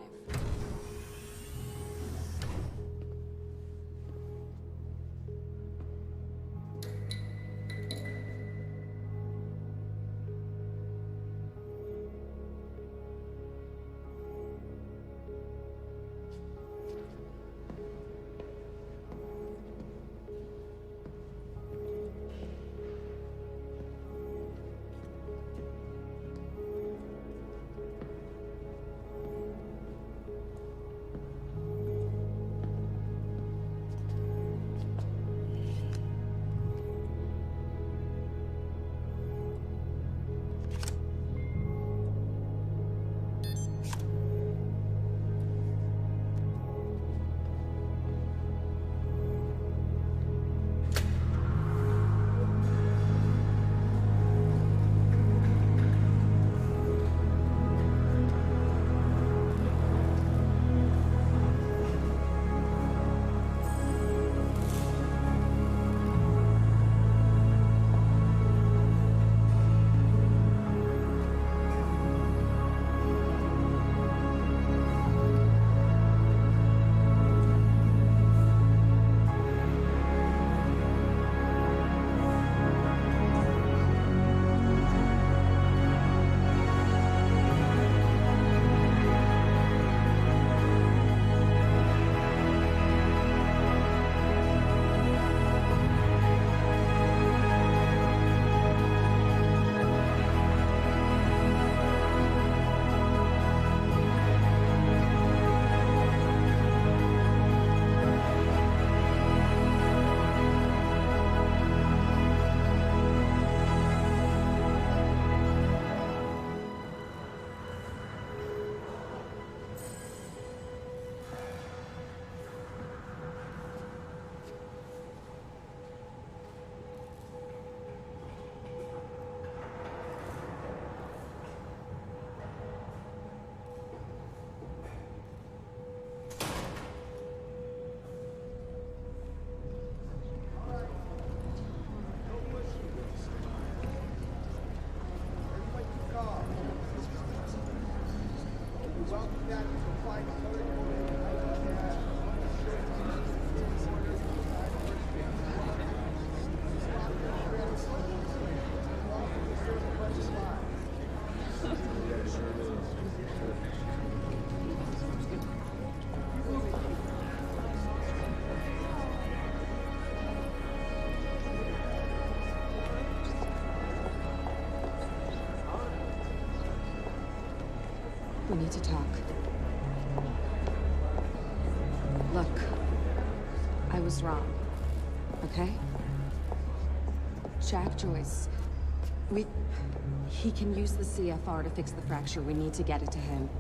We need to talk. Look, I was wrong, okay? Jack Joyce, he can use the CFR to fix the fracture. We need to get it to him.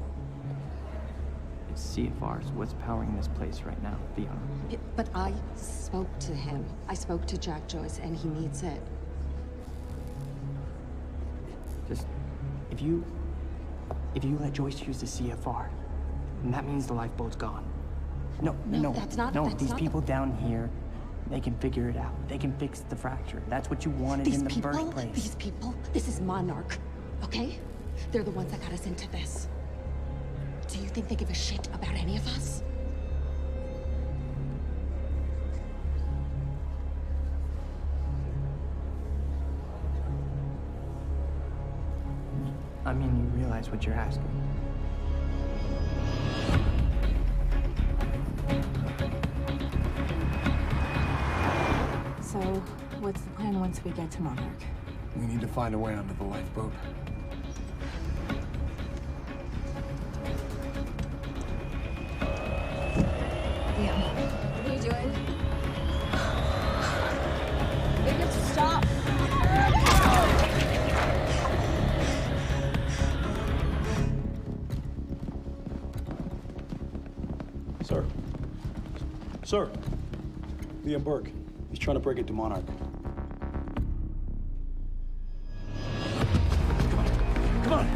It's CFR's what's powering this place right now, Fiona. But I spoke to him. I spoke to Jack Joyce, and he needs it. Just, if you let Joyce use the CFR, then that means the lifeboat's gone. No, that's not these not people down here, they can figure it out. They can fix the fracture. That's what you wanted in the first place. These people, this is Monarch, okay? They're the ones that got us into this. Do you think they give a shit about any of us? I mean, you realize what you're asking. So, what's the plan once we get to Monarch? We need to find a way onto the lifeboat. Liam, what are you doing? You have to stop. Sir. Sir. Liam Burke. He's trying to break into Monarch. Come on.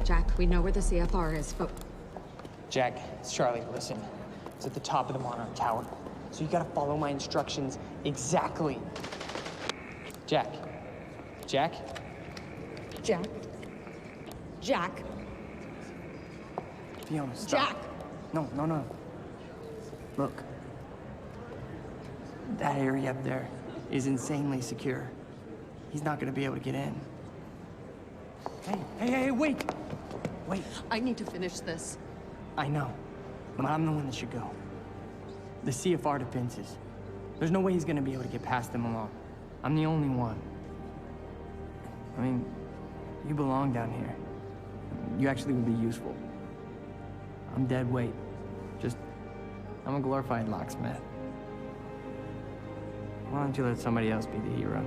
Jack, we know where the CFR is, but Jack, it's Charlie. Listen, it's at the top of the Monarch Tower. So you gotta follow my instructions exactly. Jack. Jack? Jack. Jack. Fiona, stop. Jack! No. Look. That area up there is insanely secure. He's not gonna be able to get in. Hey, wait! Wait. I need to finish this. I know, but I'm the one that should go. The CFR defenses. There's no way he's gonna be able to get past them alone. I'm the only one. I mean, you belong down here. You actually would be useful. I'm dead weight. I'm a glorified locksmith. Why don't you let somebody else be the hero?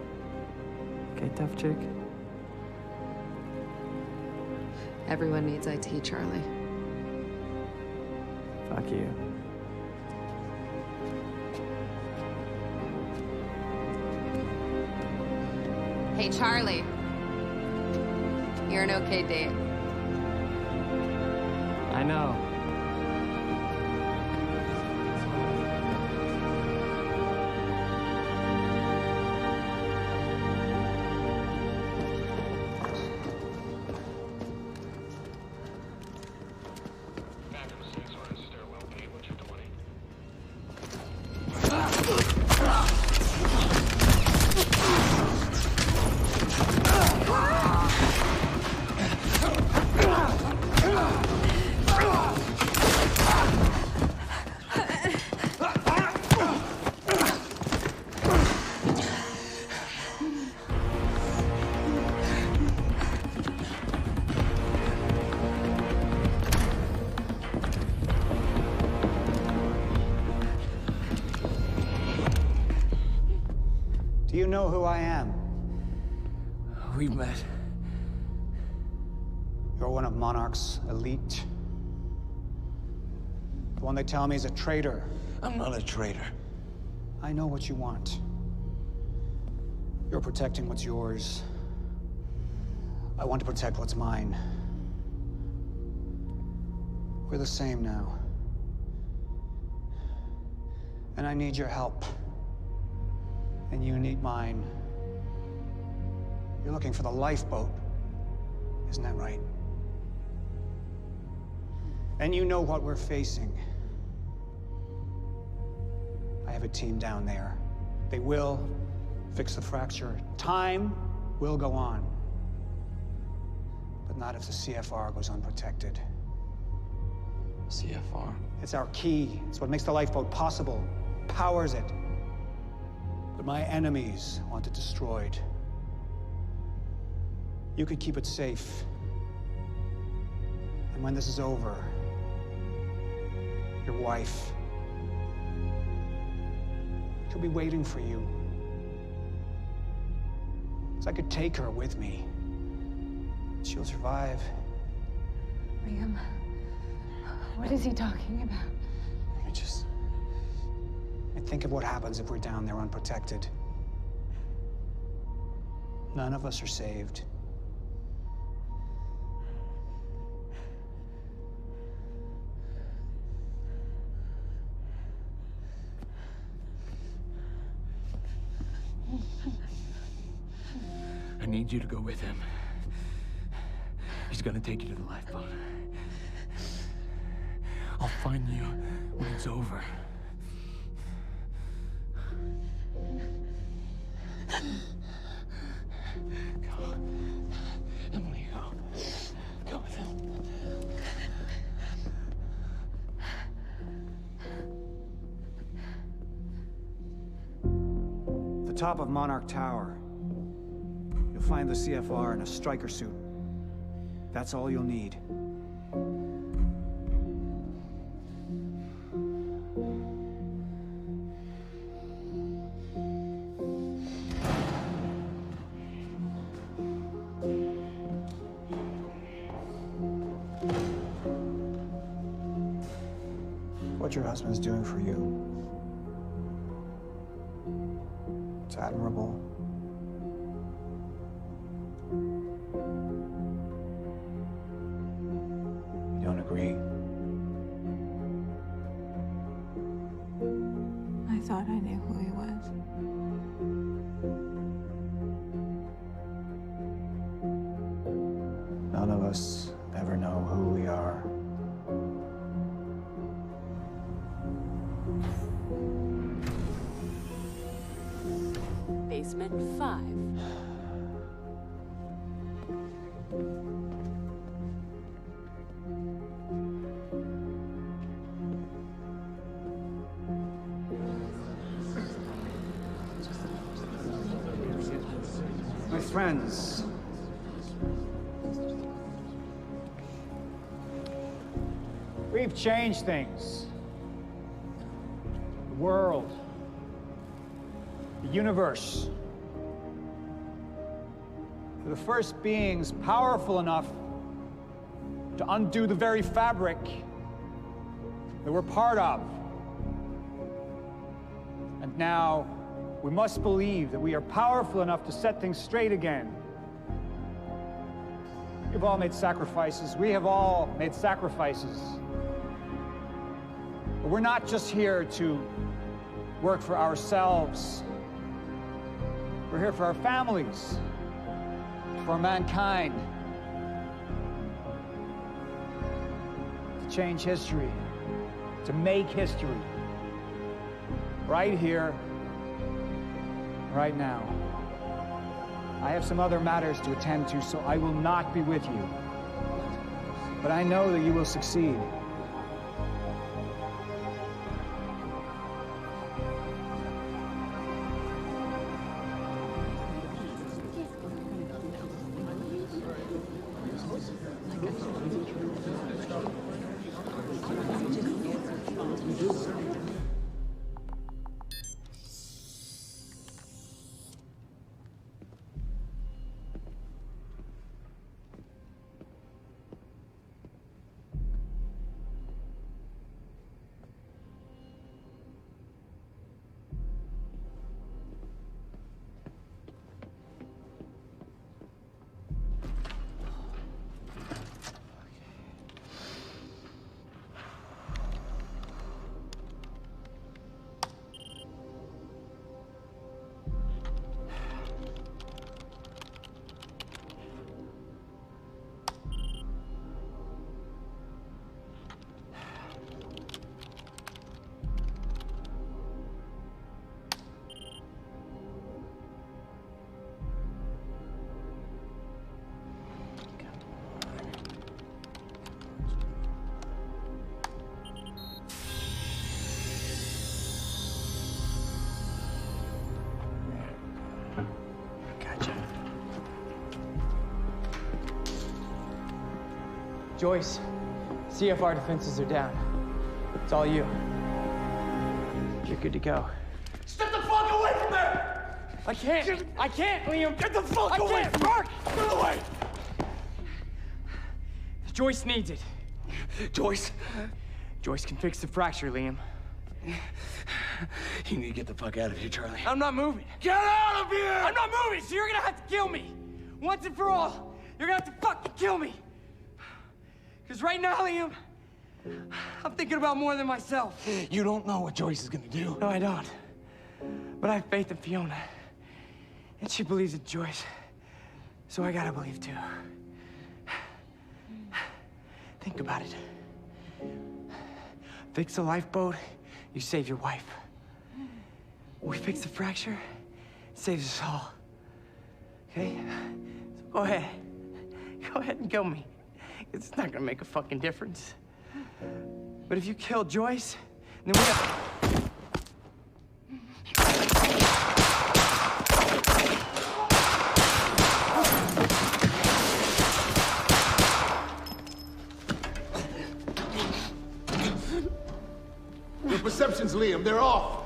Okay, tough chick? Everyone needs IT, Charlie. Fuck you. Hey, Charlie. You're an okay date. I know. Do you know who I am? We've met. You're one of Monarch's elite. The one they tell me is a traitor. I'm not a traitor. I know what you want. You're protecting what's yours. I want to protect what's mine. We're the same now. And I need your help. And you need mine. You're looking for the lifeboat. Isn't that right? And you know what we're facing. I have a team down there. They will fix the fracture. Time will go on. But not if the CFR goes unprotected. CFR? It's our key. It's what makes the lifeboat possible. Powers it. But my enemies want it destroyed. You could keep it safe. And when this is over, your wife, she'll be waiting for you. So I could take her with me. She'll survive. Liam, what is he talking about? And think of what happens if we're down there unprotected. None of us are saved. I need you to go with him. He's gonna take you to the lifeboat. I'll find you when it's over. Go. Emily, go. Go with him. The top of Monarch Tower. You'll find the CFR in a striker suit. That's all you'll need. What your husband's doing for you, it's admirable. You don't agree? I thought I knew who he was. None of us ever know who we are. Basement 5. My friends, we've changed things. The world, the universe. We're the first beings powerful enough to undo the very fabric that we're part of. And now, we must believe that we are powerful enough to set things straight again. We've all made sacrifices. We have all made sacrifices. But we're not just here to work for ourselves. We're here for our families, for mankind. To change history, to make history. Right here, right now. I have some other matters to attend to, so I will not be with you. But I know that you will succeed. Joyce, CFR defenses are down. It's all you. You're good to go. Step the fuck away from there! I can't, Liam! Get the fuck away from her! Get away! Joyce needs it. Joyce? Joyce can fix the fracture, Liam. You need to get the fuck out of here, Charlie. I'm not moving. Get out of here! I'm not moving, so you're gonna have to kill me. Once and for all. You're gonna have to fucking kill me. Because right now, Liam, I'm thinking about more than myself. You don't know what Joyce is gonna do. No, I don't. But I have faith in Fiona. And she believes in Joyce. So I gotta believe too. Think about it. Fix the lifeboat, you save your wife. We fix the fracture, it saves us all. Okay? So go ahead. Go ahead and kill me. It's not gonna make a fucking difference. But if you kill Joyce, then we have... Your perceptions, Liam, they're off.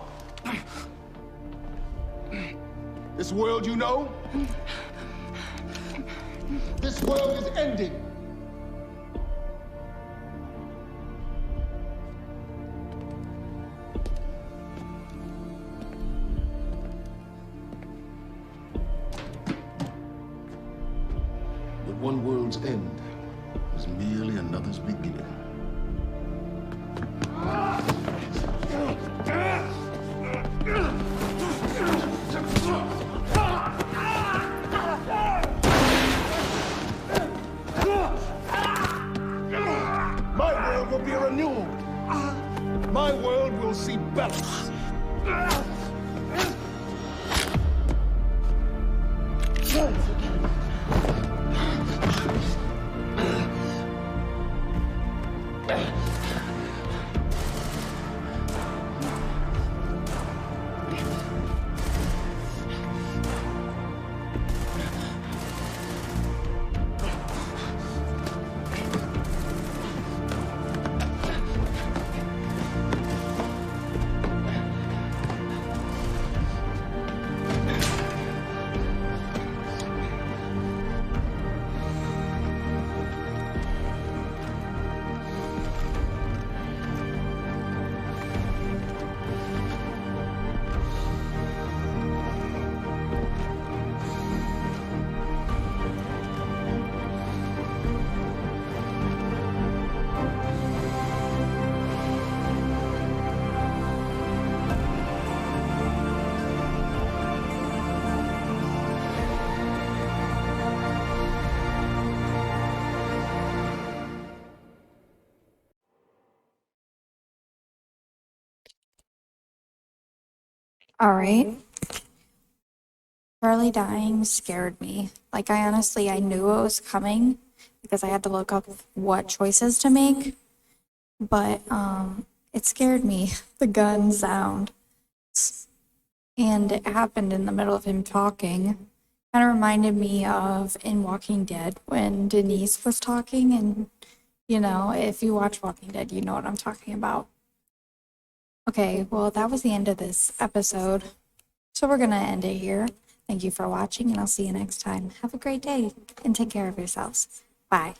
This world you know, this world is ending. But one world's end is merely another's beginning. My world will be a renewal. My world will see balance. All right. Charlie dying scared me. Like, I knew it was coming because I had to look up what choices to make. But it scared me, the gun sound. And it happened in the middle of him talking. Kind of reminded me of in Walking Dead when Denise was talking. And, you know, if you watch Walking Dead, you know what I'm talking about. Okay, well, that was the end of this episode. So we're going to end it here. Thank you for watching, and I'll see you next time. Have a great day, and take care of yourselves. Bye.